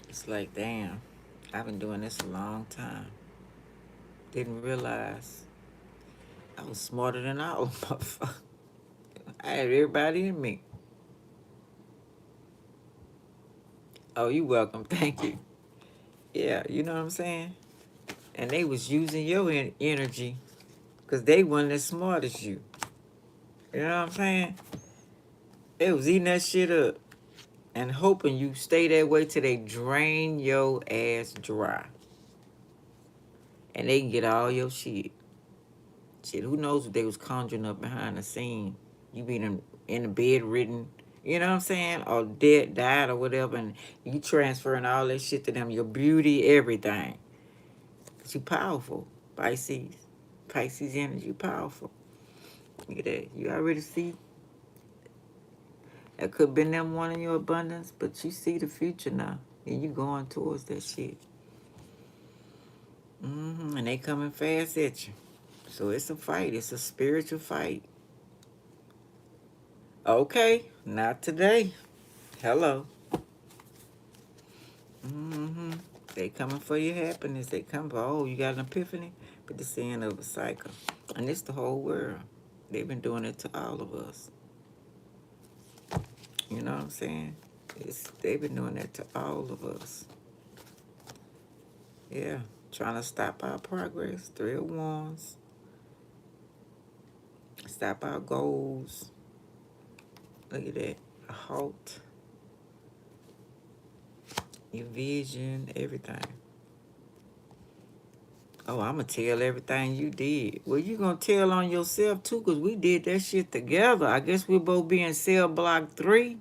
[SPEAKER 1] It's like, damn, I've been doing this a long time. Didn't realize I was smarter than all motherfuckers. I had everybody in me. Oh, you welcome. Thank you. Yeah, you know what I'm saying? And they was using your energy because they wasn't as smart as you. You know what I'm saying? They was eating that shit up and hoping you stay that way till they drain your ass dry. And they can get all your shit. Shit, who knows what they was conjuring up behind the scene. You being in the bed ridden, you know what I'm saying? Or dead, died or whatever, and you transferring all that shit to them. Your beauty, everything. Cause you powerful, Pisces. Pisces energy, powerful. Look at that. You already see. That could have been them wanting your abundance, but you see the future now. And you going towards that shit. And they coming fast at you. So it's a fight. It's a spiritual fight. Okay, not today. Hello. They coming for your happiness. They come for, oh, you got an epiphany? But this is the end of a cycle. And it's the whole world. They've been doing it to all of us. You know what I'm saying? They've been doing that to all of us. Yeah, trying to stop our progress. 3 of Wands. Stop our goals. Look at that. A halt. Your vision, everything. Oh, I'm going to tell everything you did. Well, you going to tell on yourself, too, because we did that shit together. I guess we'll both be in cell block 3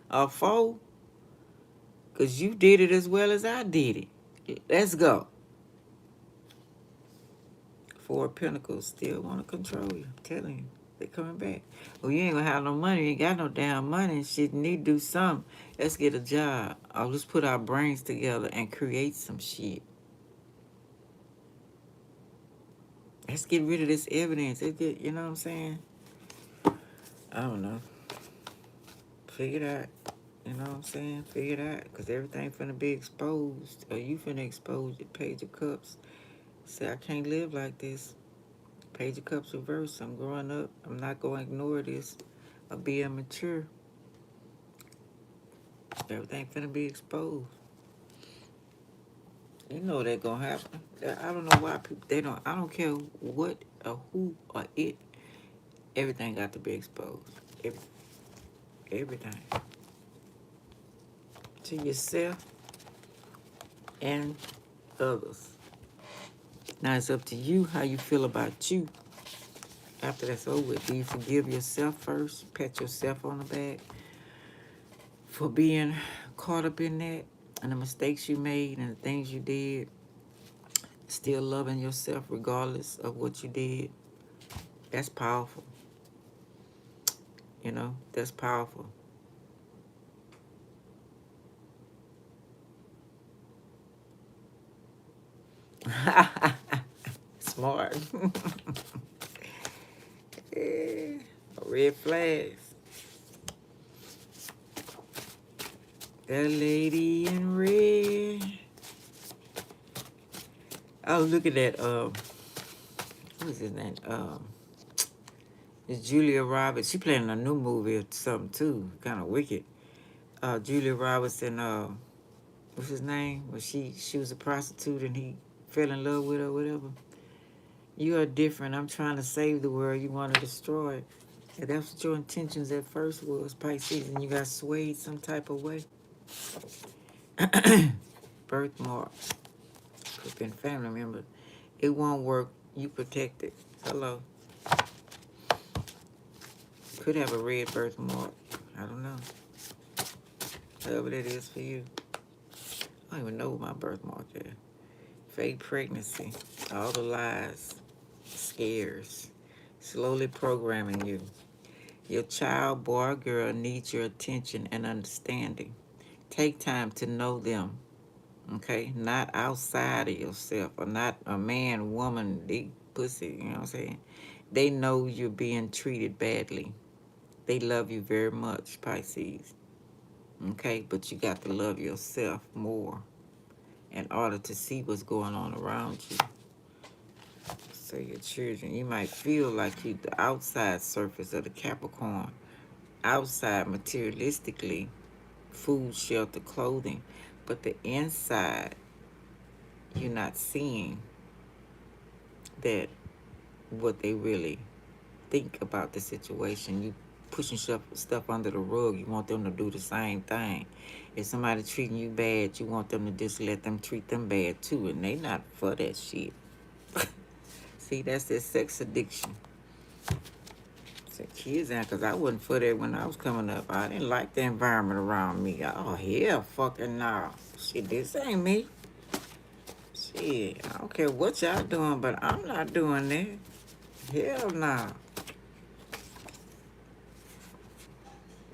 [SPEAKER 1] or 4, because you did it as well as I did it. Let's go. Four of Pentacles still want to control you. I'm telling you. They coming back. Well, you ain't gonna have no money. You ain't got no damn money and shit. You need to do something. Let's get a job. I'll just put our brains together and create some shit. Let's get rid of this evidence. Let's get, you know what I'm saying? I don't know. Figure it out. You know what I'm saying? Figure it out. Because everything finna be exposed. Or you finna expose your Page of Cups. Say, I can't live like this. Page of Cups reversed. I'm growing up. I'm not going to ignore this. Or be immature. Everything finna be exposed. You know that gonna happen. I don't know why people, they don't, I don't care what or who or it. Everything got to be exposed. Everything. To yourself and others. Now it's up to you how you feel about you. After that's over, do you forgive yourself first? Pat yourself on the back for being caught up in that and the mistakes you made and the things you did. Still loving yourself regardless of what you did. That's powerful. You know, that's powerful. Smart. Yeah. Red flags. That lady in red. I was looking at what's his name? It's Julia Roberts. She playing a new movie or something too. Kind of wicked. Julia Roberts and what's his name? Well, she was a prostitute and he fell in love with her or whatever. You are different. I'm trying to save the world. You want to destroy it. And that's what your intentions at first was, Pisces, and you got swayed some type of way. Birthmark. Could have been family member. It won't work. You protect it. Hello. Could have a red birthmark. I don't know. However that is for you. I don't even know what my birthmark is. Fake pregnancy. All the lies. Scares. Slowly programming you. Your child, boy or girl, needs your attention and understanding. Take time to know them. Okay? Not outside of yourself. Or not a man, woman, big pussy. You know what I'm saying? They know you're being treated badly. They love you very much, Pisces. Okay? But you got to love yourself more in order to see what's going on around you. So your children, you might feel like you the outside surface of the Capricorn. Outside materialistically, food, shelter, clothing. But the inside, you're not seeing that what they really think about the situation. You pushing stuff under the rug. You want them to do the same thing. If somebody treating you bad, you want them to just let them treat them bad too. And they not for that shit. See, that's their sex addiction. Kids out, because I wasn't for that when I was coming up. I didn't like the environment around me. Oh, hell fucking no. Shit, this ain't me. Shit, I don't care what y'all doing, but I'm not doing that. Hell no.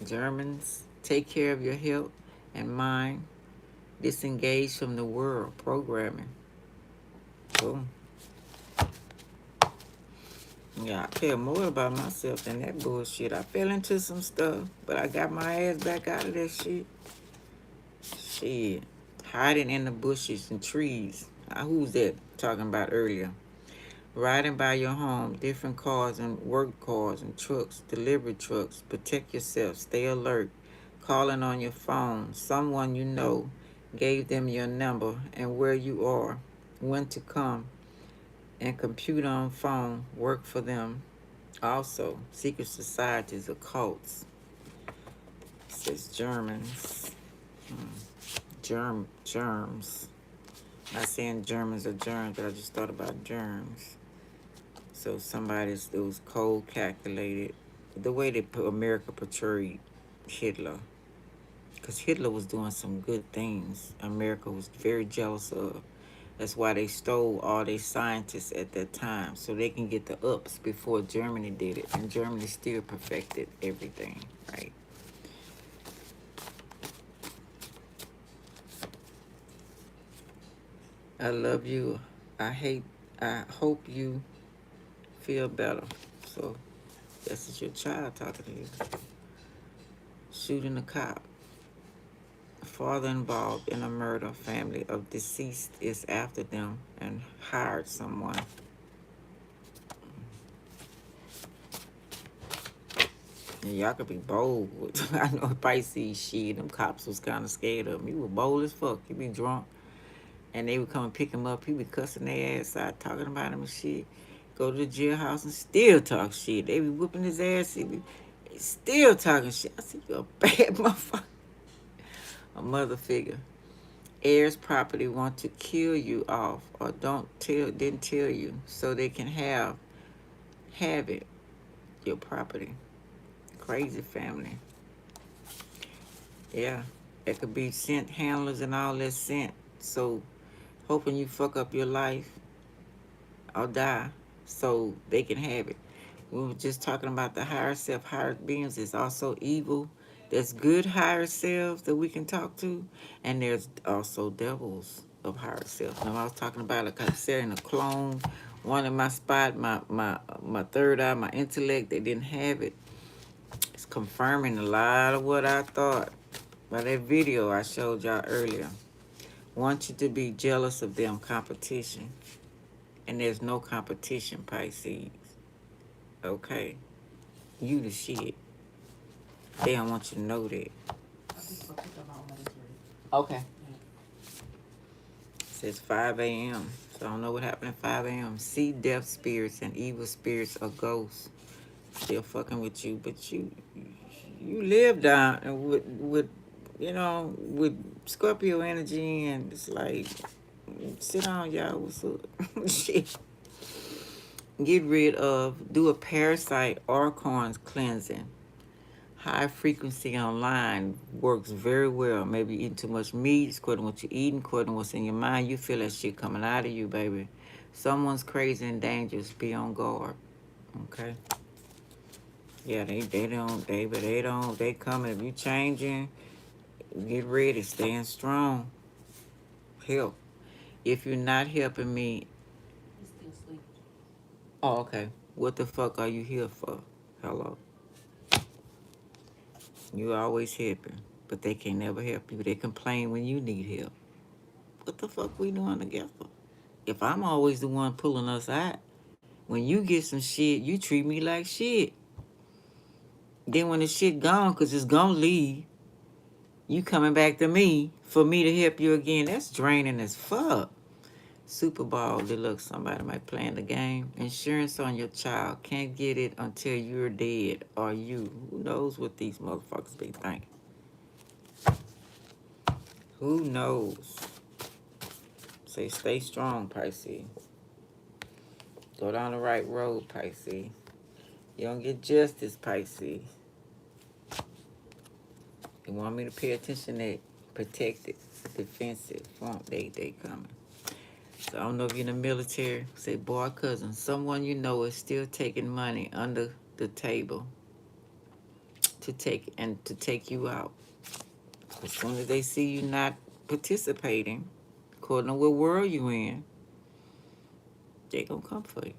[SPEAKER 1] Germans, take care of your health and mind. Disengage from the world. Programming. Boom. Yeah, I care more about myself than that bullshit. I fell into some stuff, but I got my ass back out of that shit. Shit. Hiding in the bushes and trees. Who's that talking about earlier? Riding by your home, different cars and work cars and trucks, delivery trucks. Protect yourself. Stay alert. Calling on your phone. Someone you know gave them your number and where you are, when to come, and computer on phone work for them. Also, secret societies, occults. It says Germans. Germs. Not saying Germans are germs, but I just thought about germs. So it was cold calculated. The way that America portrayed Hitler. Because Hitler was doing some good things America was very jealous of. That's why they stole all their scientists at that time, so they can get the ups before Germany did it. And Germany still perfected everything, right? I love you. I hope you feel better. So, this is your child talking to you. Shooting a cop. Father involved in a murder. Family of deceased is after them and hired someone. And y'all could be bold. I know Pisces shit. Them cops was kind of scared of him. He was bold as fuck. He be drunk. And they would come and pick him up. He be cussing their ass out, talking about him and shit. Go to the jailhouse and still talk shit. They be whooping his ass. He be still talking shit. I said, you a bad motherfucker. A mother figure. Heirs property want to kill you off or didn't tell you so they can have it, your property. Crazy family. Yeah. It could be scent handlers and all that scent. So hoping you fuck up your life or die so they can have it. We were just talking about the higher self. Higher beings is also evil. There's good higher selves that we can talk to, and there's also devils of higher self. Now I was talking about, like I said, in a clone, one in my spot, my third eye, my intellect, they didn't have it. It's confirming a lot of what I thought by that video I showed y'all earlier. Want you to be jealous of them, competition. And there's no competition, Pisces. Okay? You the shit. They don't want you to know that. Okay. It says 5 a.m. So I don't know what happened at 5 a.m. See death spirits and evil spirits or ghosts still fucking with you, but you live down and with with Scorpio energy, and it's like, sit down, y'all. What's up? Shit. Get rid of, do a parasite archons cleansing. High frequency online works very well. Maybe eating too much meat, it's according to what you're eating, according to what's in your mind. You feel that shit coming out of you, baby. Someone's crazy and dangerous. Be on guard. Okay? Yeah, they coming. If you changing, get ready, staying strong. Help. If you're not helping me.
[SPEAKER 10] He's still asleep.
[SPEAKER 1] Oh, okay. What the fuck are you here for? Hello. You always helping, but they can never help you. They complain when you need help. What the fuck we doing together? If I'm always the one pulling us out, when you get some shit, you treat me like shit. Then when the shit gone, cause it's gonna leave, you coming back to me for me to help you again. That's draining as fuck. Super Bowl Deluxe. Somebody might playing the game. Insurance on your child. Can't get it until you're dead or you. Who knows what these motherfuckers be thinking? Who knows? Say, stay strong, Pisces. Go down the right road, Pisces. You don't get justice, Pisces. You want me to pay attention to protected, defensive, front, they coming. So I don't know if you're in the military. Say, boy, cousin, someone you know is still taking money under the table to take you out. As soon as they see you not participating, according to what world you in, they gonna come for you.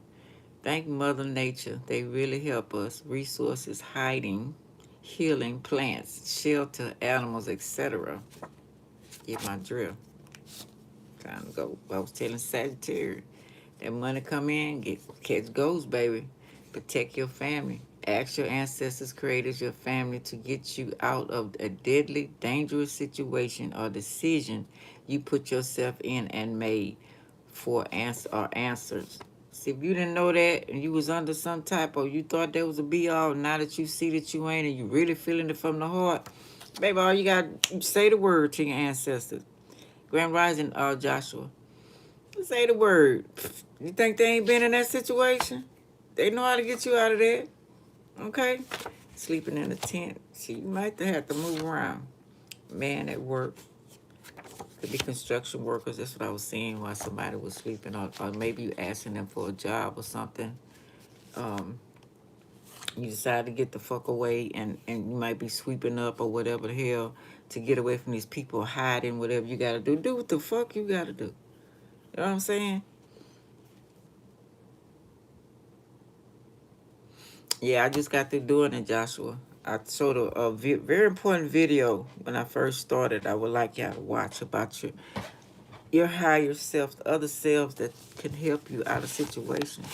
[SPEAKER 1] Thank Mother Nature. They really help us. Resources, hiding, healing, plants, shelter, animals, etc. Get my drill. Time to go. I was telling Sagittarius, that money come in, catch ghosts, baby. Protect your family. Ask your ancestors, creators, your family to get you out of a deadly, dangerous situation or decision you put yourself in and made for answers. See, if you didn't know that and you was under some type of, you thought that was a be-all, now that you see that you ain't and you really feeling it from the heart, baby, all you got to say the word to your ancestors. Grand Rising, Joshua. Say the word. You think they ain't been in that situation? They know how to get you out of there. Okay? Sleeping in a tent. See, you might have to move around. man at work. Could be construction workers. That's what I was seeing while somebody was sleeping, or maybe you asking them for a job or something. You decide to get the fuck away, and you might be sweeping up or whatever the hell to get away from these people hiding, whatever you gotta do. Do what the fuck you gotta do. You know what I'm saying? Yeah, I just got through doing it, Joshua. I showed a very important video when I first started. I would like y'all to watch about your higher self, the other selves that can help you out of situations.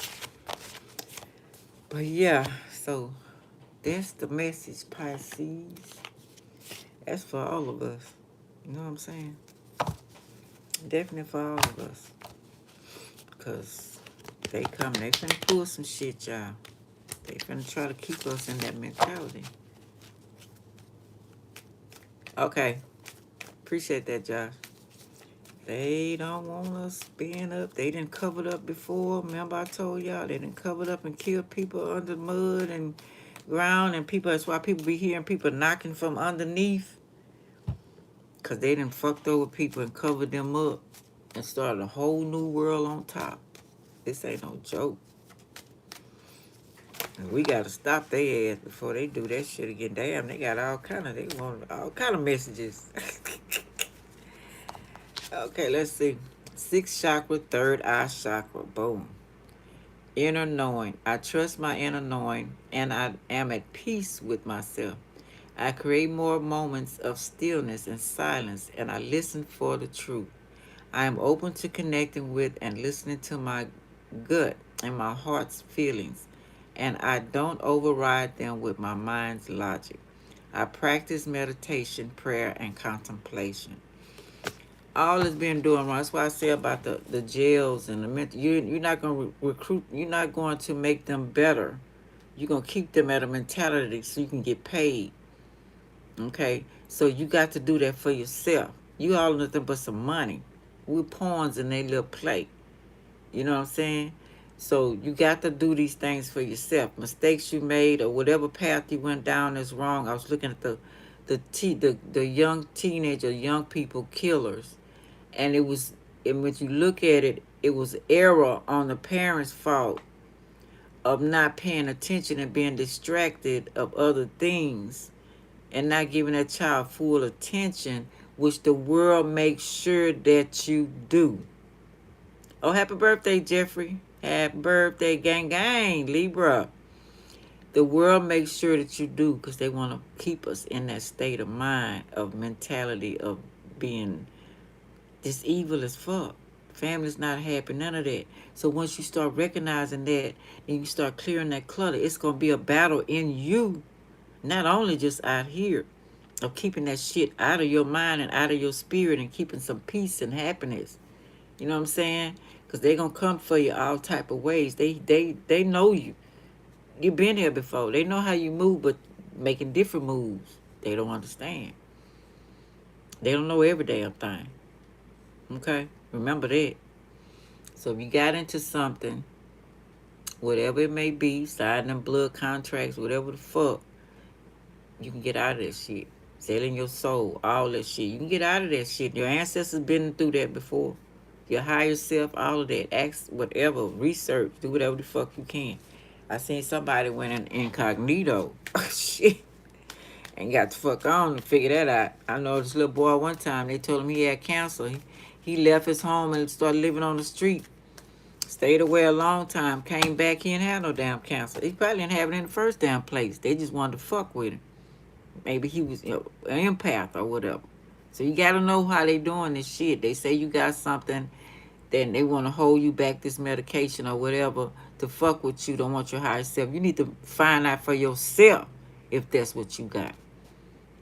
[SPEAKER 1] But yeah, so that's the message, Pisces. That's for all of us. You know what I'm saying? Definitely for all of us. Because they finna pull some shit, y'all. They finna try to keep us in that mentality. Okay. Appreciate that, Josh. They don't want us being up. They didn't cover it up before. Remember I told y'all they didn't cover it up and kill people under mud and ground, and people. That's why people be hearing people knocking from underneath. Because they done fucked over people and covered them up and started a whole new world on top. This ain't no joke. And we gotta stop their ass before they do that shit again. Damn, they got they want all kind of messages. Okay, let's see. Sixth chakra, third eye chakra. Boom. Inner knowing. I trust my inner knowing, and I am at peace with myself. I create more moments of stillness and silence, and I listen for the truth. I am open to connecting with and listening to my gut and my heart's feelings, and I don't override them with my mind's logic. I practice meditation, prayer, and contemplation. All is being doing wrong. That's why I say about the jails and the mental. You're not going to recruit. You're not going to make them better. You're going to keep them at a mentality so you can get paid. Okay? So you got to do that for yourself. You all nothing but some money. We're pawns in their little play. You know what I'm saying? So you got to do these things for yourself. Mistakes you made or whatever path you went down is wrong. I was looking at the young teenager, young people killers. And when you look at it, it was error on the parents' fault of not paying attention and being distracted of other things and not giving that child full attention, which the world makes sure that you do. Oh, happy birthday, Jeffrey. Happy birthday, gang, gang, Libra. The world makes sure that you do because they want to keep us in that state of mind, of mentality of being just evil as fuck. Family's not happy, none of that. So once you start recognizing that and you start clearing that clutter, it's going to be a battle in you, not only just out here, of keeping that shit out of your mind and out of your spirit and keeping some peace and happiness. You know what I'm saying? Because they're going to come for you all type of ways. They know you. You've been here before. They know how you move, but making different moves. They don't understand. They don't know every damn thing. Okay? Remember that. So if you got into something, whatever it may be, signing them blood contracts, whatever the fuck, you can get out of that shit. Selling your soul, all that shit. You can get out of that shit. Your ancestors been through that before. Your higher self, all of that. Ask whatever, research, do whatever the fuck you can. I seen somebody went in incognito. Shit. And got the fuck on to figure that out. I know this little boy one time, they told him he had cancer. He left his home and started living on the street. Stayed away a long time. Came back, he didn't have no damn cancer. He probably didn't have it in the first damn place. They just wanted to fuck with him. Maybe he was an empath or whatever. So you got to know how they doing this shit. They say you got something, then they want to hold you back this medication or whatever to fuck with you. Don't want your higher self. You need to find out for yourself if that's what you got.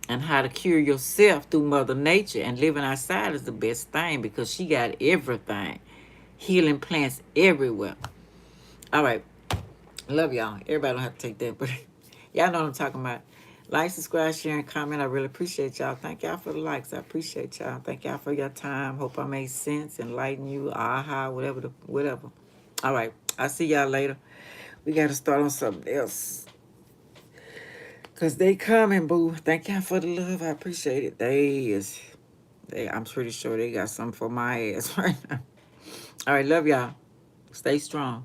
[SPEAKER 1] And how to cure yourself through Mother Nature. And living outside is the best thing because she got everything. Healing plants everywhere. All right. Love y'all. Everybody don't have to take that, but y'all know what I'm talking about. Like, subscribe, share, and comment. I really appreciate y'all. Thank y'all for the likes. I appreciate y'all. Thank y'all for your time. Hope I made sense, enlighten you, aha, whatever. All right. I'll see y'all later. We got to start on something else. Cause they coming, boo. Thank y'all for the love. I appreciate it. I'm pretty sure they got something for my ass right now. All right, love y'all. Stay strong.